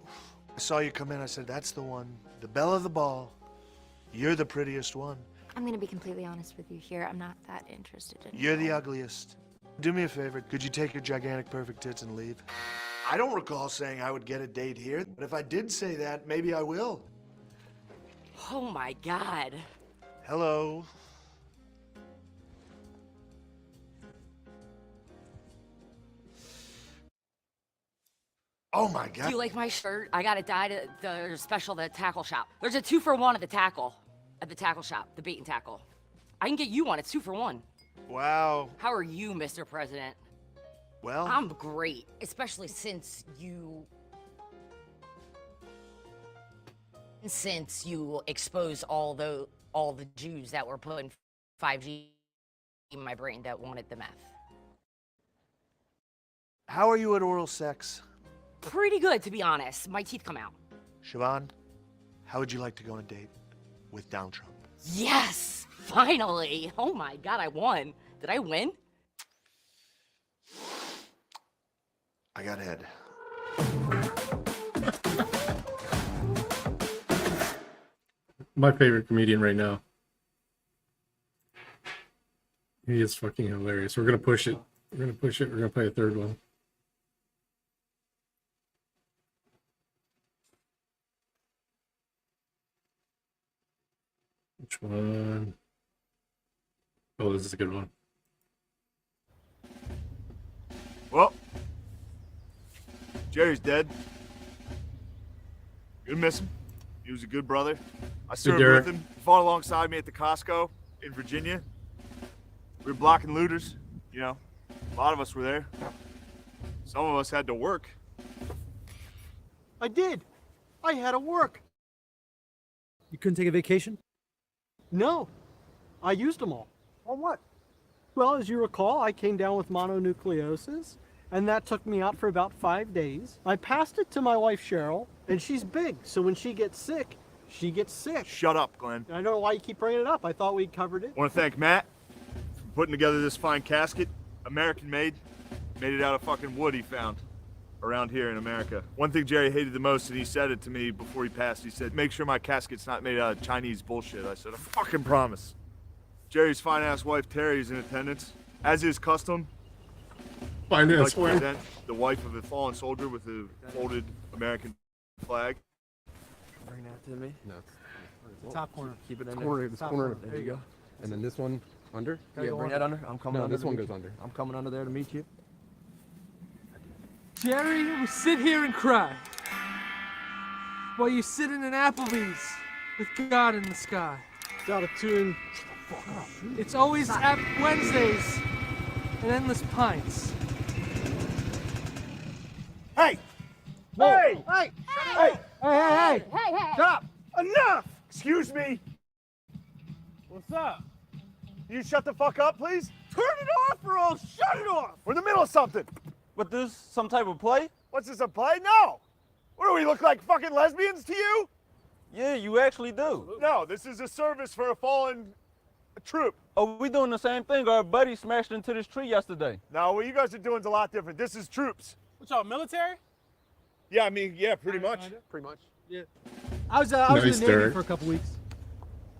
I saw you come in. I said, that's the one. The belle of the ball. You're the prettiest one. I'm gonna be completely honest with you here. I'm not that interested in You're the ugliest. Do me a favor. Could you take your gigantic perfect tits and leave? I don't recall saying I would get a date here, but if I did say that, maybe I will. Oh my God. Hello. Oh my God. Do you like my shirt? I got it dyed at the special, the tackle shop. There's a 2-for-1 at the tackle shop, the bait and tackle. I can get you one. It's 2 for 1. Wow. How are you, Mr. President? Well, I'm great, especially since you exposed all the Jews that were putting 5G in my brain that wanted the meth. how are you at oral sex? Pretty good, to be honest. My teeth come out. Siobhan, how would you like to go on a date with Donald Trump? Yes, finally. Oh my God, I won. Did I win? I got head. My favorite comedian right now. He is fucking hilarious. We're gonna push it. We're gonna push it. We're gonna play a third one. Which one? Oh, this is a good one. Well, Jerry's dead. Gonna miss him. He was a good brother. I served Derek. with him. He fought alongside me at the Costco in Virginia. We were blocking looters, you know. A lot of us were there. Some of us had to work. I did. I had to work. You couldn't take a vacation? No. I used them all. On what? Well, as you recall, I came down with mononucleosis, and that took me out for about 5 days. I passed it to my wife, Cheryl, and she's big, so when she gets sick, she gets sick. Shut up, Glenn. I don't know why you keep bringing it up. I thought we covered it. I want to thank Matt for putting together this fine casket. American made. Made it out of fucking wood he found around here in America. One thing Jerry hated the most, and he said it to me before he passed, he said, make sure my casket's not made out of Chinese bullshit. I said, I fucking promise. Jerry's fine-ass wife, Terry, is in attendance. As is custom, I'd like Fine-ass to wife. present the wife of a fallen soldier with a folded American flag. Bring that to me. No. Top corner. Keep it in Corner, there. this Top corner. There you go. And then this one under. Gotta Yeah, go bring under. that under. I'm coming No, under. this one to meet goes you. under. I'm coming under there to meet you. Jerry, we sit here and cry while you sit in an Applebee's with God in the sky. It's out of tune. It's always at Wednesdays and endless pints. Hey! Hey! Hey! Hey! Hey! Shut up! Enough! Excuse me. What's up? You shut the fuck up, please? Turn it off or I'll shut it off! We're in the middle of something. What, this some type of play? What's this, a play? No! What do we look like, fucking lesbians to you? Yeah, you actually do. No, this is a service for a fallen troop. Oh, we doing the same thing. Our buddy smashed into this tree yesterday. No, what you guys are doing is a lot different. This is troops. What's y'all, military? Yeah, I mean, yeah, pretty much. Pretty much. Yeah. I was in the Nice, Navy Derek. for a couple weeks.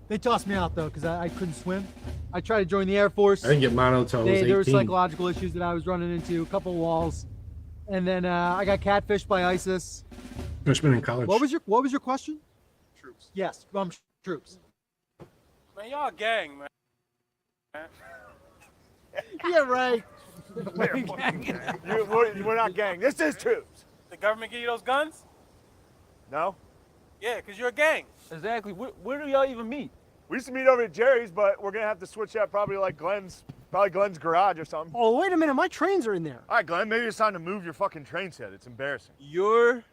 They tossed me out though because I couldn't swim. I tried to join the Air Force. I didn't get mono until I was 18. There were psychological issues that I was running into, a couple walls, and then I got catfished by ISIS. Freshman in college. What was your question? Troops. Yes, troops. Man, y'all gang, man. Yeah, right. We're not gang. This is troops. The government give you those guns? No? Yeah, because you're a gang. Exactly. Where do y'all even meet? We used to meet over at Jerry's, but we're gonna have to switch that probably like Glenn's garage or something. Oh, wait a minute. My trains are in there. All right, Glenn, maybe it's time to move your fucking train set. It's embarrassing. You're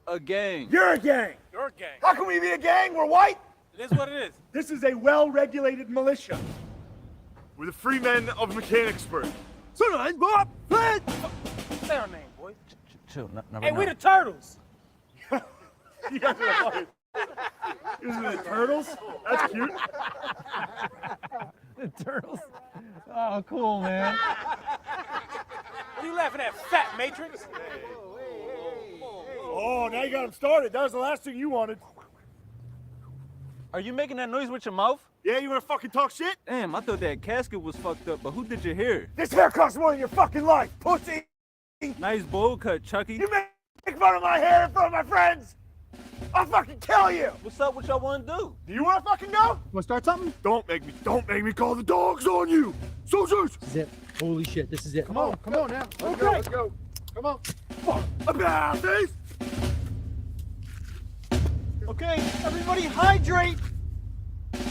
a gang. You're a gang. You're a gang. How can we be a gang? We're white. It is what it is. This is a well-regulated militia. We're the free men of Mechanicsburg. Sunrise, Bob, Flint. Say our name, boy. Chill. Hey, we the Turtles. You guys are funny. These are the turtles? That's cute. The turtles. Oh, cool, man. What are you laughing at, fat Matrix? Oh, now you got them started. That was the last thing you wanted. Are you making that noise with your mouth? Yeah, you wanna fucking talk shit? Damn, I thought that casket was fucked up, but who did your hair? This hair costs more than your fucking life, pussy! Nice bowl cut, Chucky. You make fun of my hair in front of my friends! I'll fucking kill you! What's up? What y'all want to do? Do you wanna fucking go? Want to start something? Don't make me call the dogs on you! Soldiers! This is it. Holy shit, this is it. Come on now. Let's go. Come on. Fuck about this! Okay, everybody hydrate.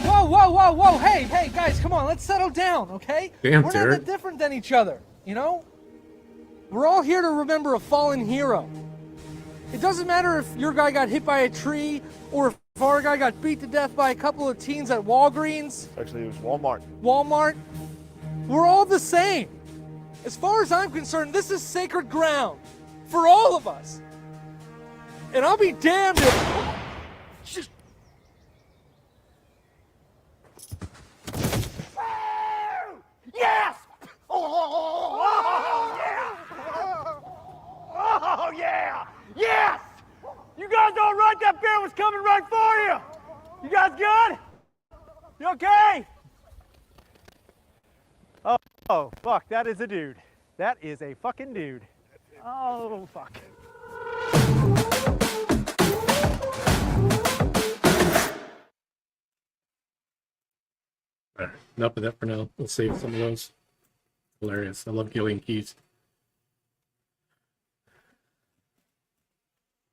Whoa. Hey, guys, come on. Let's settle down, okay? Damn, We're not Derek. that different than each other, you know? We're all here to remember a fallen hero. It doesn't matter if your guy got hit by a tree or if our guy got beat to death by a couple of teens at Walgreens, Actually, it was Walmart. Walmart. We're all the same. As far as I'm concerned, this is sacred ground for all of us. And I'll be damned if... Yes! Oh, yeah! Oh, yeah! Yes! You guys all right? That bear was coming right for you! You guys good? You okay? Oh, fuck, that is a dude. That is a fucking dude. Oh, fuck. All right, enough of that for now. We'll save some of those. Hilarious. I love Gillian Keys.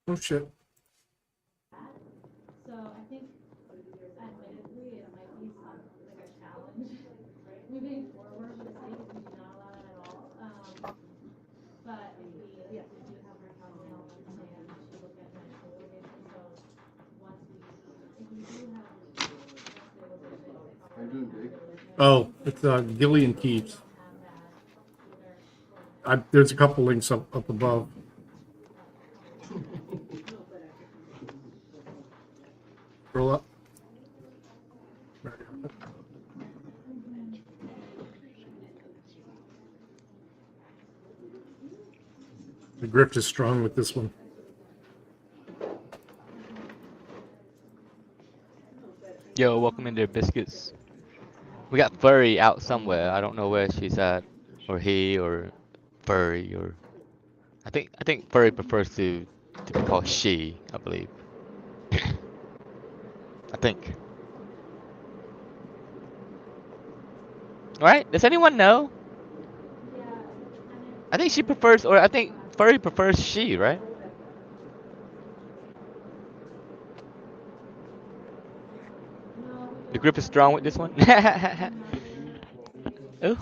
Oh shit. So I think, admittedly, it might be like a challenge moving forward for the city because we do not allow that at all. But we do have our council plan to look at national location. So once if we do have Oh, it's Gillian Keys. There's a couple links up above. Scroll up. The grift is strong with this one. Yo, welcome into Biscuits. We got Furry out somewhere. I don't know where she's at, or he, or Furry, or I think Furry prefers to be called she, I believe. I think. All right. Does anyone know? I think she prefers, or I think Furry prefers she, right? The grip is strong with this one. Ooh.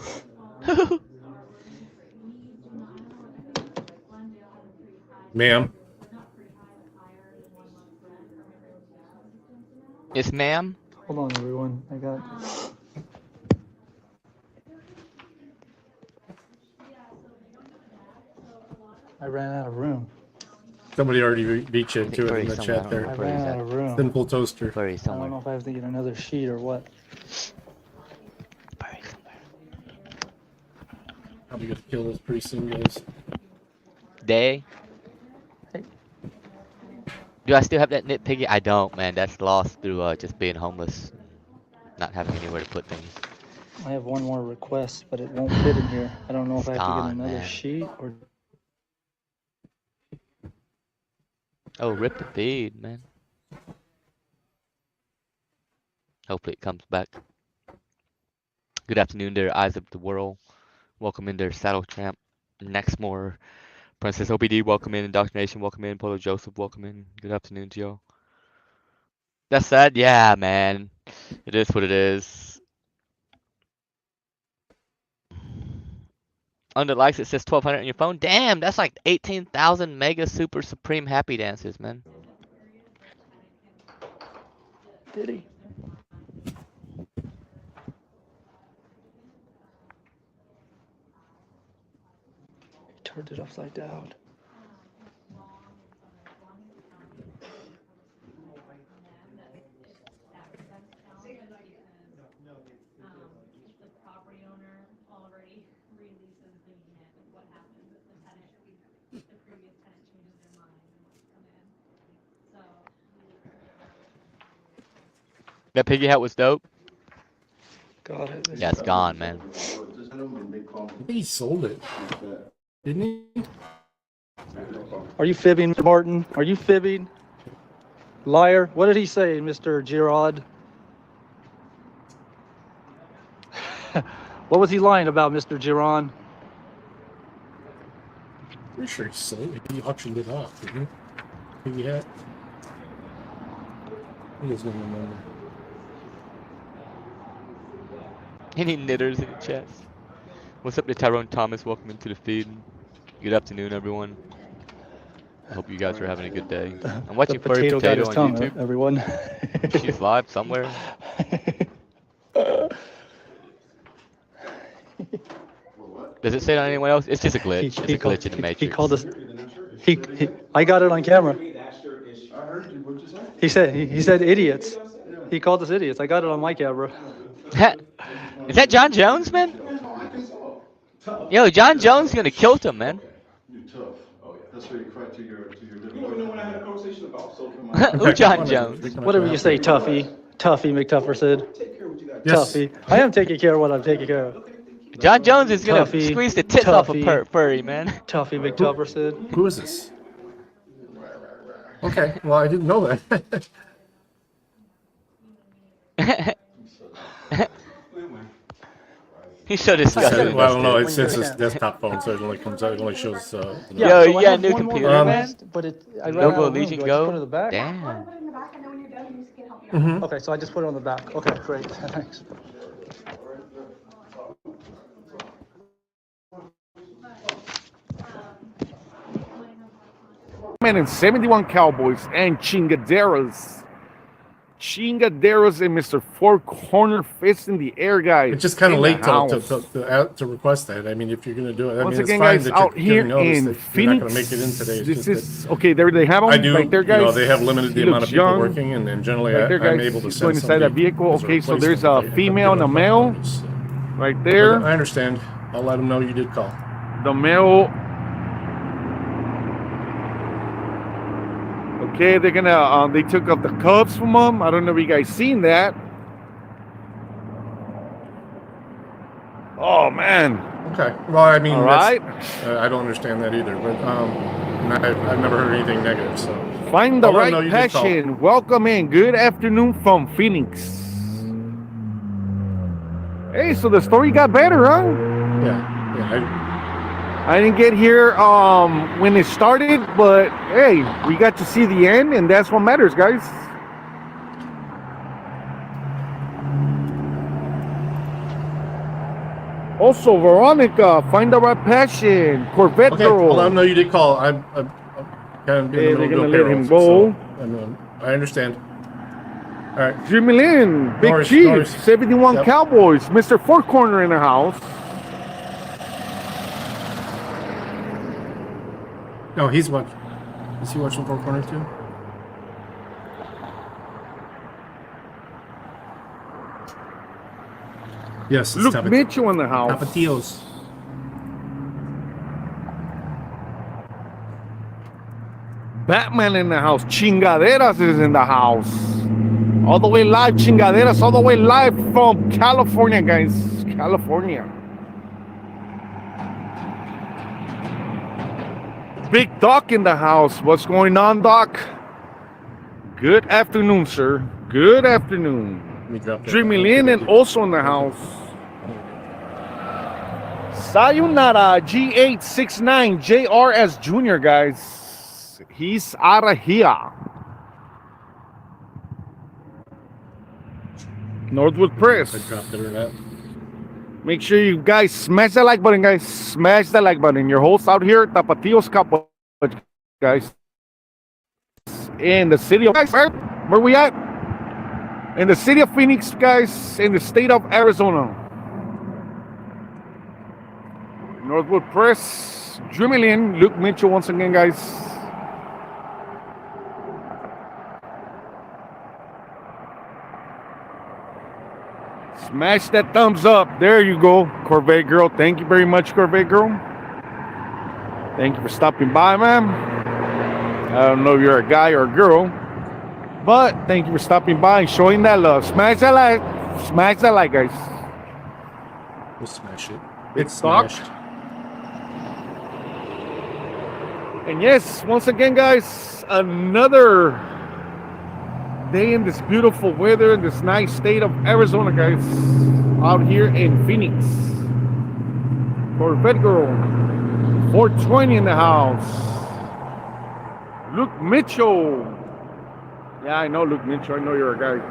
Ma'am. Yes, ma'am. Hold on, everyone. I ran out of room. Somebody already beat you to it in the chat there. I ran out of room. Sinful toaster. I don't know if I have to get another sheet or what. Probably gonna kill this pretty soon, guys. Day. Do I still have that knit piggy? I don't, man. That's lost through just being homeless, not having anywhere to put things. I have one more request, but it won't fit in here. I don't know if I have to get another man. sheet or. Oh, rip the feed, man. Hopefully it comes back. Good afternoon there, eyes of the world. Welcome in there, Saddle Tramp. Nextmore, Princess OPD, welcome in. inDOCtriNATION, welcome in. Polo Joseph, welcome in. Good afternoon to y'all. That's sad? Yeah, man. It is what it is. Under likes, it says 1,200 on your phone. Damn, that's like 18,000 mega super supreme happy dances, man. Did he? Turned it upside down. That piggy hat was dope. Got it. Yeah, it's gone, man. I think he sold it. Didn't he? Are you fibbing, Martin? Are you fibbing? Liar. What did he say, Mr. Girard? What was he lying about, Mr. Giron? Pretty sure he sold it. He auctioned it off, didn't he? Piggy hat. He doesn't remember. Any knitters in the chat? What's up to Tyrone Thomas? Welcome into the feed. Good afternoon, everyone. I hope you guys are having a good day. I'm watching Furry Potato on tongue, YouTube. Everyone. She's live somewhere. Does it say it on anyone else? It's just a glitch. It's a glitch in the Matrix. He called us. I got it on camera. He said idiots. He called us idiots. I got it on my camera. Is that John Jones, man? Yo, John Jones gonna kill him, man. You're tough. Oh yeah, that's really correct to your living. You don't even know what I had a conversation about. So Who John Jones? Whatever you say, Tuffy. Tuffy McTuffer said. Yes. Tuffy. I am taking care of what I'm taking care of. John Jones is gonna squeeze the tits off of Furry, man. Tuffy McTuffer said. Who is this? Okay, well, I didn't know that. He's so disgusting. Well, I don't know. It's his desktop phone, so it only comes out. It only shows. Yo, you got a new computer, man? But I ran Logo out of room. Legion Do I Go? just put it in the back? Damn. Okay, so I just put it on the back. Okay, great. Thanks. Man, and 71 Cowboys and Chingaderos. Chingaderos and Mr. Four Corner Fist in the air, guys. It's just kind of late to request that. I mean, if you're going to do it, I Once mean, again, it's fine guys, that out you're here giving notice in that Phoenix, you're not going to make it in today. It's this just is okay. There they have them. I do. Right there, guys. You know, they have limited the He amount of looks people young. working, and generally Right there, I'm guys. able to He's send going inside that somebody vehicle. as a Okay, so there's replacement a if I female and a give male. enough notice. Right there. But I understand. I'll let them know you did call. The male. Okay, they're gonna. They took up the cuffs from him. I don't know if you guys seen that. Oh man. Okay. Well, I mean, all right. I don't understand that either. But I've never heard anything negative. So Find the I'll let them know right you did call. passion. Welcome in. Good afternoon from Phoenix. Hey, so the story got better, huh? Yeah. I didn't get here when it started, but hey, we got to see the end, and that's what matters, guys. Also, Veronica, find the right passion, Corvette Okay, girl. hold on. No, you did call. I'm kind of Hey, in they're the gonna middle let of him payroll, go. so, I mean, I understand. All right. Jimmy Lynn, Big Norris, Chief, Norris. 71 Yep. Cowboys, Mr. Four Corner in the house. No, he's watching. Is he watching Four Corner too? Yes. It's Luke Mitchell in the house. Tapatios. Batman in the house. Chingaderas is in the house. All the way live, Chingaderas, all the way live from California, guys. California. Big Doc in the house. What's going on, Doc? Good afternoon, sir. Good afternoon. Dreamy Lynn and also in the house. Sayonara G869 JRS Jr., guys. He's out of here. Northwood Press. I dropped it or not. Make sure you guys smash that like button, guys. Smash that like button. Your host out here, Tapatios Cup, guys. In the city of, where we at? In the city of Phoenix, guys. In the state of Arizona. Northwood Press. Dreamy Lynn, Luke Mitchell once again, guys. Smash that thumbs up. There you go, Corvette Girl. Thank you very much, Corvette Girl. Thank you for stopping by, ma'am. I don't know if you're a guy or a girl, but thank you for stopping by and showing that love. Smash that like. Smash that like, guys. We'll smash it. It's smashed. And yes, once again, guys, another day in this beautiful weather in this nice state of Arizona, guys, out here in Phoenix. Corvette Girl, 420 in the house. Luke Mitchell. Yeah, I know Luke Mitchell. I know you're a guy.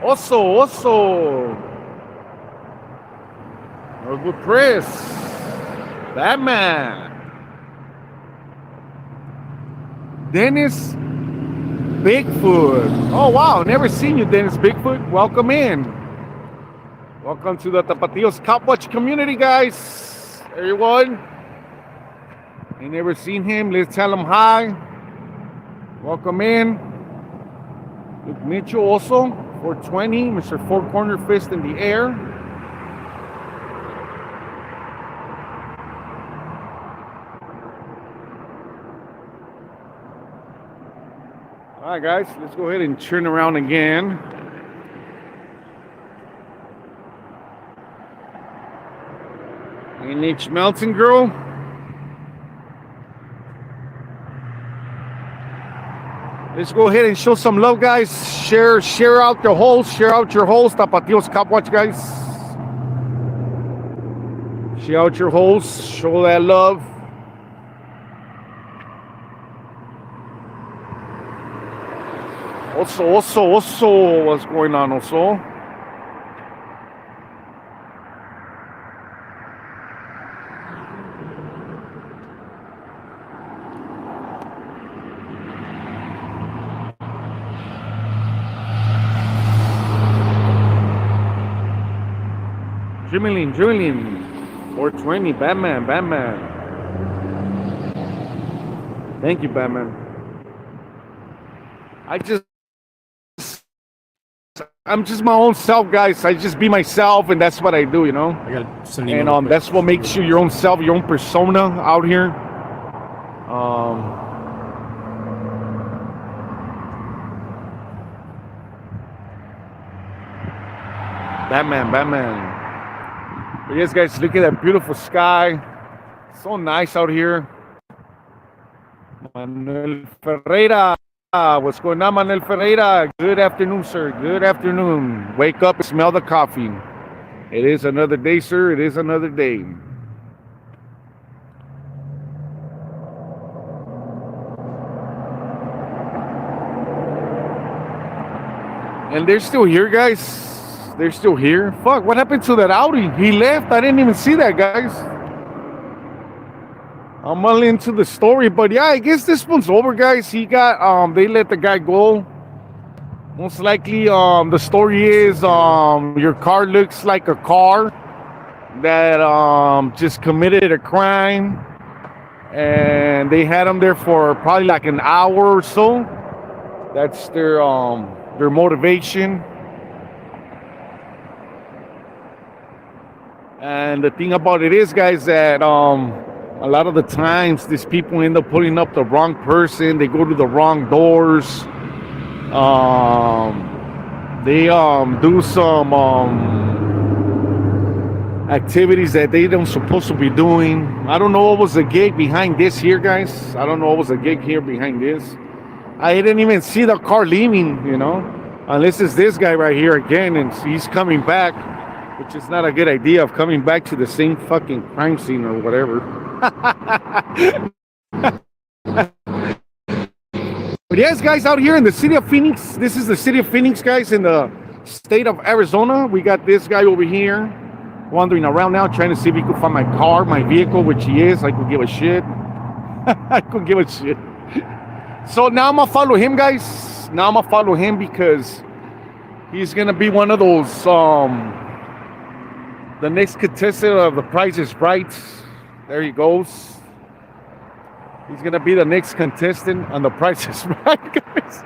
Also, Northwood Press. Batman. Dennis Bigfoot. Oh, wow. Never seen you, Dennis Bigfoot. Welcome in. Welcome to the Tapatios Cop Watch community, guys. Everyone. You never seen him? Let's tell him hi. Welcome in. Luke Mitchell also. 420. Mr. Four Corner Fist in the air. All right, guys, let's go ahead and turn around again. NH Melton Girl. Let's go ahead and show some love, guys. Share out your holes. Share out your holes. Tapatios Cop Watch, guys. Share out your holes. Show that love. Also, what's going on also? Jimmy Lynn, 420, Batman. Thank you, Batman. I'm just my own self, guys. I just be myself, and that's what I do, you know. I gotta send you and that's what makes you your own self, your own persona out here. Batman. But yes, guys, look at that beautiful sky. So nice out here. Manuel Ferreira. What's going on, Manuel Ferreira? Good afternoon, sir. Good afternoon. Wake up and smell the coffee. It is another day, sir. It is another day. And they're still here, guys. They're still here. Fuck, what happened to that Audi? He left. I didn't even see that, guys. I'm all into the story, but yeah, I guess this one's over, guys. He got, they let the guy go. Most likely, the story is, your car looks like a car that, just committed a crime. And they had him there for probably like an hour or so. That's their motivation. And the thing about it is, guys, that a lot of the times these people end up putting up the wrong person. They go to the wrong doors. They do some activities that they don't supposed to be doing. I don't know what was the gig behind this here, guys. I don't know what was the gig here behind this. I didn't even see the car leaving, you know, unless it's this guy right here again, and he's coming back, which is not a good idea of coming back to the same fucking crime scene or whatever. But yes, guys, out here in the city of Phoenix, this is the city of Phoenix, guys, in the state of Arizona. We got this guy over here wandering around now, trying to see if he could find my car, my vehicle, which he is. I could give a shit. I could give a shit. So now I'm gonna follow him, guys. Now I'm gonna follow him because he's gonna be one of those, the next contestant of The Price is Right. There he goes. He's gonna be the next contestant on The Price is Right, guys.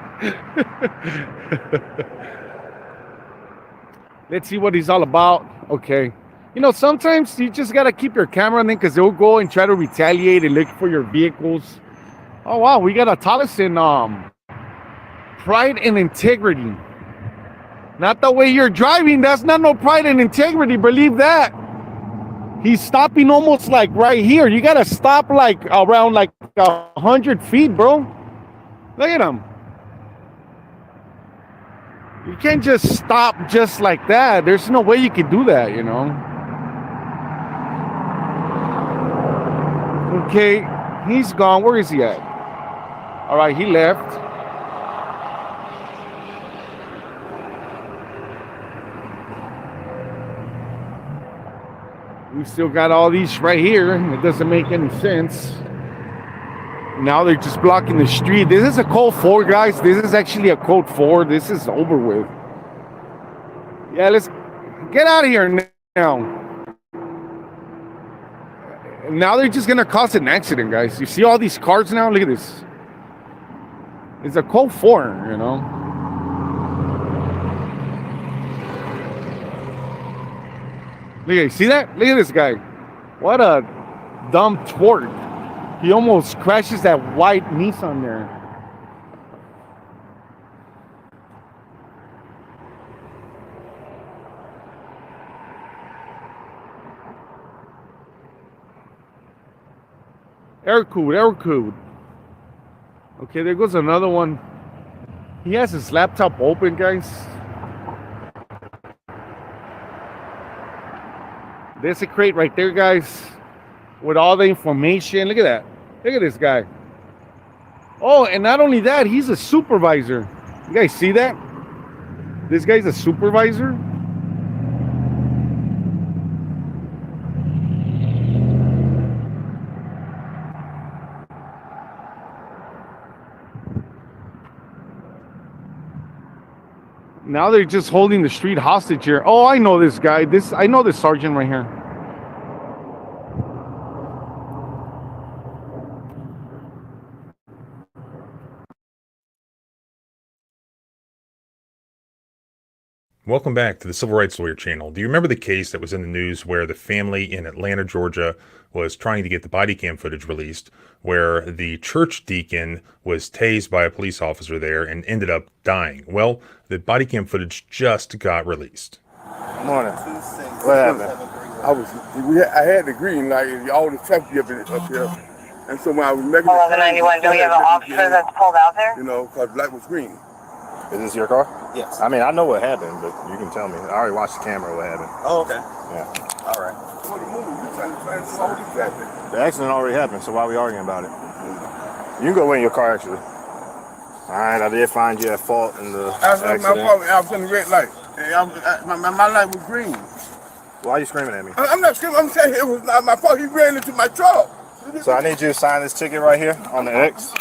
Let's see what he's all about. Okay. You know, sometimes you just gotta keep your camera on, because they'll go and try to retaliate and look for your vehicles. Oh wow, we got a Tolleson, pride and integrity. Not the way you're driving. That's not no pride and integrity. Believe that. He's stopping almost like right here. You gotta stop like around like 100 feet, bro. Look at him. You can't just stop just like that. There's no way you can do that, you know. Okay, he's gone. Where is he at? All right, he left. We still got all these right here. It doesn't make any sense. Now they're just blocking the street. This is a code 4, guys. This is actually a code 4. This is over with. Yeah, let's get out of here now. Now they're just gonna cause an accident, guys. You see all these cars now? Look at this. It's a code 4, you know. Look at, you see that? Look at this guy. What a dumb twerk. He almost crashes that white Nissan there. Air cooled. Okay, there goes another one. He has his laptop open, guys. There's a crate right there, guys, with all the information. Look at that. Look at this guy. Oh, and not only that, he's a supervisor. You guys see that? This guy's a supervisor. Now they're just holding the street hostage here. Oh, I know this guy. I know this sergeant right here. Welcome back to the Civil Rights Lawyer channel. Do you remember the case that was in the news where the family in Atlanta, Georgia was trying to get the body cam footage released, where the church deacon was tased by a police officer there and ended up dying? Well, the body cam footage just got released. Morning. What happened? I had the green light, all the traffic up here. And so when I was making 1191, do we have an officer that's pulled out there? You know, because light was green. Is this your car? Yes. I mean, I know what happened, but you can tell me. I already watched the camera what happened. Oh, okay. Yeah. All right. The accident already happened, so why are we arguing about it? You can go in your car, actually. All right, I did find you at fault in the I was my accident. fault. I was in the red light. And my light was green. Why are you screaming at me? I'm not screaming. I'm saying it was not my fault. He ran into my truck. So I need you to sign this ticket right here on the X.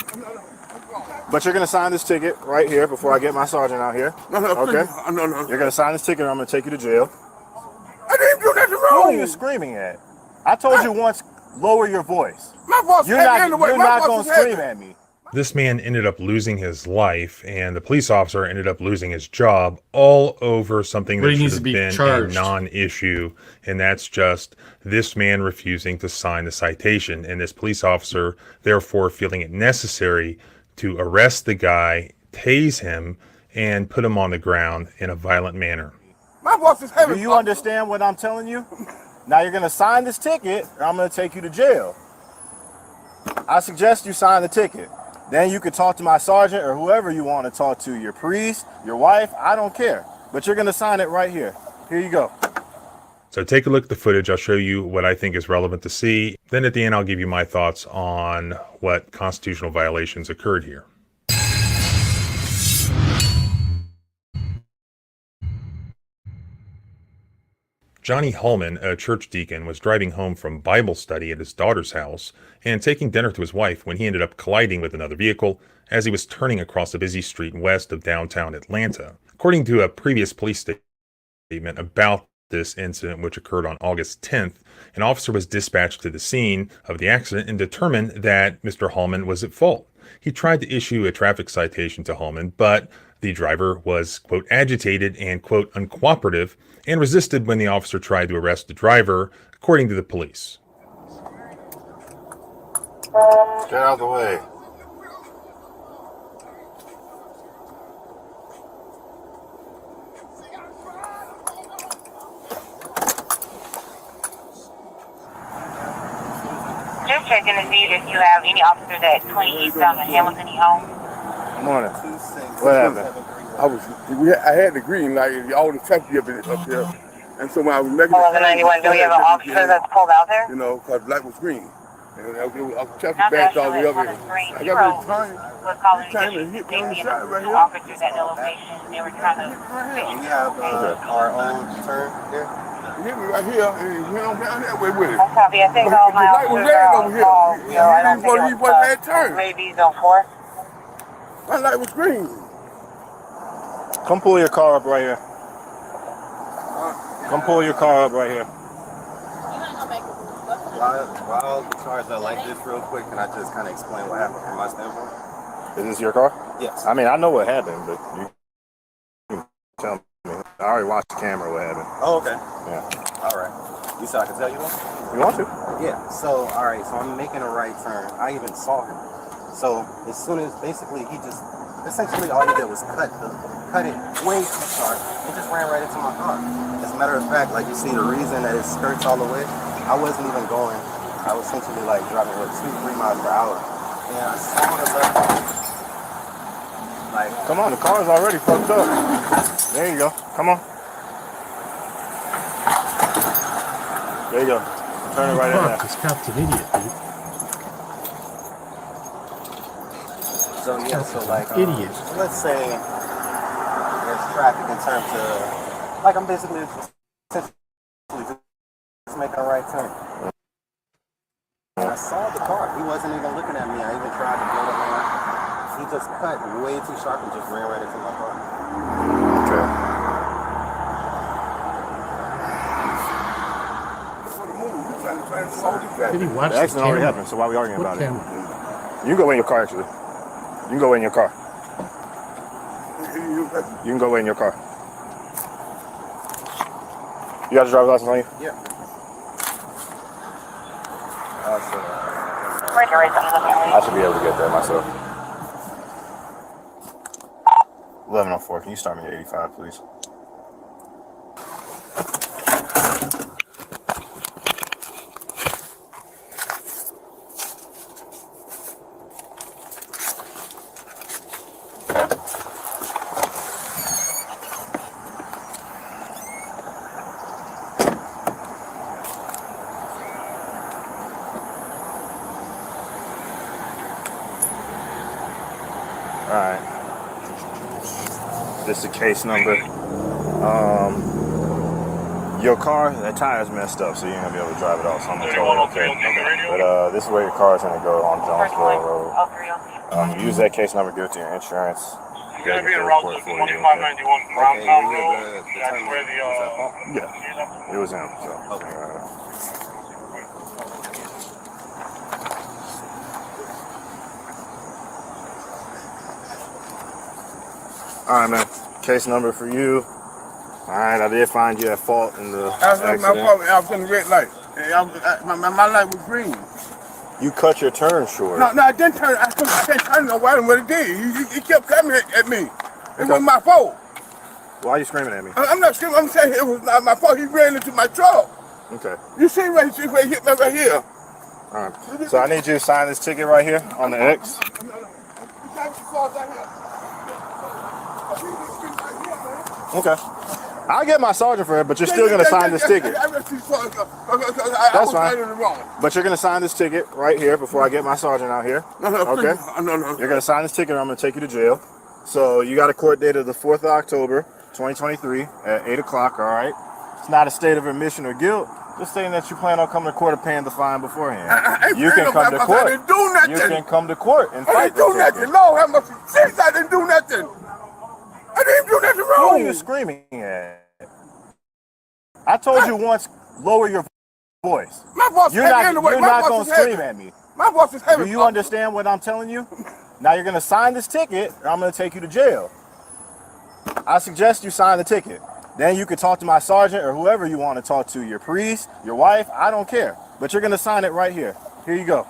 But you're gonna sign this ticket right here before I get my sergeant out here. Okay? No. You're gonna sign this ticket or I'm gonna take you to jail. I didn't do nothing wrong. Who are you screaming at? I told you once, lower your voice. My boss You're had not, me in the way. you're My not boss gonna was heavy. scream at me. This man ended up losing his life, and the police officer ended up losing his job all over something But that he should needs have to be been a charged. non-issue, and that's just this man refusing to sign the citation, and this police officer therefore feeling it necessary to arrest the guy, tase him, and put him on the ground in a violent manner. My boss is heavy. Do you understand what I'm telling you? Now you're gonna sign this ticket or I'm gonna take you to jail. I suggest you sign the ticket. Then you could talk to my sergeant or whoever you want to talk to, your priest, your wife, I don't care. But you're gonna sign it right here. Here you go. So take a look at the footage. I'll show you what I think is relevant to see. Then at the end, I'll give you my thoughts on what constitutional violations occurred here. Johnny Hullman, a church deacon, was driving home from Bible study at his daughter's house and taking dinner to his wife when he ended up colliding with another vehicle as he was turning across a busy street west of downtown Atlanta. According to a previous police statement about this incident, which occurred on August 10th, an officer was dispatched to the scene of the accident and determined that Mr. Hullman was at fault. He tried to issue a traffic citation to Hullman, but the driver was, quote, agitated and, quote, uncooperative, and resisted when the officer tried to arrest the driver, according to the police. Get out of the way. Just checking to see if you have any officers at 28 South and Hamilton home. Good morning. What happened? I had the green light and all the traffic up here. And so when I was making 1191, do we have an officer that's pulled out there? You know, because the light was green. And I was traffic Not backed all the way up on here. the screen. I got to turn. Was calling Time to to hit take me on the the side right here. officers at the location. They were trying to. We have our own turn here. You hit me right here and you went on down that way with it. I copy. I think all my The light was officers red are over on here. call. You So I don't didn't think believe it what was had turned. maybe zone 4. My light was green. Come pull your car up right here. Come pull your car up right here. While the cars are like this real quick, can I just kind of explain what happened from my standpoint? Is this your car? Yes. I mean, I know what happened, but you can tell me. I already watched the camera what happened. Oh, okay. Yeah. All right. You said I could tell you one? You want to? Yeah. So, all right. So I'm making a right turn. I even saw him. So as soon as basically he just, essentially all he did was cut it way too sharp and just ran right into my car. As a matter of fact, like you see the reason that it skirts all the way, I wasn't even going. I was essentially like driving with 2-3 miles per hour. And I saw the left. Like, come on, the car's already fucked up. There you go. Come on. There you go. Turn it right in there. This cop's an idiot, dude. So yeah, so like, Idiot. let's say there's traffic in terms of, like I'm basically just making a right turn. And I saw the car. He wasn't even looking at me. I even tried to go to him. He just cut way too sharp and just ran right into my car. Okay. Did he watch the accident already camera? happened, so why are we arguing What about camera? it? You can go in your car, actually. You can go in your car. You can go in your car. You got your driver's license on you? Yeah. I should be able to get there myself. 1104, can you start me at 85, please? All right. This is the case number. Your car, that tire's messed up, so you ain't gonna be able to drive it off. So I'm gonna tell you, okay. But this is where your car's gonna go on Jonesboro Road. Use that case number, give it to your insurance. You're gonna be in route 2591 Browntown Road. That's where the Yeah, it was him. So. All right, man. Case number for you. All right, I did find you at fault in the accident. My fault. I was in the red light. My light was green. You cut your turn short. No, I didn't turn. I can't turn no while what it did. He kept coming at me. It wasn't my fault. Why are you screaming at me? I'm not screaming. I'm saying it was not my fault. He ran into my truck. Okay. You see where he hit me right here. All right. So I need you to sign this ticket right here on the X. Okay. I'll get my sergeant for it, but you're still going to sign this ticket. That's fine. But you're going to sign this ticket right here before I get my sergeant out here. Okay? No. You're going to sign this ticket or I'm going to take you to jail. So you got a court date of the 4th of October, 2023 at 8 o'clock, all right? It's not a state of admission or guilt. Just saying that you plan on coming to court and paying the fine beforehand. You can come to court. I didn't do nothing. You can come to court and fight. I didn't do nothing. Lord have mercy. Jesus, I didn't do nothing. I didn't do nothing wrong. Who are you screaming at? I told you once, lower your voice. My voice is heavy anyway. You're not going to scream at me. My voice is heavy. Do you understand what I'm telling you? Now you're going to sign this ticket, or I'm going to take you to jail. I suggest you sign the ticket. Then you can talk to my sergeant or whoever you want to talk to, your priest, your wife, I don't care. But you're going to sign it right here. Here you go.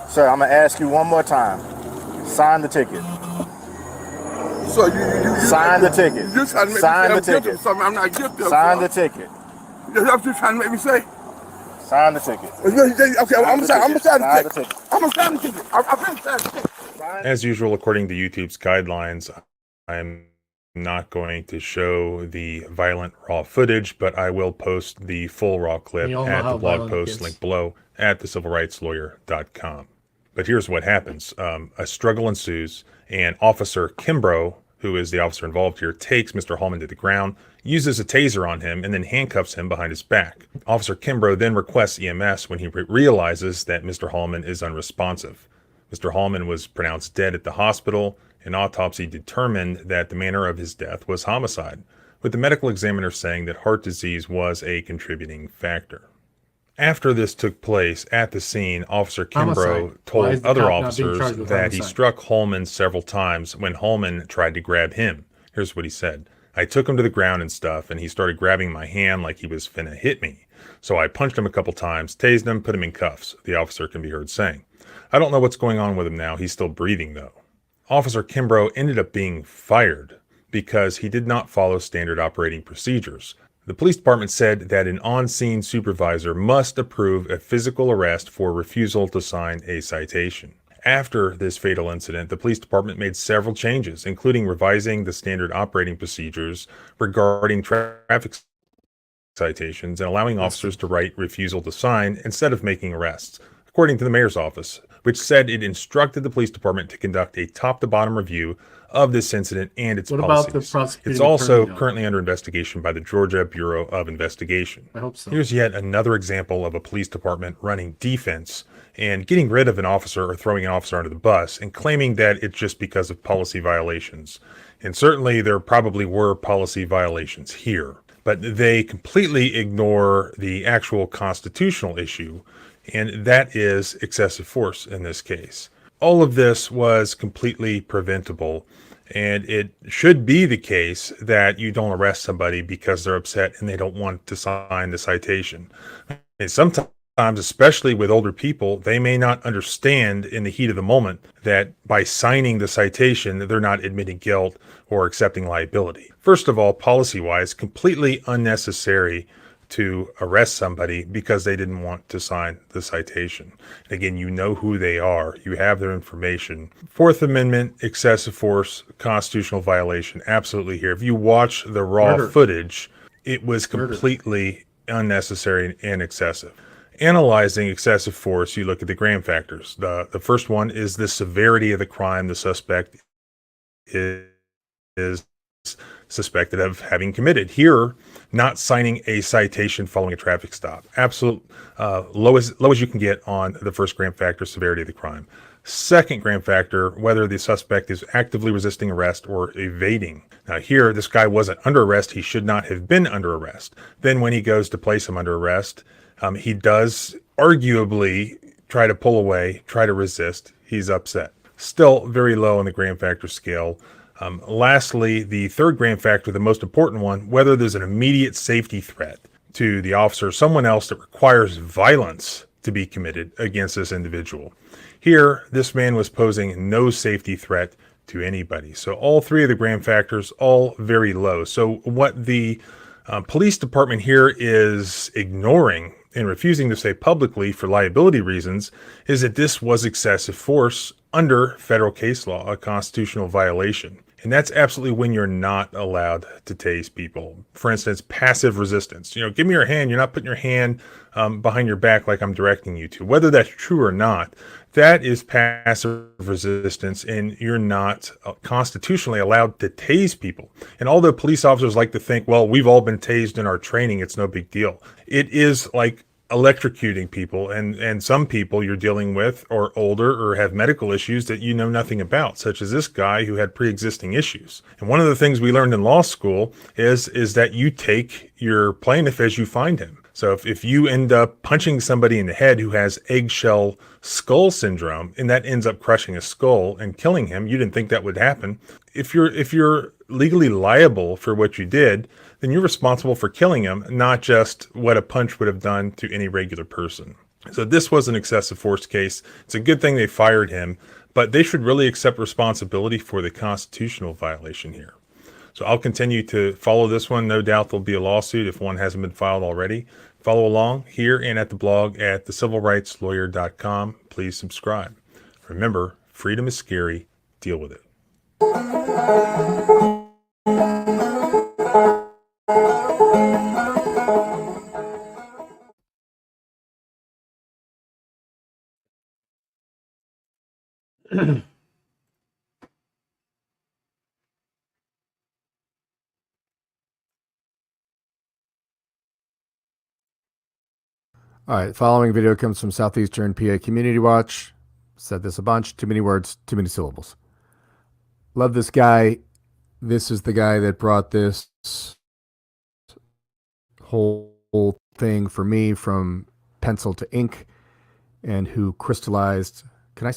Sir, I'm going to ask you one more time. Sign the ticket. So you sign the ticket. You're trying to make sign me the say I'm guilty ticket. of something I'm not guilty of. Sign the ticket. That's what you're trying to make me say? Sign the ticket. Okay, I'm going to sign the ticket. I'm going to sign the ticket. I've been signing the ticket. As usual, according to YouTube's guidelines, I'm not going to show the violent raw footage, but I will post the full raw clip at the blog post link below at thecivilrightslawyer.com. But here's what happens. A struggle ensues, and Officer Kimbrough, who is the officer involved here, takes Mr. Hallman to the ground, uses a taser on him, and then handcuffs him behind his back. Officer Kimbrough then requests EMS when he realizes that Mr. Hallman is unresponsive. Mr. Hallman was pronounced dead at the hospital. An autopsy determined that the manner of his death was homicide, with the medical examiner saying that heart disease was a contributing factor. After this took place at the scene, Officer Kimbrough told other officers that he struck Hallman several times when Hallman tried to grab him. Here's what he said. I took him to the ground and stuff, and he started grabbing my hand like he was finna hit me. So I punched him a couple times, tased him, put him in cuffs, the officer can be heard saying. I don't know what's going on with him now. He's still breathing, though. Officer Kimbrough ended up being fired because he did not follow standard operating procedures. The police department said that an on-scene supervisor must approve a physical arrest for refusal to sign a citation. After this fatal incident, the police department made several changes, including revising the standard operating procedures regarding traffic citations and allowing officers to write refusal to sign instead of making arrests, according to the mayor's office, which said it instructed the police department to conduct a top-to-bottom review of this incident and its policies. What about the prosecuting It's also attorney? currently under investigation by the Georgia Bureau of Investigation. I hope so. Here's yet another example of a police department running defense and getting rid of an officer or throwing an officer under the bus and claiming that it's just because of policy violations. And certainly there probably were policy violations here, but they completely ignore the actual constitutional issue, and that is excessive force in this case. All of this was completely preventable, and it should be the case that you don't arrest somebody because they're upset and they don't want to sign the citation. And sometimes, especially with older people, they may not understand in the heat of the moment that by signing the citation, they're not admitting guilt or accepting liability. First of all, policy-wise, completely unnecessary to arrest somebody because they didn't want to sign the citation. And again, you know who they are. You have their information. Fourth Amendment, excessive force, constitutional violation, absolutely here. If you watch the raw footage, it was completely unnecessary and excessive. Analyzing excessive force, you look at the gram factors. The first one is the severity of the crime the suspect is suspected of having committed. Here, not signing a citation following a traffic stop. Absolute low as you can get on the first gram factor, severity of the crime. Second gram factor, whether the suspect is actively resisting arrest or evading. Now here, this guy wasn't under arrest. He should not have been under arrest. Then when he goes to place him under arrest, he does arguably try to pull away, try to resist. He's upset. Still very low on the gram factor scale. Lastly, the third gram factor, the most important one, whether there's an immediate safety threat to the officer or someone else that requires violence to be committed against this individual. Here, this man was posing no safety threat to anybody. So all three of the gram factors, all very low. So what the police department here is ignoring and refusing to say publicly for liability reasons is that this was excessive force under federal case law, a constitutional violation. And that's absolutely when you're not allowed to tase people. For instance, passive resistance. Give me your hand. You're not putting your hand behind your back like I'm directing you to. Whether that's true or not, that is passive resistance, and you're not constitutionally allowed to tase people. And although police officers like to think, well, we've all been tased in our training, it's no big deal. It is like electrocuting people, and some people you're dealing with are older or have medical issues that you know nothing about, such as this guy who had pre-existing issues. And one of the things we learned in law school is that you take your plaintiff as you find him. So if you end up punching somebody in the head who has eggshell skull syndrome, and that ends up crushing a skull and killing him, you didn't think that would happen. If you're legally liable for what you did, then you're responsible for killing him, not just what a punch would have done to any regular person. So this was an excessive force case. It's a good thing they fired him, but they should really accept responsibility for the constitutional violation here. So I'll continue to follow this one. No doubt there'll be a lawsuit if one hasn't been filed already. Follow along here and at the blog at thecivilrightslawyer.com. Please subscribe. Remember, freedom is scary. Deal with it. All right, following video comes from Southeastern PA Community Watch. Said this a bunch. Too many words, too many syllables. Love this guy. This is the guy that brought this whole thing for me from pencil to ink, and who crystallized. Can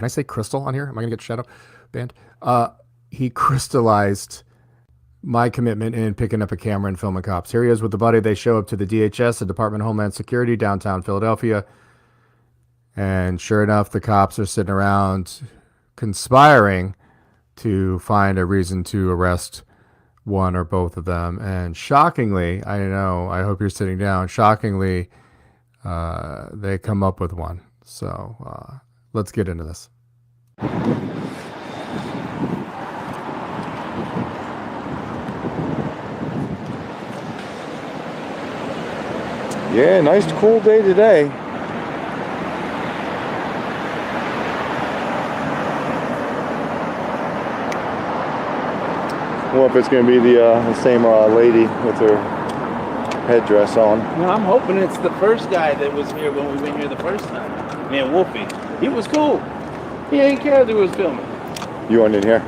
I say crystal on here? Am I gonna get shadow banned? He crystallized my commitment in picking up a camera and filming cops. Here he is with the buddy. They show up to the DHS, the Department of Homeland Security, downtown Philadelphia. And sure enough, the cops are sitting around conspiring to find a reason to arrest one or both of them. And shockingly, I know, I hope you're sitting down, shockingly, they come up with one. So let's get into this. Yeah, nice cool day today. Well, if it's going to be the same lady with her headdress on. No, I'm hoping it's the first guy that was here when we went here the first time. Man, Wolfie. He was cool. He didn't care that he was filming. You weren't in here?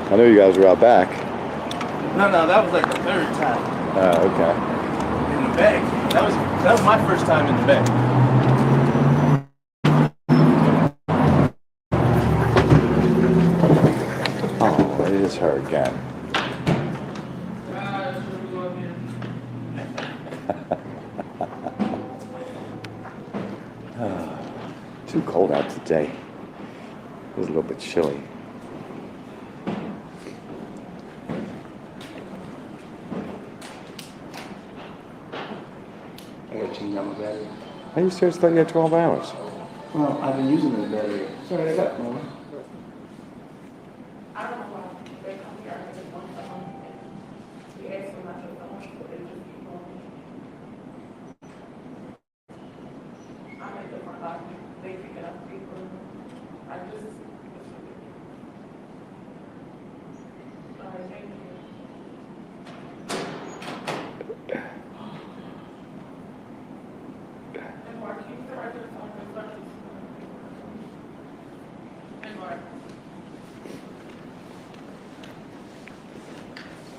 I know you guys were out back. No, that was like the third time. Oh, okay. In the back. That was my first time in the back. Oh, it is her again. Too cold out today. It was a little bit chilly. I gotta change out my battery. Are you serious? I thought you had 12 hours. Well, I've been using this battery. Sorry, I got one.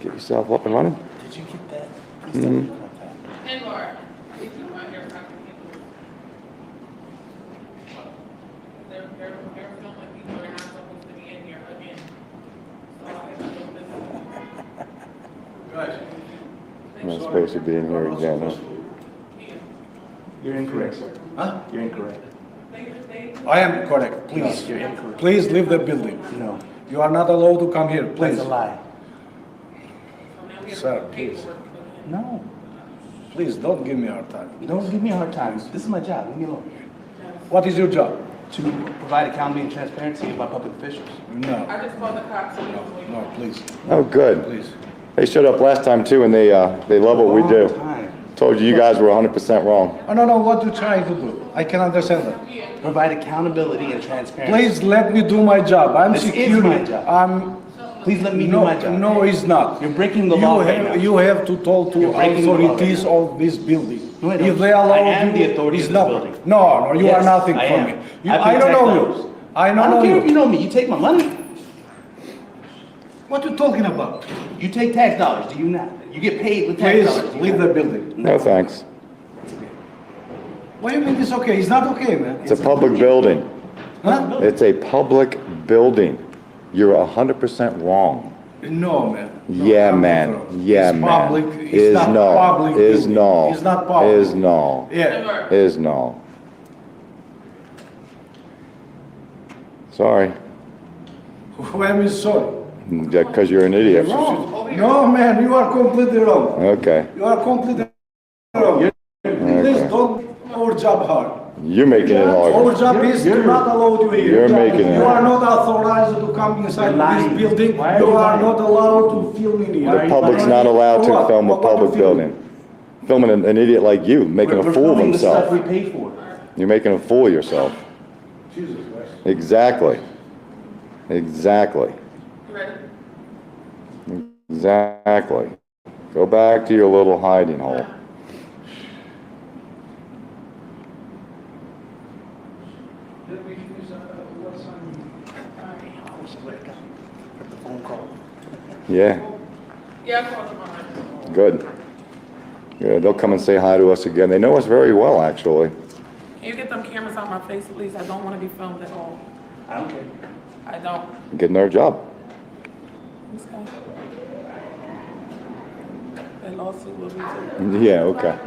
Get yourself up and running. Did you get that? Mhm. And Laura, if you want your property, they're filming people that are not supposed to be in here again. So I have to do this. Guys. I'm not supposed to be in here again, huh? You're incorrect, sir. Huh? You're incorrect. I am correct, please. You're incorrect. Please leave the building. No. You are not allowed to come here, please. That's a lie. Sir, please. No. Please, don't give me a hard time. Don't give me a hard time. This is my job. Leave me alone. What is your job? To provide accountability and transparency by public officials. No. I just called the cops. No, please. Oh, good. Please. They showed up last time too, and they love what we do. Told you guys were 100% wrong. I don't know what you're trying to do. I can understand that. Provide accountability and transparency. Please let me do my job. I'm This is security. my job. Please let me do my job. No, it's not. You're breaking the law right now. You have to talk to You're breaking the law right authorities of this building. No, I don't. If they allow I am you, the authority it's of this not. building. No, you Yes, are nothing I for am. me. I I pay don't tax know dollars. you. I don't don't know care if you. you know me. You take my money. What you talking about? You take tax dollars, do you not? You get paid with tax Please dollars. do you leave not? the building. No thanks. What do you mean it's okay? It's not okay, man. It's a public building. Huh? It's a public building. You're 100% wrong. No, man. Yeah, man. Yeah, It's man. public. It's Is not no. public Is building. no. It's not public. Is no. Yeah. Is no. Sorry. Why am I sorry? Because you're an idiot. Wrong. No, man, you are completely wrong. Okay. You are completely wrong. Please don't our job hard. You're making it Our hard. job is to not allow you here. You're making it You are hard. not authorized to come inside lying. this building. Why are You you are lying? not allowed to film in here. The public's not allowed For what? to film a What to public film? building. Filming an idiot like you, making a We're fool of filming the stuff himself. we pay for. You're making a fool of yourself. Jesus Christ. Exactly. Exactly. You ready? Exactly. Go back to your little hiding hole. Yeah, Yeah, I called them on. good. Good. They'll come and say hi to us again. They know us very well, actually. Can you get them cameras out my face, please? I don't want to be filmed at all. I don't care. I don't. Getting their job. This guy. That lawsuit will be too. Yeah, okay.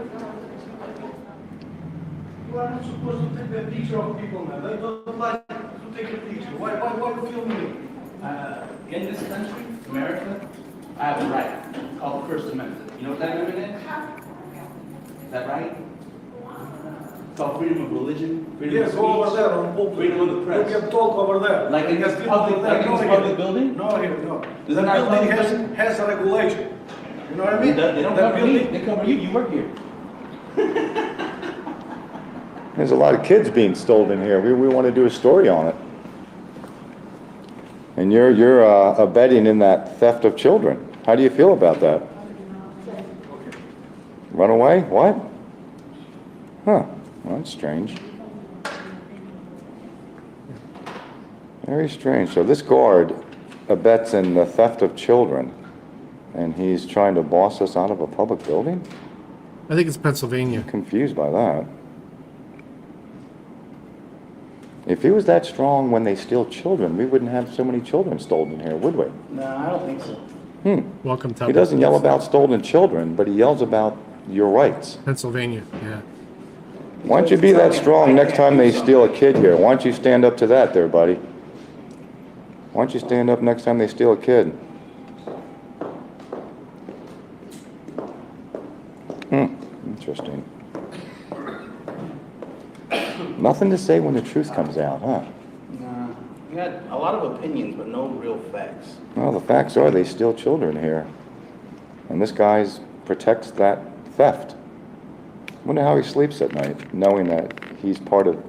You are not supposed to take a picture of people, man. They don't like to take a picture. Why you filming me? In this country, America, I have a right called the First Amendment. You know what that amendment is? Is that right? It's called freedom of religion, freedom Yes, of go over speech, there on pulpit. freedom of the press. You can talk over there. Like in this Yes, public, over there. like in No, this here. public building? No, here, no. Is The it not a building public building? has a regulation. You know what I mean? They don't The cover me, building- they cover you, you work here. There's a lot of kids being stolen here. We want to do a story on it. And you're abetting in that theft of children. How do you feel about that? Run away? What? Huh. Well, that's strange. Very strange. So this guard abets in the theft of children, and he's trying to boss us out of a public building? I think it's Pennsylvania. I'm confused by that. If he was that strong when they steal children, we wouldn't have so many children stolen here, would we? No, I don't think so. Welcome to He doesn't yell about stolen children, but he yells about your rights. Pennsylvania. Yeah. Why don't you be that strong next time they steal a kid here? Why don't you stand up to that there, buddy? Why don't you stand up next time they steal a kid? Interesting. Nothing to say when the truth comes out, huh? Nah, we had a lot of opinions, but no real facts. Well, the facts are they steal children here. And this guy protects that theft. Wonder how he sleeps at night, knowing that he's part of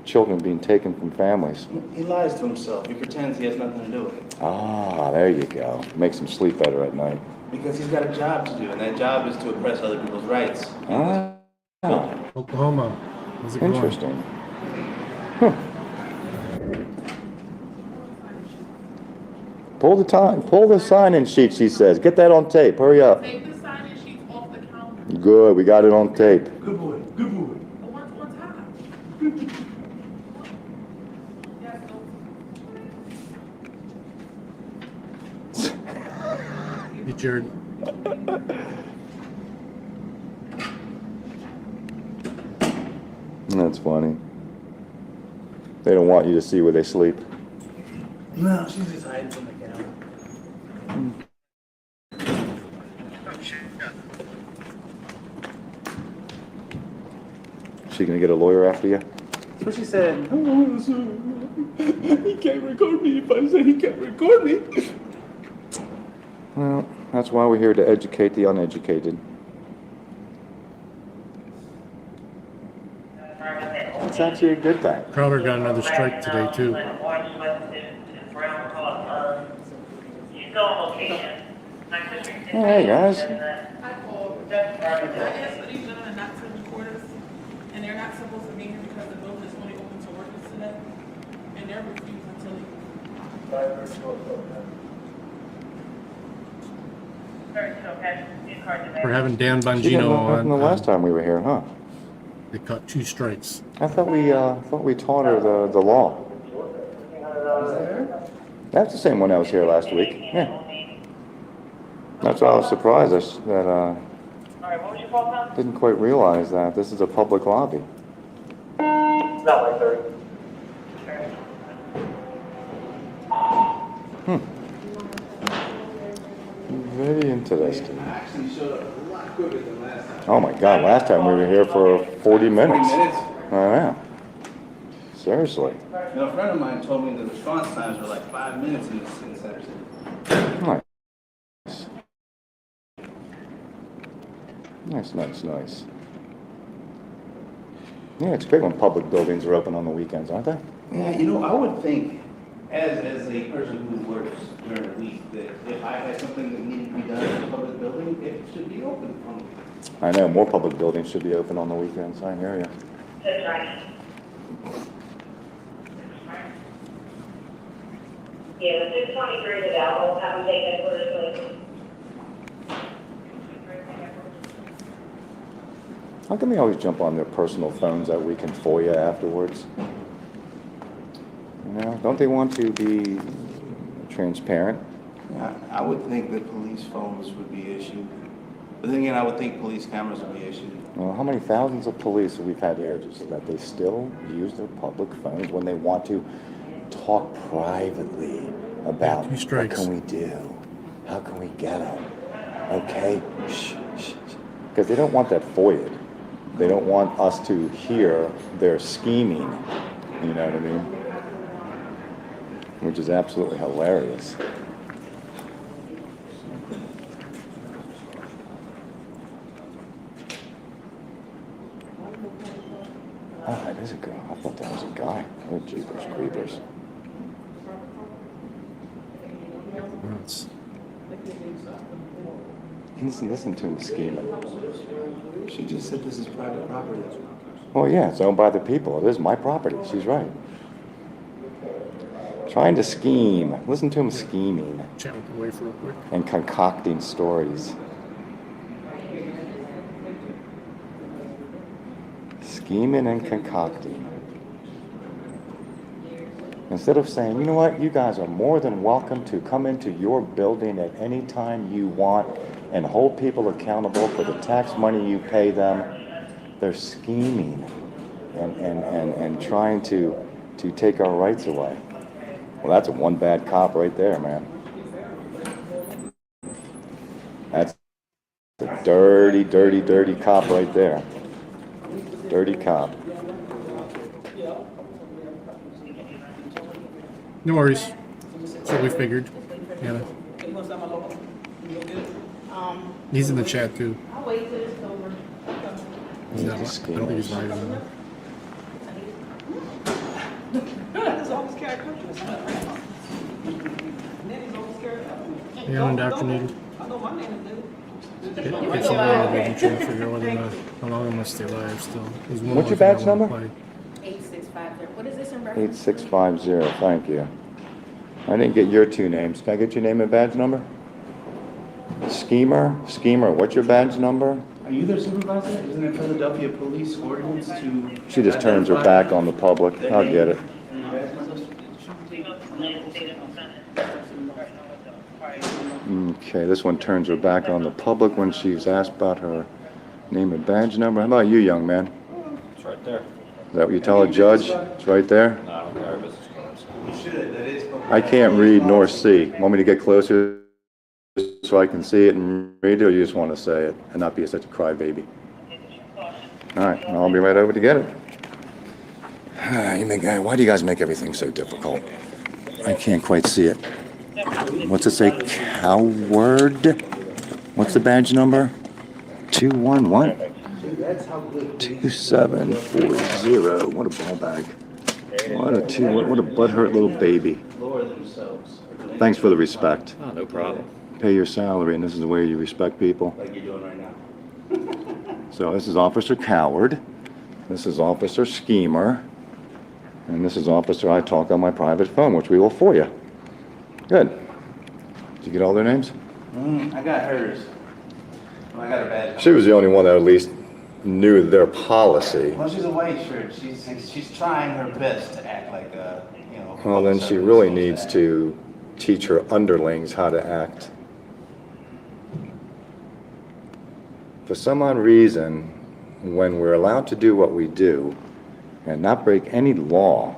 children being taken from families. He lies to himself. He pretends he has nothing to do with it. Ah, there you go. Makes him sleep better at night. Because he's got a job to do, and that job is to oppress other people's rights. Ah, Oklahoma. How's it going? interesting. Huh. Pull the sign-in sheet, she says. Get that on tape. Hurry up. Take the sign-in sheets off the counter. Good, we got it on tape. Good boy, good boy. One time. Hey, Jared. That's funny. They don't want you to see where they sleep. No, she's just hiding from the camera. She gonna get a lawyer after you? That's what she said. He can't record me if I say he can't record me. Well, that's why we're here to educate the uneducated. It's actually a good thing. Crowder got another strike today, too. Hey, guys. I asked for these gentlemen not to record us, and they're not supposed to be here because the building is only open to workers today, and they're refusing to leave. We're having Dan She didn't Bongino know nothing the on. last time we were here, huh? They caught 2 strikes. I thought we taught her the law. That's the same one that was here last week. Yeah. That's why I was surprised that didn't quite realize that this is a public lobby. Very interesting. Actually showed up a lot quicker than last time. Oh my God! Last time we were here for 40 minutes. 40 minutes? Oh yeah. Seriously. You know, a friend of mine told me the response times were like 5 minutes in Center City. Nice. Yeah, it's great when public buildings are open on the weekends, aren't they? Yeah, you know, I would think, as a person who works during the week, that if I had something that needed to be done in a public building, it should be open on the weekends. I know, more public buildings should be open on the weekends. I hear you. Yeah, the 623 is out. We'll have them take that first. How come they always jump on their personal phones that we can FOIA afterwards? You know, don't they want to be transparent? I would think that police phones would be issued. But then again, I would think police cameras would be issued. Well, how many thousands of police have we've had here just that they still use their public phones when they want to talk privately about what can we do? How can we get them? Okay? Shh. Because they don't want that FOIA'd. They don't want us to hear their scheming. You know what I mean? Which is absolutely hilarious. Oh, it is a girl. I thought that was a guy. Oh, jeepers creepers. Listen to him scheming. She just said this is private property. Well, yeah, it's owned by the people. It is my property. She's right. Trying to scheme. Listen to him scheming. Chat with the wife real quick. And concocting stories. Scheming and concocting. Instead of saying, you know what, you guys are more than welcome to come into your building at any time you want and hold people accountable for the tax money you pay them, they're scheming and trying to take our rights away. Well, that's one bad cop right there, man. That's a dirty, dirty, dirty cop right there. Dirty cop. No worries. That's what we figured. Yeah. He's in the chat too. I'll wait till it's over. He's not, I don't think he's right on that. That's almost characteristics. Nanny's almost characteristics. Yeah, indoctrinated. I know my name is It's a while ago. I'm trying to figure out how long I'm gonna stay alive still. There's one What's your more thing I badge wanna number? play. 8650. What is this in reference? 8650, thank you. I didn't get your two names. Can I get your name and badge number? Schemer, what's your badge number? Are you their supervisor? Isn't it Philadelphia Police Ordinance to... She just turns her back on the public. I'll get it. Okay, this one turns her back on the public when she's asked about her name and badge number. How about you, young man? It's right there. Is that what you tell a judge? It's right there? No, I don't care if it's close. You should. That is. I can't read nor see. Want me to get closer so I can see it and read it, or you just want to say it and not be such a crybaby? All right, I'll be right over to get it. Why do you guys make everything so difficult? I can't quite see it. What's it say? Coward? What's the badge number? 211? 2740. What a ball bag. What a butthurt little baby. Thanks for the respect. Oh, no problem. Pay your salary, and this is the way you respect people. Like you're doing right now. So this is Officer Coward. This is Officer Schemer. And this is Officer I Talk on my private phone, which we will for you. Good. Did you get all their names? I got hers. Well, I got her badge. She was the only one that at least knew their policy. Well, she's a white shirt. She's trying her best to act like a, Well, then she really needs to teach her underlings how to act. For some odd reason, when we're allowed to do what we do and not break any law,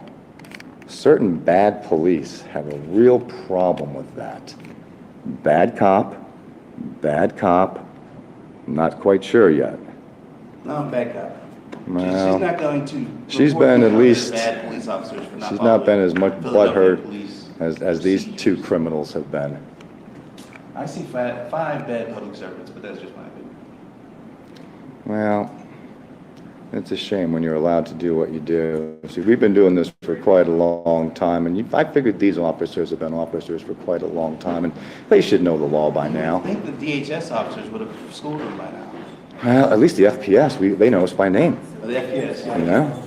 certain bad police have a real problem with that. Bad cop, not quite sure yet. No, I'm back up. Well, She's not going to. she's been at least, bad police officers for not she's not been as much Philadelphia butthurt police. as these two criminals have been. I see five bad public servants, but that's just my opinion. Well, it's a shame when you're allowed to do what you do. See, we've been doing this for quite a long time, and I figured these officers have been officers for quite a long time, and they should know the law by now. I think the DHS officers would have schooled them by now. Well, at least the FPS, they know us by name. Or the FPS. You know?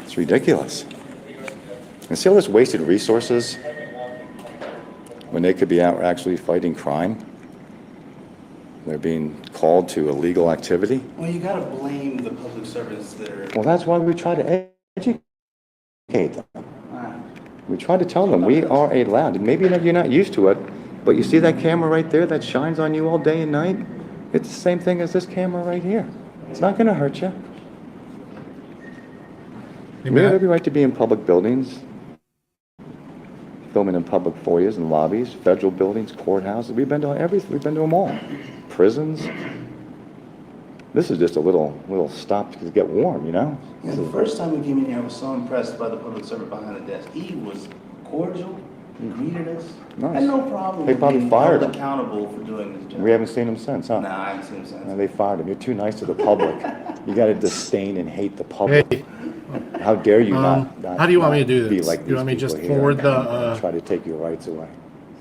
It's ridiculous. And see all this wasted resources when they could be out actually fighting crime? They're being called to illegal activity? Well, you gotta blame the public servants that are. Well, that's why we try to educate them. We try to tell them we are allowed. Maybe you're not used to it, but you see that camera right there that shines on you all day and night? It's the same thing as this camera right here. It's not going to hurt you. We have every right to be in public buildings, filming in public foyers and lobbies, federal buildings, courthouses. We've been to everything. We've been to them all. Prisons. This is just a little stop to get warm, you know? Yeah, the first time we came in here, I was so impressed by the public servant behind the desk. He was cordial, greeted us, Nice. had no problem They with probably being fired held him. accountable for doing his job. We haven't seen him since, huh? No, I haven't seen him since. No, they fired him. You're too nice to the public. You got to disdain and hate the public. Hey. How dare you not how do you want me to do be this? like Do you want me these just people here forward and try to take your rights away?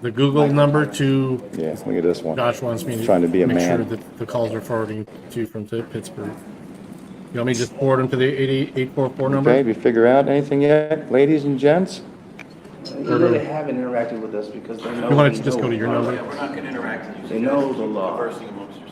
the Google number to? Yeah, look at this one. Josh wants me to Trying to be a make man. sure that the calls are forwarding to from Pittsburgh. You want me to just forward them to the 88844 number? Okay, have you figured out anything yet, ladies and gents? You really haven't interacted with us because they know. You want it we to just know go to your the law. number? Yeah, we're not gonna interact with you. They know the law. Conversing amongst yourselves.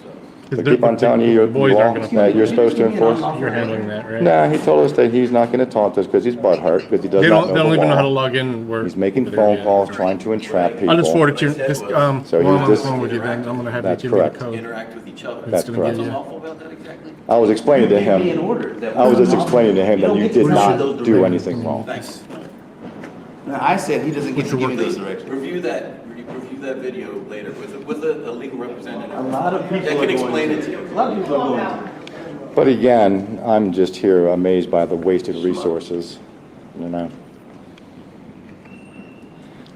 I keep on telling you your boys law aren't gonna that you're supposed to enforce. You're handling that, right? Nah, he told us that he's not going to talk to us because he's butthurt, because he does They not don't, know they don't the even know how to law. log in. Where He's making phone calls, trying to entrap people. I'll just forward it to you. Just, So while he's I'm on the just- phone with you, then I'm going to have you That's give me the correct. code. Interact with each other. That's gonna correct. give you- What's unlawful about that exactly? I was explaining to You gave me an him, order that I was was just explaining to him that don't you get did to not those do directions. anything wrong. Thanks. Now, I said he doesn't get to give me those directions. Review that video later with a legal representative. A lot of people that are can going explain to. it to you. A lot of people are going to. But again, I'm just here amazed by the wasted resources, you know?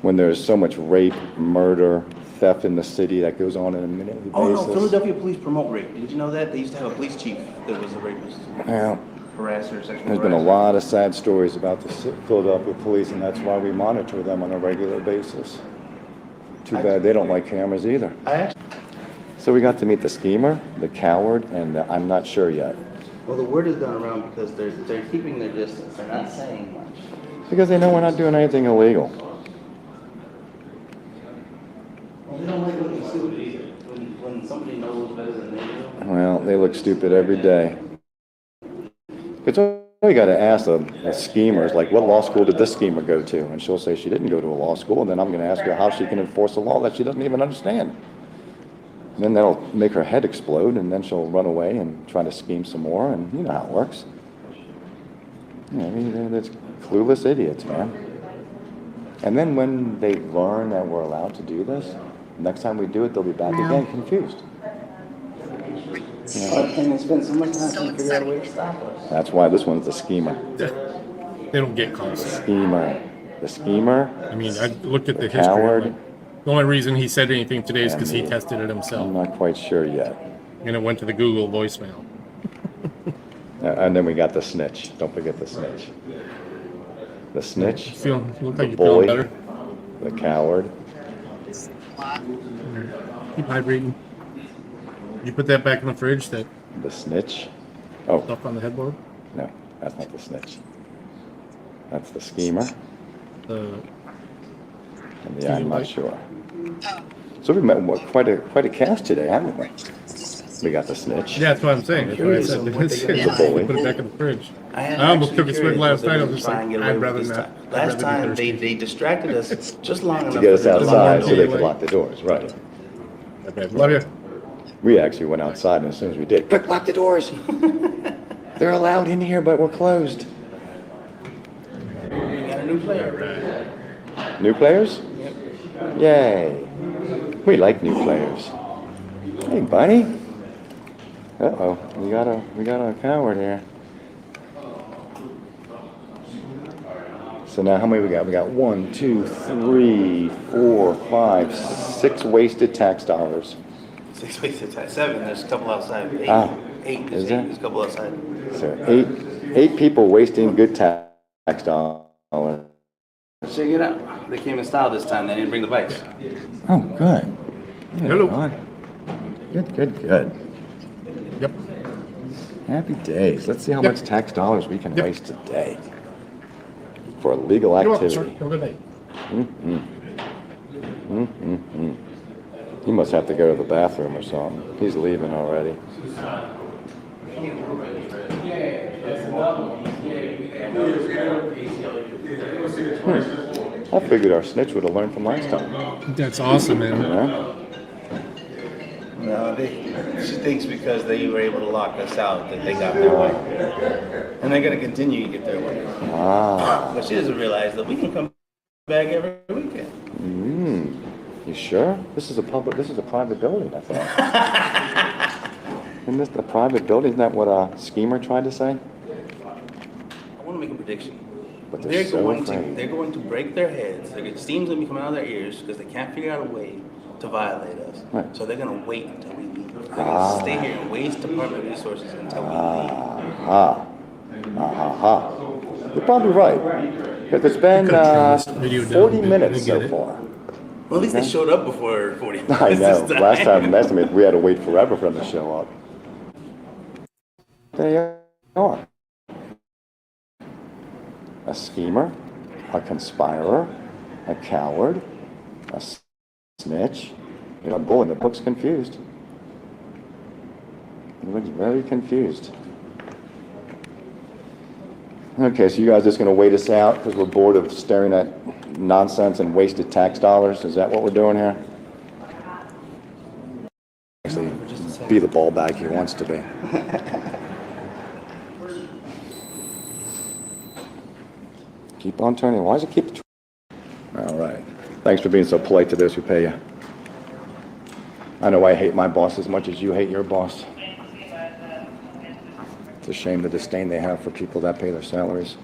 When there's so much rape, murder, theft in the city that goes on on a minutely Oh no, basis. Philadelphia police promote rape. Did you know that? They used to have a police chief that was a rapist. Well, harasser, sexual There's been a harasser. lot of sad stories about the Philadelphia police, and that's why we monitor them on a regular basis. Too bad they don't like cameras either. So we got to meet the schemer, the coward, and the I'm not sure yet. Well, the word has gone around because they're keeping their distance. They're not saying much. Because they know we're not doing anything illegal. Well, they don't like looking stupid either. When somebody knows better than they do. Well, they look stupid every day. It's all you got to ask the schemers, like, what law school did this schemer go to? And she'll say she didn't go to a law school, and then I'm going to ask her how she can enforce a law that she doesn't even understand. And then that'll make her head explode, and then she'll run away and try to scheme some more, and you know how it works. Yeah, I mean, they're clueless idiots, man. And then when they learn that we're allowed to do this, next time we do it, they'll be back again confused. Yeah. And they spend so much time trying to figure out a way to stop us. That's why this one's the schemer. They don't get calls. Schemer. The schemer. I mean, I looked at the history. Coward. The only reason he said anything today is because he tested it himself. I'm not quite sure yet. And it went to the Google voicemail. And then we got the snitch. Don't forget the snitch. The snitch. You look like the you're bully. feeling better. The coward. Keep hydrating. You put that back in the fridge, that The snitch. Oh. stuff on the headboard? No, that's not the snitch. That's the schemer. The And the I'm not sure. So we met quite a cast today, haven't we? We got the snitch. Yeah, that's what I'm saying. That's why I said The bully. put it back in the fridge. I almost took a swig last night. I was just like, I'd rather not. Last time they distracted us just long enough To get us for them to outside lock so they the could door. lock the doors, right. Okay, love you. We actually went outside, and as soon as we did, quick, lock the doors. They're allowed in here, but we're closed. We got a new player. New players? Yay. We like new players. Hey, buddy. Uh-oh, we got a coward here. So now how many we got? We got 1, 2, 3, 4, 5, 6 wasted tax dollars. 6 weeks to 7. There's a couple outside. 8. Ah, 8. is There's there? There's a couple outside. So eight people wasting good tax dollars. Check it out. They came in style this time. They didn't bring the bikes. Oh, good. Hello. Good. Yep. Happy days. Let's see how much tax dollars we can waste today for illegal You're welcome, sir. activity. Have a good day. He must have to go to the bathroom or something. He's leaving already. I figured our snitch would have learned from last time. That's awesome, man. Yeah? No, she thinks because they were able to lock us out that they got their way. And they're going to continue to get their way. Ah. But she doesn't realize that we can come back every weekend. You sure? This is a private building, I thought. Isn't this the private building? Isn't that what a schemer tried to say? I want to make a prediction. But they're so afraid. They're going to break their heads. Steam's going to be coming out of their ears because they can't figure out a way to violate us. Right. So they're going to wait until we leave. They're going to stay here and waste department resources until we leave. You're probably right. Because it's been 40 minutes so far. Well, at least they showed up before 40 minutes. I know. this time. Last time we had to wait forever for them to show up. They are. A schemer, a conspirer, a coward, a snitch. You know, boy, the book's confused. He looks very confused. Okay, so you guys just going to wait us out because we're bored of staring at nonsense and wasted tax dollars? Is that what we're doing here? Actually, be the ball bag he wants to be. Keep on turning. Why does it keep... All right. Thanks for being so polite to those who pay you. I know I hate my boss as much as you hate your boss. It's a shame the disdain they have for people that pay their salaries.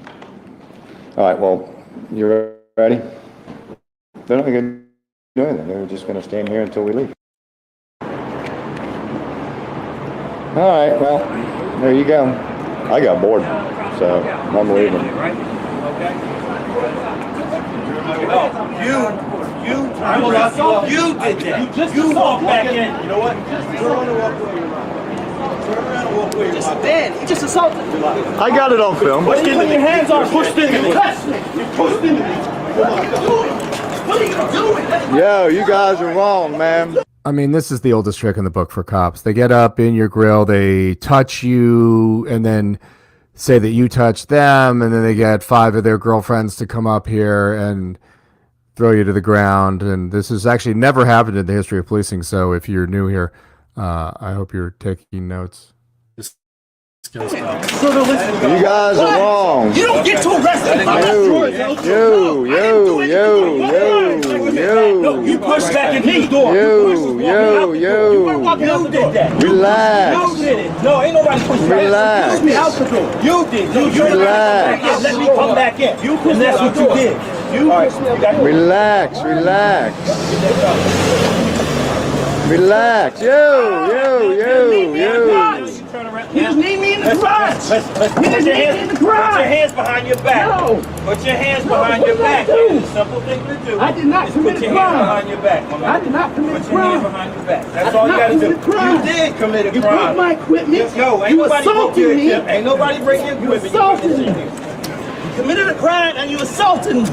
All right, well, you ready? They're not going to do anything. They're just going to stand here until we leave. All right, well, there you go. I got bored, so I'm leaving. You did that. You walked back in. You know what? He just assaulted me. I got it on film. Put your hands on. Pushed into me. You pushed into me. What are you doing? Yo, you guys are wrong, man. I mean, this is the oldest trick in the book for cops. They get up in your grill, they touch you, and then say that you touched them, and then they get 5 of their girlfriends to come up here and throw you to the ground. And this has actually never happened in the history of policing. So if you're new here, I hope you're taking notes. You guys are wrong. You don't get to arrest me. You pushed back in his door. You did that. Relax. You did it. No, ain't nobody pushed back. Relax. You pushed me out the door. You did. You Relax. let me come back in. You pushed me out the door. You pushed me out the door. Relax. Relax. You just need me in the garage. Put your hands behind your back. No. Put your hands behind your back. It's a simple thing to do. I did not commit a crime. Put your hands behind your back. I did not commit a crime. Put your hands behind your back. That's all you got to do. You did commit a crime. You broke my equipment. No, ain't nobody assaulted me. Ain't nobody bring your equipment. You assaulted me. You committed a crime and you assaulted me.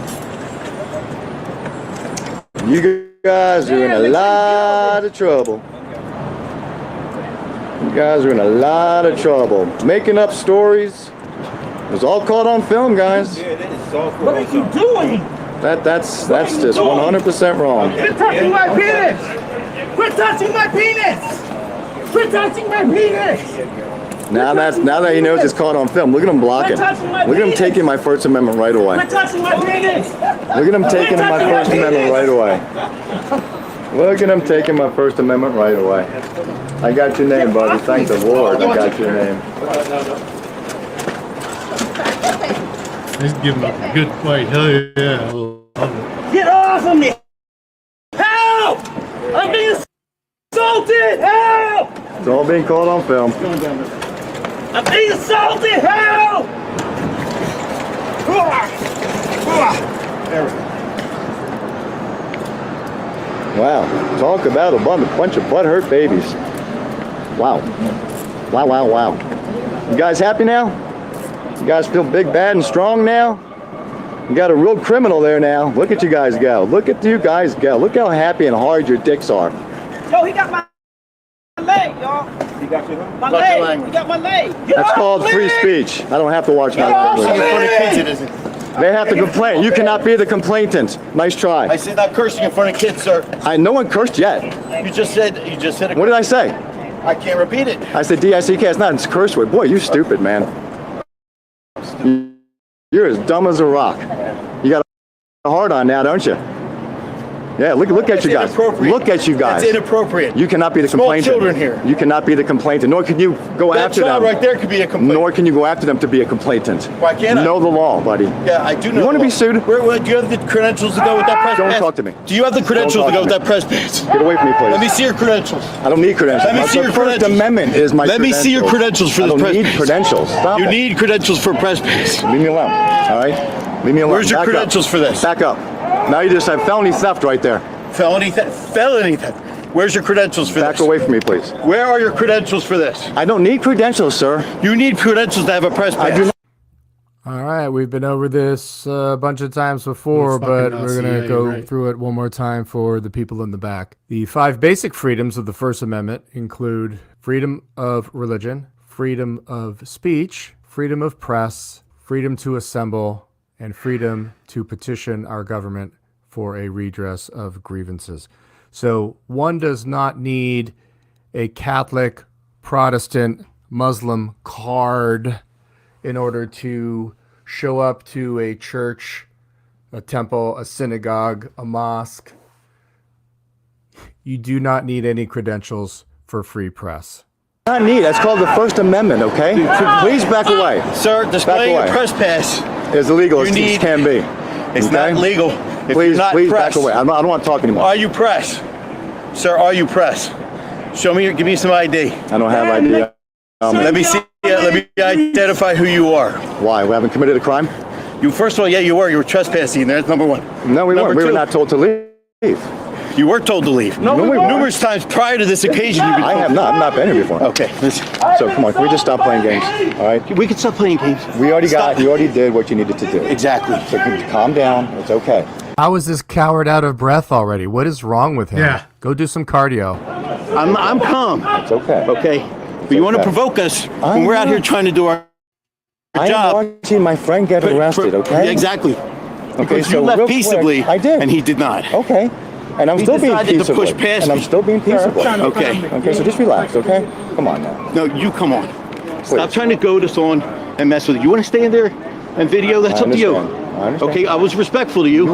You guys are in a lot of trouble. You guys are in a lot of trouble. Making up stories. It was all caught on film, guys. What are you doing? That's just 100% wrong. Quit touching my penis! Quit touching my penis! Quit touching my penis! Now that he knows it's caught on film, look at him blocking. Look at him taking my First Amendment right away. Quit touching my penis! Look at him taking my First Amendment right away. Look at him taking my First Amendment right away. I got your name, buddy. Thank the Lord, I got your name. He's giving up a good fight. Hell yeah. I love it. Get off of me! Help! I'm being assaulted! Help! It's all being caught on film. I'm being assaulted! Help! There we go. Wow, talk about a bunch of butthurt babies. Wow. You guys happy now? You guys feel big, bad, and strong now? You got a real criminal there now. Look at you guys go. Look at you guys go. Look how happy and hard your dicks are. Yo, he got my leg, y'all. He got your My leg. He got my leg. That's called free speech. I don't have to watch my language. They have to complain. You cannot be the complainant. Nice try. I said not cursing in front of kids, sir. No one cursed yet. You just said it. What did I say? I can't repeat it. I said D-I-C-K. It's not a curse word. Boy, you stupid, man. You're as dumb as a rock. You got a hard on now, don't you? Yeah, look at you guys. Look at you guys. That's inappropriate. You cannot be the complainant. Small children here. You cannot be the complainant, nor can you go after them. That child right there could be a complainant. Nor can you go after them to be a complainant. Why can't I? Know the law, buddy. Yeah, I do know. You want to be sued? Do you have the credentials to go with that press pass? Don't talk to me. Do you have the credentials to go with that press pass? Get away from me, please. Let me see your credentials. I don't need credentials. Let me see your credentials. First Amendment is my Let me see your credentials for this press pass. I don't need credentials. Stop You it. need credentials for press pass. Leave me alone, all right? Leave me alone. Where's your Back credentials up. for this? Back up. Now you just have felony theft right there. Felony theft. Where's your credentials for this? Back away from me, please. Where are your credentials for this? I don't need credentials, sir. You need credentials to have a press pass. I do not. All right, we've been over this a bunch of times before, but we're going to go through it one more time for the people in the back. The 5 basic freedoms of the First Amendment include freedom of religion, freedom of speech, freedom of press, freedom to assemble, and freedom to petition our government for a redress of grievances. So one does not need a Catholic, Protestant, Muslim card in order to show up to a church, a temple, a synagogue, a mosque. You do not need any credentials for free press. Not need. That's called the First Amendment, okay? Please back away. Sir, displaying a press pass is illegal as it can be. It's not legal. If Please press. back away. I don't want to talk anymore. Are you press? Sir, are you press? Give me some ID. I don't have ID. Let me see let me identify who you are. Why? We haven't committed a crime? You first of all, yeah, you were. You were trespassing. That's number one. No, we weren't. We were not told to leave. You were told to leave. No, we weren't. Numerous times prior to this occasion, you've been I have not. I've not been here before. Okay. So come on, can we just stop playing games? All right. We can stop playing games. We already got. You already did what you needed to do. Exactly. So calm down. It's okay. How is this coward out of breath already? What is wrong with him? Yeah. Go do some cardio. I'm calm. It's okay. Okay. But you want to provoke us when we're out here trying to do our job. I'm watching my friend get arrested. Okay. Exactly. Okay. Because So you left real peaceably. quick, I did. And he did not. Okay. And I'm He still being decided to peaceable. push past and I'm me. still being peaceable. Okay. Okay. So just relax. Okay. Come on now. No, you come on. Stop trying to goad us on and mess with it. You want to stay in there and video? That's up to you. I understand. Okay, I was respectful to you.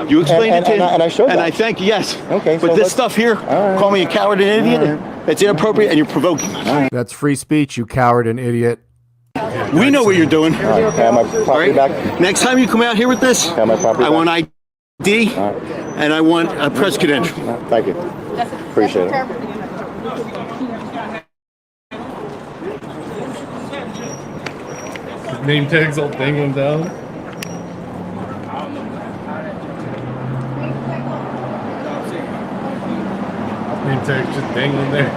You explained it to him. And I showed And that. I thank you, yes. Okay. But so this stuff here, call me a coward and an idiot. It's inappropriate and you're provoking. That's free speech, you coward and idiot. We know what you're doing. All right. Can I have my property back? Next time you come out here with this, Can I have my property I back? want ID and I want a press credential. Thank you. Appreciate it. His name tags all dangling down. Name tag's just dangling there.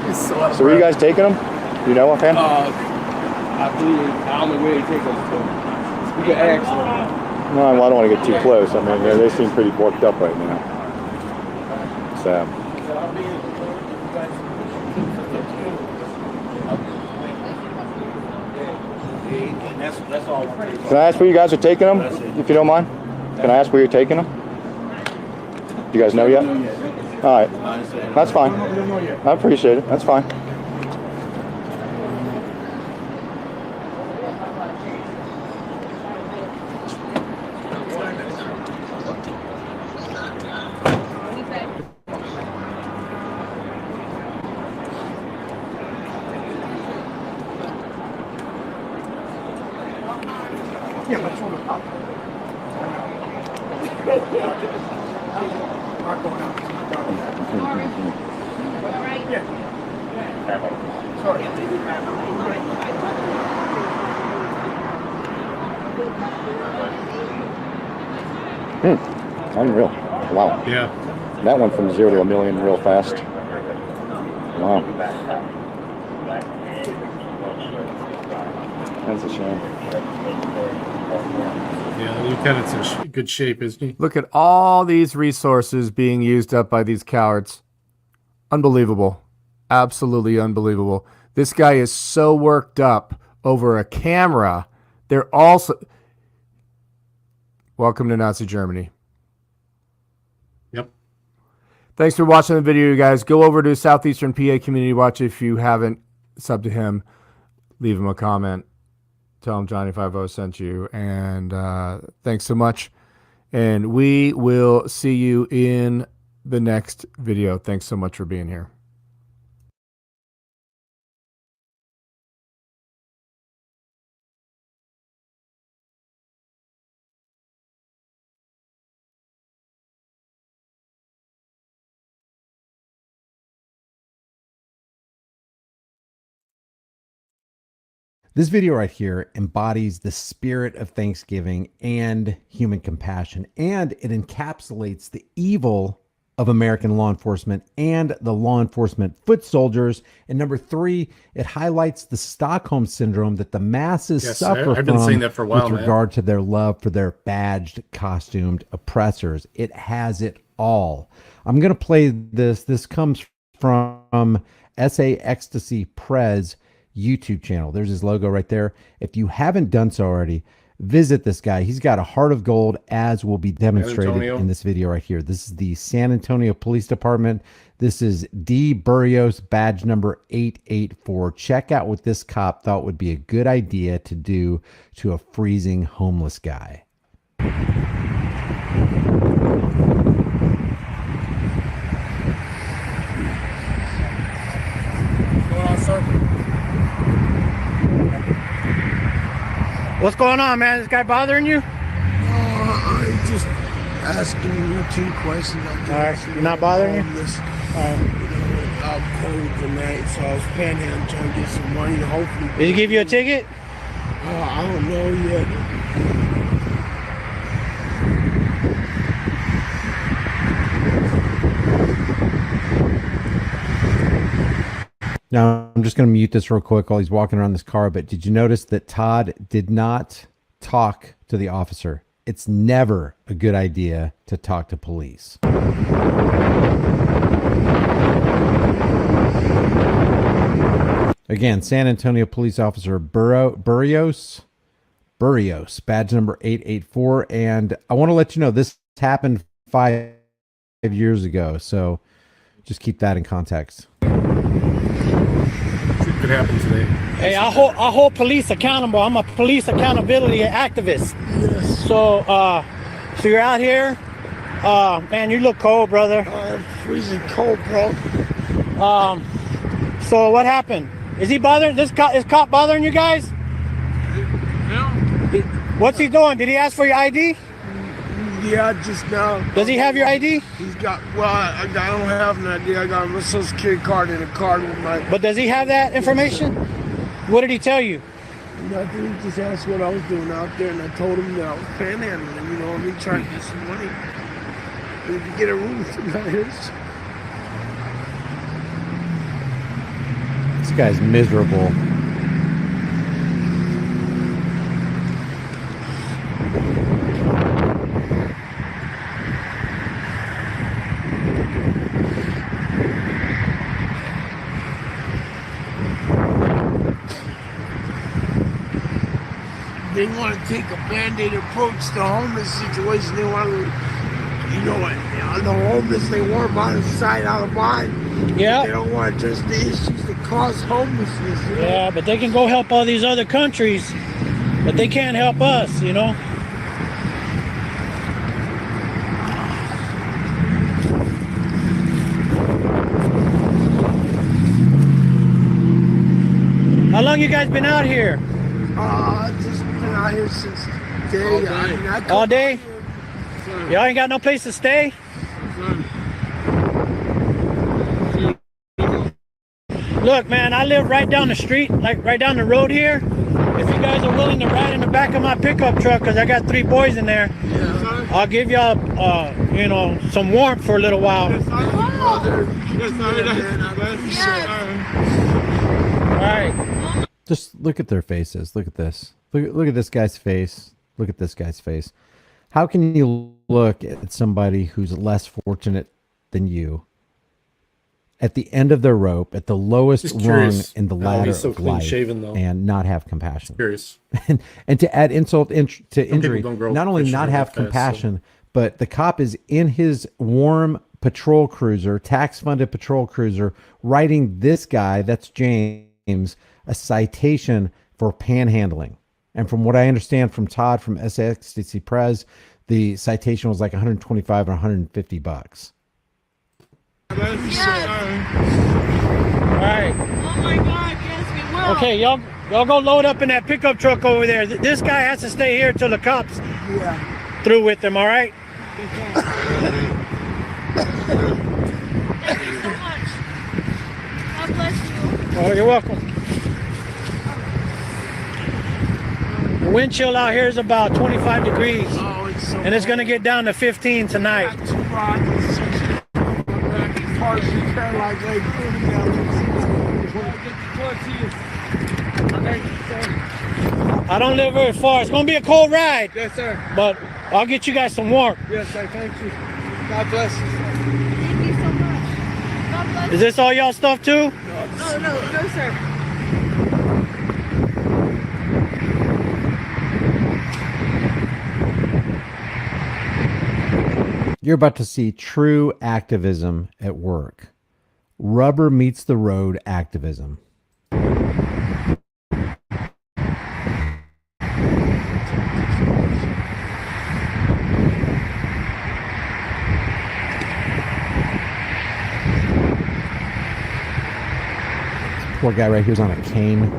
He's so out of So were you breath. guys taking them? You know offhand? I believe, I don't know where they take us to. We can ask them. No, well, I don't want to get too close. I mean, they seem pretty worked up right now. So. That's all. Can I ask where you guys are taking them, if you don't mind? Can I ask where you're taking them? You guys know yet? All right. That's fine. I appreciate it. That's fine. Unreal. Wow. Yeah. That went from 0 to a million real fast. Wow. That's a shame. Yeah, the lieutenant's in good shape, isn't he? Look at all these resources being used up by these cowards. Unbelievable. Absolutely unbelievable. This guy is so worked up over a camera. They're also... Welcome to Nazi Germany. Yep. Thanks for watching the video, you guys. Go over to Southeastern PA Community Watch if you haven't. Sub to him. Leave him a comment. Tell him Johnny 50 sent you. And thanks so much. And we will see you in the next video. Thanks so much for being here. This video right here embodies the spirit of Thanksgiving and human compassion, and it encapsulates the evil of American law enforcement and the law enforcement foot soldiers. And number 3, it highlights the Stockholm syndrome that the masses suffer I've been from saying that for a while, with man. regard to their love for their badged, costumed oppressors. It has it all. I'm going to play this. This comes from SA Ecstasy Prez YouTube channel. There's his logo right there. If you haven't done so already, visit this guy. He's got a heart of gold, as will be demonstrated in this video right here. This is the San Antonio Police Department. This is D. Burrios, badge number 884. Check out what this cop thought would be a good idea to do to a freezing homeless guy. What's going on, man? This guy bothering you? I'm just asking routine questions. All right, you're not bothering you? All right. out cold tonight, so I was panhandling trying to get some money to hopefully. Did he give you a ticket? I don't know yet. Now, I'm just going to mute this real quick while he's walking around this car, but did you notice that Todd did not talk to the officer? It's never a good idea to talk to police. Again, San Antonio police officer Burrios, badge number 884. And I want to let you know this happened 5 years ago, so just keep that in context. Could happen today. Hey, I hold police accountable. I'm a police accountability activist. Yes. So, so you're out here. Man, you look cold, brother. I'm freezing cold, bro. So what happened? Is he bothering? Is cop bothering you guys? No. What's he doing? Did he ask for your ID? Yeah, just now. Does he have your ID? He's got, well, I don't have an ID. I got my social security card in a card with my... But does he have that information? What did he tell you? Nothing. He just asked what I was doing out there, and I told him that I was panhandling, you know what I mean, trying to get some money. We could get a room tonight. This guy's miserable. They want to take a band-aid approach to the homeless situation. They want to, you know, the homeless, they want them out of sight, out of mind. Yeah. They don't want to address the issues that cause homelessness. You know? Yeah, but they can go help all these other countries, but they can't help us, you know? How long you guys been out here? Just been out here since day. All day? Y'all ain't got no place to stay? Look, man, I live right down the street, like right down the road here. If you guys are willing to ride in the back of my pickup truck, because I got 3 boys in there, I'll give y'all, you know, some warmth for a little while. All right. Just look at their faces. Look at this. Look at this guy's face. Look at this guy's face. How can you look at somebody who's less fortunate than you at the end of their rope, at the lowest rung in the ladder so of life, clean-shaven, though. and not have compassion? Curious. and to add insult to injury, don't grow not only facial not hair have that fast, compassion, but the cop is in his warm patrol cruiser, tax-funded patrol cruiser, writing this guy, that's James, a citation for panhandling. And from what I understand from Todd from SAXTC Prez, the citation was like $125 or $150. All right. Oh my God, yes, we will. Okay, y'all go load up in that pickup truck over there. This guy has to stay here till the cops through with him, all right? Thank you so much. God bless you. Oh, you're welcome. The wind chill out here is about 25 degrees, and it's going to get down to 15 tonight. I don't live very far. It's going to be a cold ride. Yes, sir. But I'll get you guys some warmth. Yes, sir. Thank you. God bless you. Thank you so much. God bless Is this all y'all stuff too? you. No, sir. You're about to see true activism at work. Rubber meets the road activism. Poor guy right here's on a cane.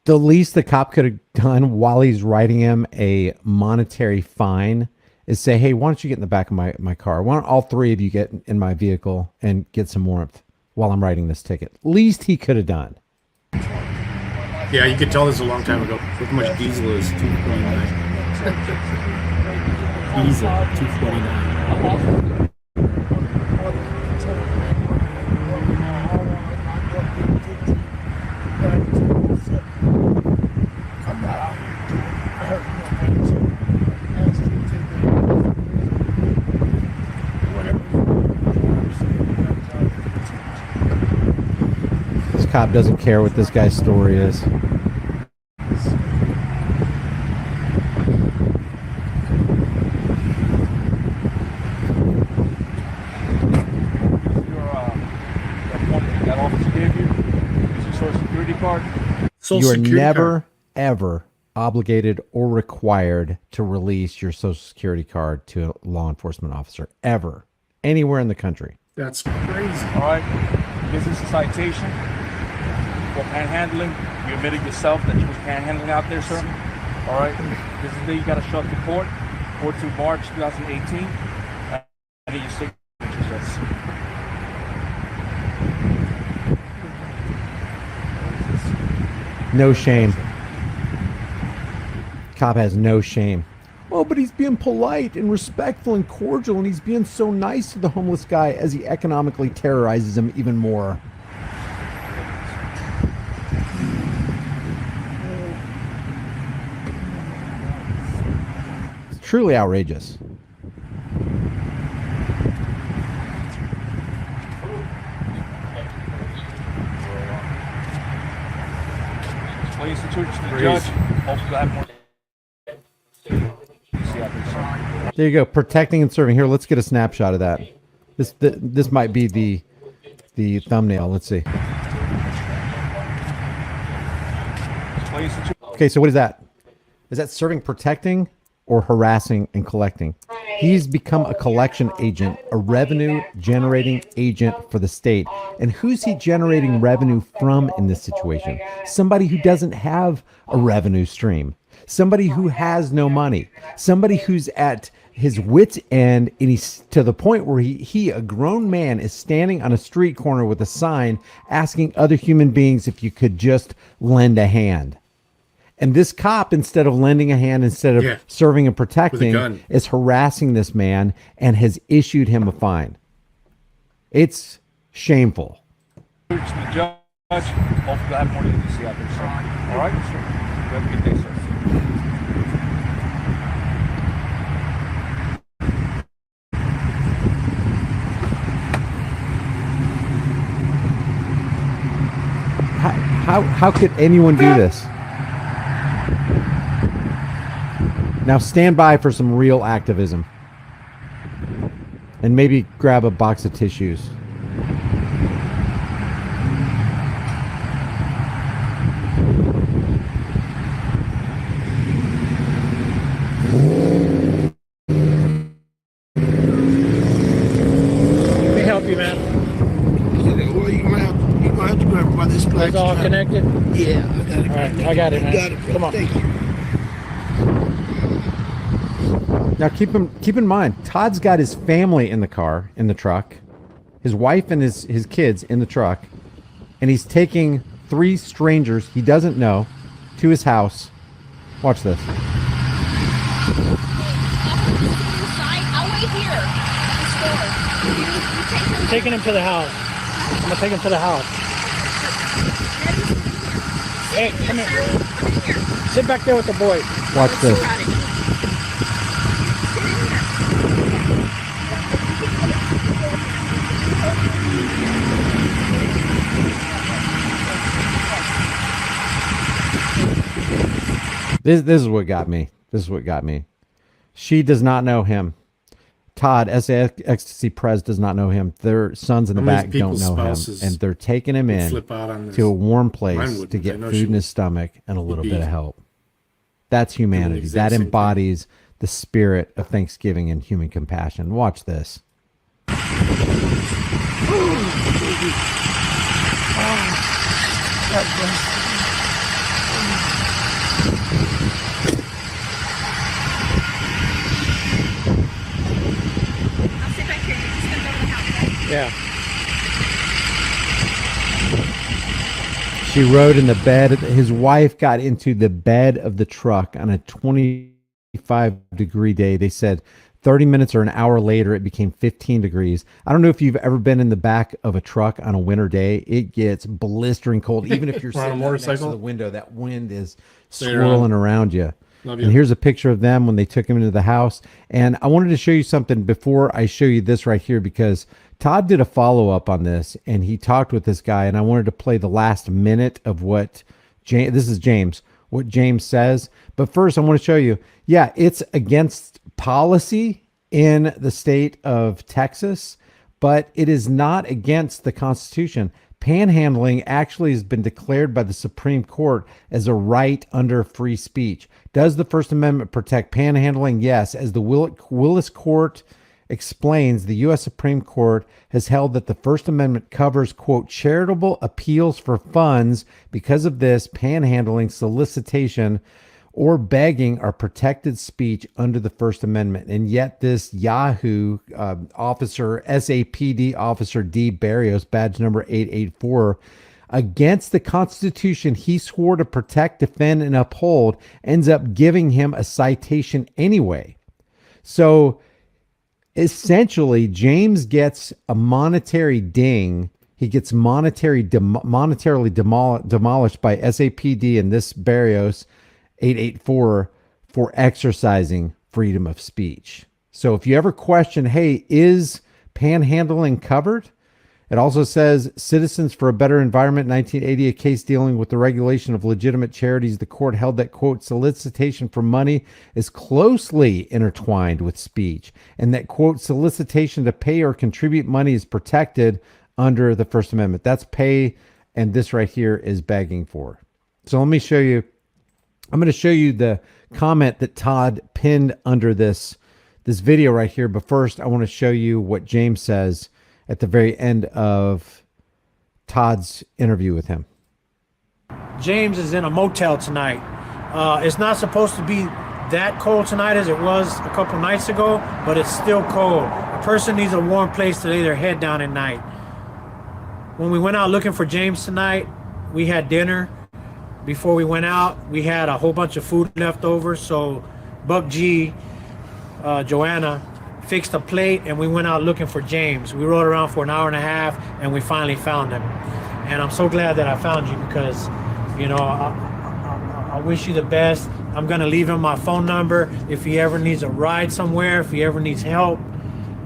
The least the cop could have done while he's writing him a monetary fine is say, hey, why don't you get in the back of my car? Why don't all three of you get in my vehicle and get some warmth while I'm writing this ticket? Least he could have done. Yeah, you could tell this a long time ago. Look how much diesel is, 249. Diesel, 249. This cop doesn't care what this guy's story is. That officer gave you? Is your social security card? You are never, ever obligated or required to release your social security card to a law enforcement officer. Ever. Anywhere in the country. That's crazy. All right. This is a citation for panhandling. You admitted yourself that you was panhandling out there, sir. All right. This is the day you got to show up to court. 4/2 March 2018. I need your signatures. Yes. No shame. Cop has no shame. Oh, but he's being polite and respectful and cordial, and he's being so nice to the homeless guy as he economically terrorizes him even more. It's truly outrageous. Please, the judge. Hopefully, I have more. There you go, protecting and serving. Here, let's get a snapshot of that. This might be the thumbnail. Let's see. Okay, so what is that? Is that serving, protecting, or harassing and collecting? He's become a collection agent, a revenue generating agent for the state. And who's he generating revenue from in this situation? Somebody who doesn't have a revenue stream. Somebody who has no money. Somebody who's at his wit's end, and he's to the point where he, a grown man, is standing on a street corner with a sign asking other human beings if you could just lend a hand. And this cop, instead of lending a hand, instead of serving and protecting, is harassing this man and has issued him a fine. It's shameful. The judge. Hopefully, I have more to see out there, sir. All right, sir. You have a good day, sir. How could anyone do this? Now stand by for some real activism. And maybe grab a box of tissues. Let me help you, man. Well, you're gonna have to grab by this place. It's all connected? Yeah, I got it. All right, I got it, man. You got it. Come on. Thank you. Now keep in mind, Todd's got his family in the car, in the truck, his wife and his kids in the truck, and he's taking 3 strangers he doesn't know to his house. Watch this. I'll wait here at the store. I'm taking him to the house. I'm gonna take him to the house. Hey, come here. Sit back there with the boy. Watch this. This is what got me. This is what got me. She does not know him. Todd, SA Ecstasy Prez, does not know him. Their sons in the back don't know him. And they're taking him in to a warm place to get food in his stomach and a little bit of help. That's humanity. That embodies the spirit of Thanksgiving and human compassion. Watch this. He rode in the bed. His wife got into the bed of the truck on a 25-degree day. They said 30 minutes or an hour later, it became 15 degrees. I don't know if you've ever been in the back of a truck on a winter day. It gets blistering cold. Even if you're On a sitting next to motorcycle? the window, that wind is Stay swirling around you. Love And you. here's a picture of them when they took him into the house. And I wanted to show you something before I show you this right here, because Todd did a follow-up on this, and he talked with this guy, and I wanted to play the last minute of what this is James, what James says. But first, I want to show you, yeah, it's against policy in the state of Texas, but it is not against the Constitution. Panhandling actually has been declared by the Supreme Court as a right under free speech. Does the First Amendment protect panhandling? Yes. As the Willis Court explains, the U.S. Supreme Court has held that the First Amendment covers, quote, charitable appeals for funds. Because of this, panhandling, solicitation, or begging are protected speech under the First Amendment. And yet this Yahoo officer, SAPD officer D. Barrios, badge number 884, against the Constitution he swore to protect, defend, and uphold, ends up giving him a citation anyway. So essentially, James gets a monetary ding. He gets monetarily demolished by SAPD and this Barrios 884 for exercising freedom of speech. So if you ever question, hey, is panhandling covered? It also says Citizens for a Better Environment, 1980, a case dealing with the regulation of legitimate charities. The court held that, quote, solicitation for money is closely intertwined with speech, and that, quote, solicitation to pay or contribute money is protected under the First Amendment. That's pay, and this right here is begging for. So let me show you. I'm going to show you the comment that Todd pinned under this video right here. But first, I want to show you what James says at the very end of Todd's interview with him. James is in a motel tonight. It's not supposed to be that cold tonight as it was a couple nights ago, but it's still cold. A person needs a warm place to lay their head down at night. When we went out looking for James tonight, we had dinner. Before we went out, we had a whole bunch of food left over, so Buck G, Joanna, fixed a plate, and we went out looking for James. We rode around for an hour and a half, and we finally found him. And I'm so glad that I found you because, you know, I wish you the best. I'm going to leave him my phone number if he ever needs a ride somewhere, if he ever needs help,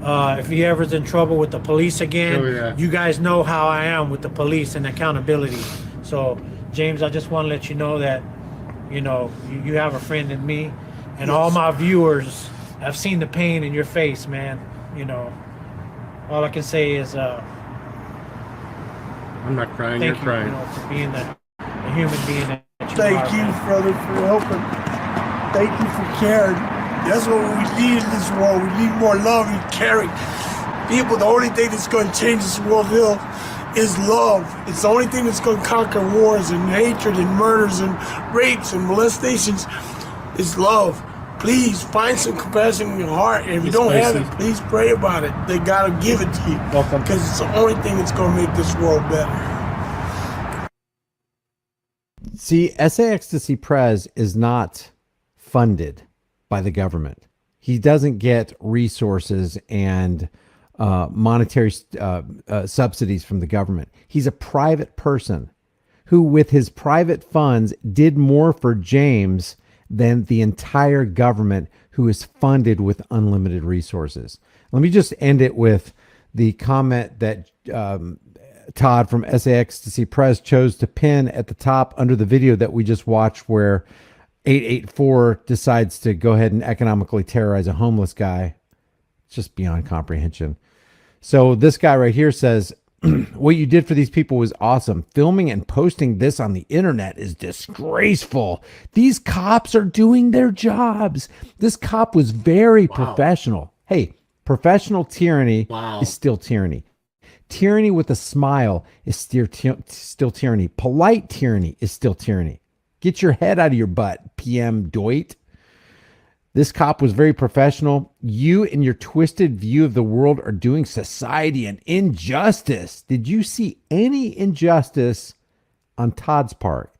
if he ever's in trouble with the police again. Oh, yeah. You guys know how I am with the police and accountability. So, James, I just want to let you know that, you know, you have a friend in me, and all my viewers, I've seen the pain in your face, man. You know, all I can say is, I'm not crying, thank you're crying. You know, for being the human being that you Thank are, you, man. brother, for helping. Thank you for caring. That's what we need in this world. We need more love and caring. People, the only thing that's going to change this world is love. It's the only thing that's going to conquer wars and hatred and murders and rapes and molestations is love. Please find some compassion in your heart. And if you don't have it, please pray about it. They got to give it to you. Because it's the only thing that's going to make this world better. See, SA Ecstasy Prez is not funded by the government. He doesn't get resources and monetary subsidies from the government. He's a private person who, with his private funds, did more for James than the entire government, who is funded with unlimited resources. Let me just end it with the comment that Todd from SA Ecstasy Press chose to pin at the top under the video that we just watched, where 884 decides to go ahead and economically terrorize a homeless guy. It's just beyond comprehension. So this guy right here says, what you did for these people was awesome. Filming and posting this on the internet is disgraceful. These cops are doing their jobs. This cop was very professional. Hey, professional tyranny is still tyranny. Tyranny with a smile is still tyranny. Polite tyranny is still tyranny. Get your head out of your butt, PM Doit. This cop was very professional. You and your twisted view of the world are doing society an injustice. Did you see any injustice on Todd's part,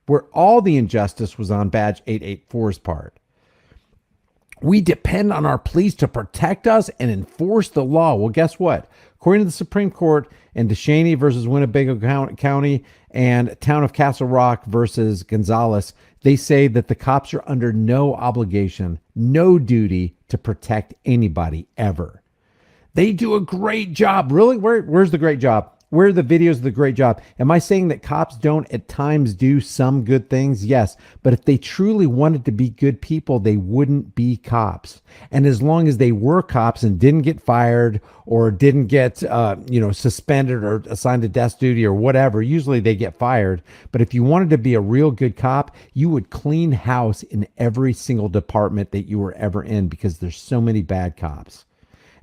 where all the injustice was on Badge 884's part. We depend on our police to protect us and enforce the law. Well, guess what? According to the Supreme Court in DeShaney versus Winnebago County and Town of Castle Rock versus Gonzales, they say that the cops are under no obligation, no duty to protect anybody ever. They do a great job. Really? Where's the great job? Where are the videos of the great job? Am I saying that cops don't at times do some good things? Yes. But if they truly wanted to be good people, they wouldn't be cops. And as long as they were cops and didn't get fired or didn't get, suspended or assigned to desk duty or whatever, usually they get fired. But if you wanted to be a real good cop, you would clean house in every single department that you were ever in because there's so many bad cops.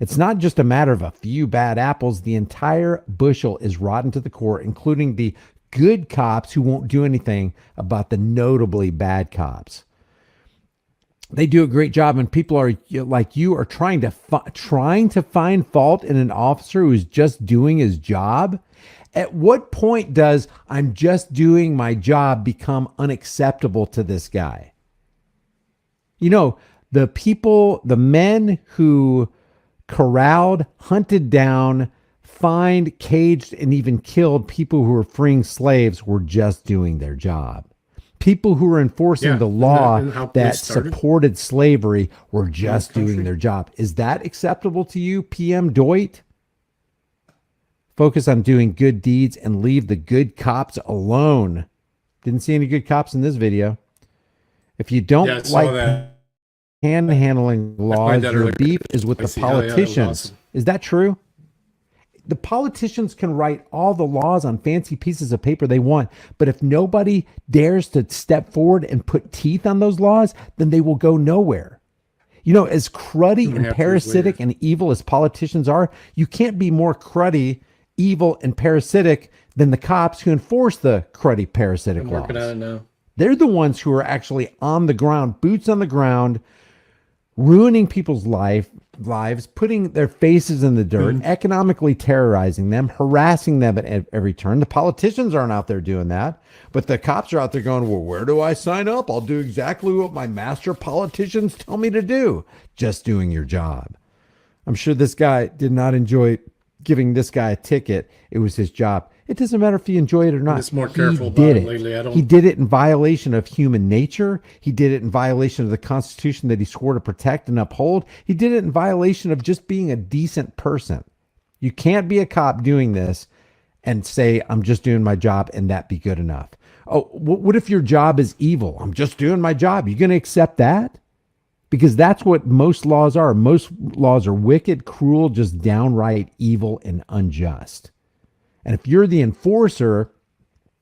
It's not just a matter of a few bad apples. The entire bushel is rotten to the core, including the good cops who won't do anything about the notably bad cops. They do a great job, and people are like you are trying to find fault in an officer who's just doing his job. At what point does "I'm just doing my job" become unacceptable to this guy? You know, the men who corralled, hunted down, fined, caged, and even killed people who were freeing slaves were just doing their job. People who were enforcing the law that supported slavery were just doing their job. Is that acceptable to you, PM Doit? Focus on doing good deeds and leave the good cops alone. Didn't see any good cops in this video. If you don't like handling laws, your beef is with the politicians. Is that true? The politicians can write all the laws on fancy pieces of paper they want, but if nobody dares to step forward and put teeth on those laws, then they will go nowhere. You know, as cruddy and parasitic and evil as politicians are, you can't be more cruddy, evil, and parasitic than the cops who enforce the cruddy, parasitic laws. I'm working on it now. They're the ones who are actually on the ground, boots on the ground, ruining people's lives, putting their faces in the dirt, economically terrorizing them, harassing them at every turn. The politicians aren't out there doing that, but the cops are out there going, well, where do I sign up? I'll do exactly what my master politicians tell me to do. Just doing your job. I'm sure this guy did not enjoy giving this guy a ticket. It was his job. It doesn't matter if he enjoyed it or not. Just more careful He did about it it. lately. He did it in violation of human nature. He did it in violation of the Constitution that he swore to protect and uphold. He did it in violation of just being a decent person. You can't be a cop doing this and say, I'm just doing my job, and that be good enough. Oh, what if your job is evil? I'm just doing my job. You going to accept that? Because that's what most laws are. Most laws are wicked, cruel, just downright evil and unjust. And if you're the enforcer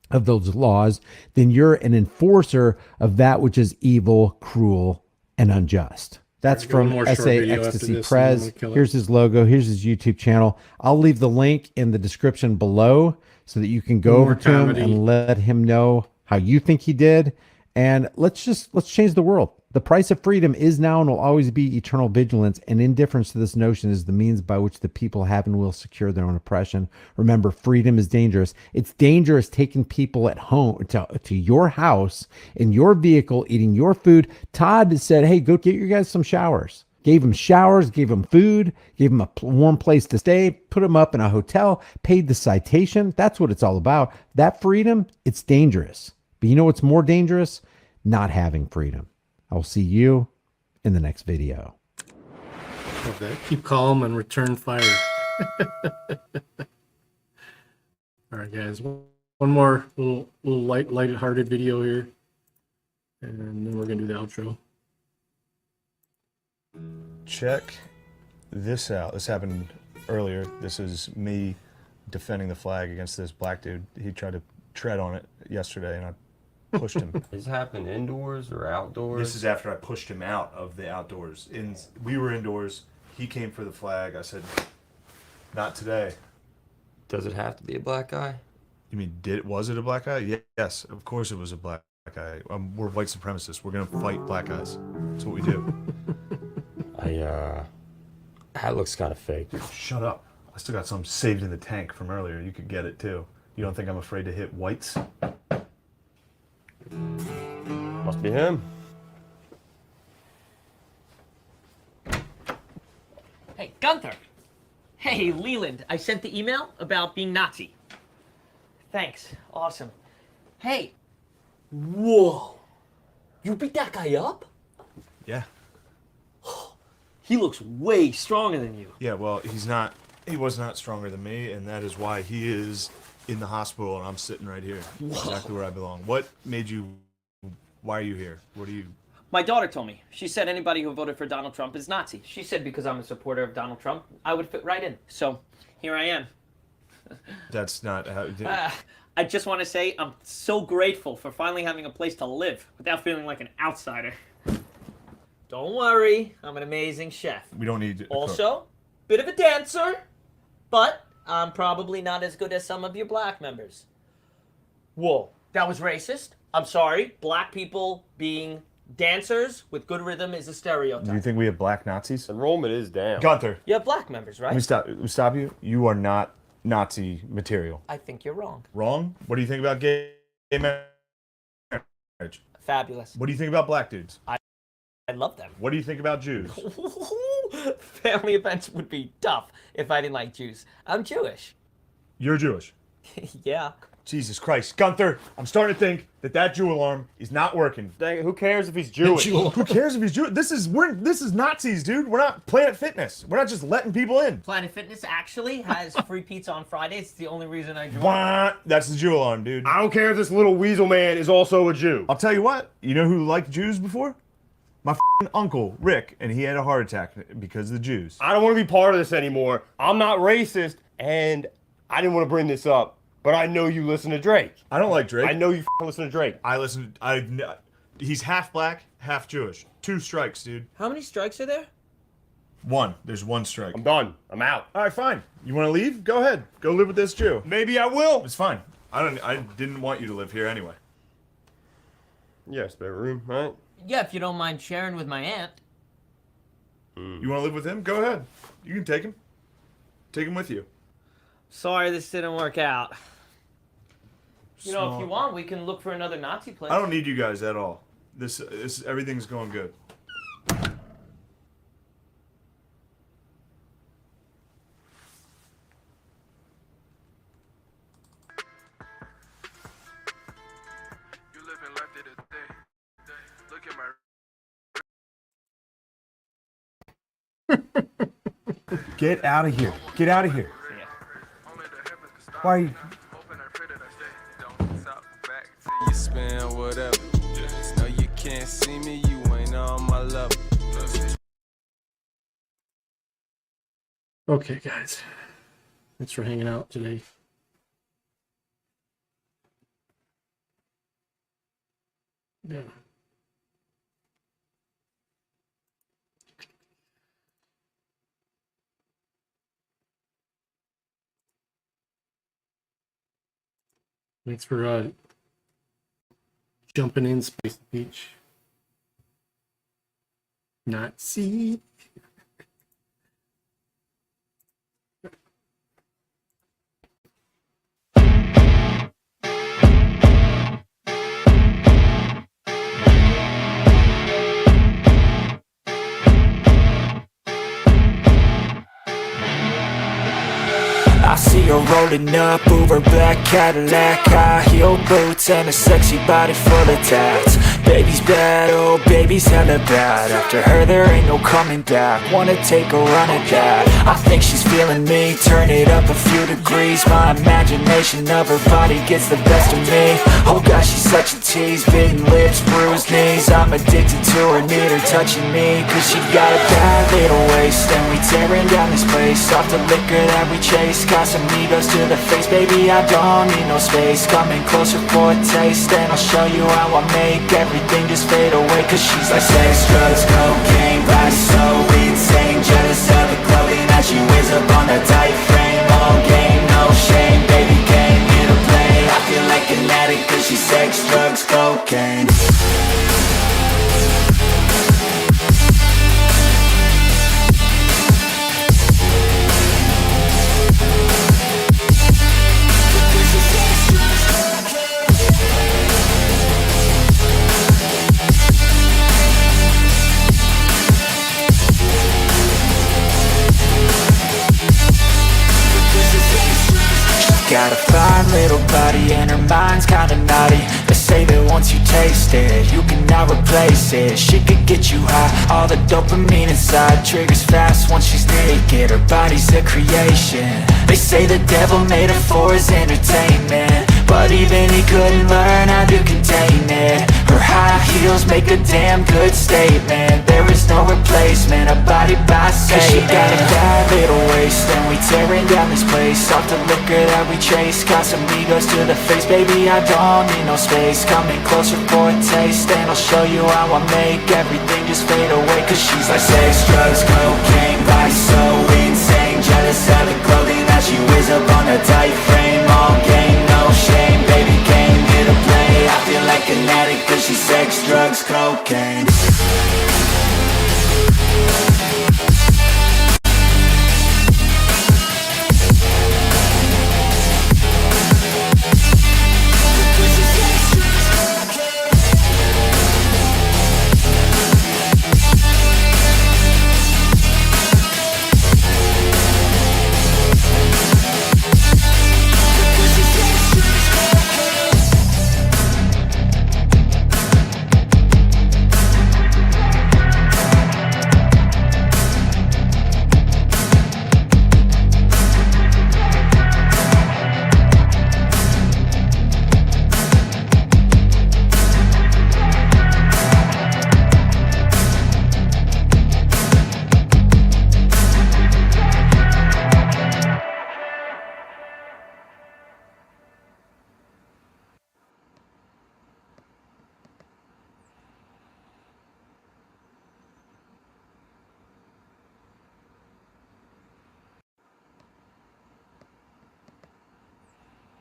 of those laws, then you're an enforcer of that which is evil, cruel, and unjust. That's from SA Ecstasy Prez. Here's his logo. Here's his YouTube channel. I'll leave the link in the description below so that you can go over to him and let him know how you think he did. And let's change the world. The price of freedom is now and will always be eternal vigilance, and indifference to this notion is the means by which the people have and will secure their own oppression. Remember, freedom is dangerous. It's dangerous taking people at home to your house in your vehicle, eating your food. Todd said, hey, go get your guys some showers. Gave them showers, gave them food, gave them a warm place to stay, put them up in a hotel, paid the citation. That's what it's all about. That freedom, it's dangerous. But you know what's more dangerous? Not having freedom. I will see you in the next video. Love that. Keep calm and return fire. All right, guys. One more little light-hearted video here, and then we're gonna do the outro. Check this out. This happened earlier. This is me defending the flag against this black dude. He tried to tread on it yesterday, and I pushed him. Does it happen indoors or outdoors? This is after I pushed him out of the outdoors. We were indoors. He came for the flag. I said, not today. Does it have to be a black guy? You mean, was it a black guy? Yes, of course it was a black guy. We're white supremacists. We're going to fight black guys. That's what we do. That looks kind of fake. Shut up. I still got some saved in the tank from earlier. You could get it too. You don't think I'm afraid to hit whites? Must be him. Hey, Gunther. Hey, Leland. I sent the email about being Nazi. Thanks. Awesome. Hey. Whoa. You beat that guy up? Yeah. He looks way stronger than you. Yeah, well, he was not stronger than me, and that is why he is in the hospital and I'm sitting right here. Whoa. Exactly where I belong. Why are you here? My daughter told me. She said anybody who voted for Donald Trump is Nazi. She said because I'm a supporter of Donald Trump, I would fit right in. So, here I am. That's not how... I just want to say I'm so grateful for finally having a place to live without feeling like an outsider. Don't worry, I'm an amazing chef. We don't need... Also, bit of a dancer, but I'm probably not as good as some of your black members. Whoa, that was racist. I'm sorry. Black people being dancers with good rhythm is a stereotype. Do you think we have black Nazis? Enrollment is down. Gunther. You have black members, right? Let me stop you. You are not Nazi material. I think you're wrong. Wrong? What do you think about gay marriage? Fabulous. What do you think about black dudes? I love them. What do you think about Jews? Family events would be tough if I didn't like Jews. I'm Jewish. You're Jewish. Yeah. Jesus Christ. Gunther, I'm starting to think that Jew alarm is not working. Dang, who cares if he's Jewish? Who cares if he's Jewish? This is Nazis, dude. We're not Planet Fitness. We're not just letting people in. Planet Fitness actually has free pizza on Fridays. It's the only reason I joined. Wah, that's the Jew alarm, dude. I don't care if this little weasel man is also a Jew. I'll tell you what. You know who liked Jews before? My f***ing uncle, Rick, and he had a heart attack because of the Jews. I don't want to be part of this anymore. I'm not racist, and I didn't want to bring this up, but I know you listen to Drake. I don't like Drake. I know you f***ing listen to Drake. He's half black, half Jewish. 2 strikes, dude. How many strikes are there? 1. There's 1 strike. I'm done. I'm out. All right, fine. You want to leave? Go ahead. Go live with this Jew. Maybe I will. It's fine. I didn't want you to live here anyway. Yeah, spare room, right? Yeah, if you don't mind sharing with my aunt. You want to live with him? Go ahead. You can take him. Take him with you. Sorry this didn't work out. You know, if So- you want, we can look for another Nazi place. I don't need you guys at all. This everything's going good. Get out of here. Get out of here. Why are you... You spend whatever. No, you can't see me, you ain't on my level. Okay, guys. Thanks for hanging out today. Yeah. Thanks for jumping in, Space Beach. Nazi. I see her rolling up, Uber black Cadillac, high heel boots and a sexy body full of tats. Baby's bad, oh baby's hella bad. After her there ain't no coming back. Wanna take a run at that. I think she's feeling me, turn it up a few degrees. My imagination of her body gets the best of me. Oh gosh, she's such a tease, bitten lips, bruised knees. I'm addicted to her, need her touching me, cause she got a bad little waist. And we tearing down this place, off the liquor that we chase. Casamigos to the face, baby, I don't need no space. Coming closer for a taste, and I'll show you how I make everything just fade away. Cause she's like sex, drugs, cocaine, body so insane. Jealous of the clothing that she wears up on that tight frame. All game, no shame, baby came here to play. I feel like an addict cause she's sex, drugs, cocaine. fine little body and her mind's kinda naughty. They say that once you taste it, you cannot replace it. She could get you high, all the dopamine inside triggers fast once she's naked. Her body's a creation. They say the devil made her for his entertainment, but even he couldn't learn how to contain it. Her high heels make a damn good statement. There is no replacement, a body by Satan. 'Cause she got a bad little waist, and we tearing down this place. Off the liquor that we chase, Casamigos to the face. Baby, I don't need no space. Coming closer for a taste, and I'll show you how I make everything just fade away. 'Cause she's like sex, drugs, cocaine, body so insane. Jealous of the clothing that she wears up on a tight frame. All game, no shame, baby came here to play. I feel like an addict 'cause she's sex, drugs, cocaine.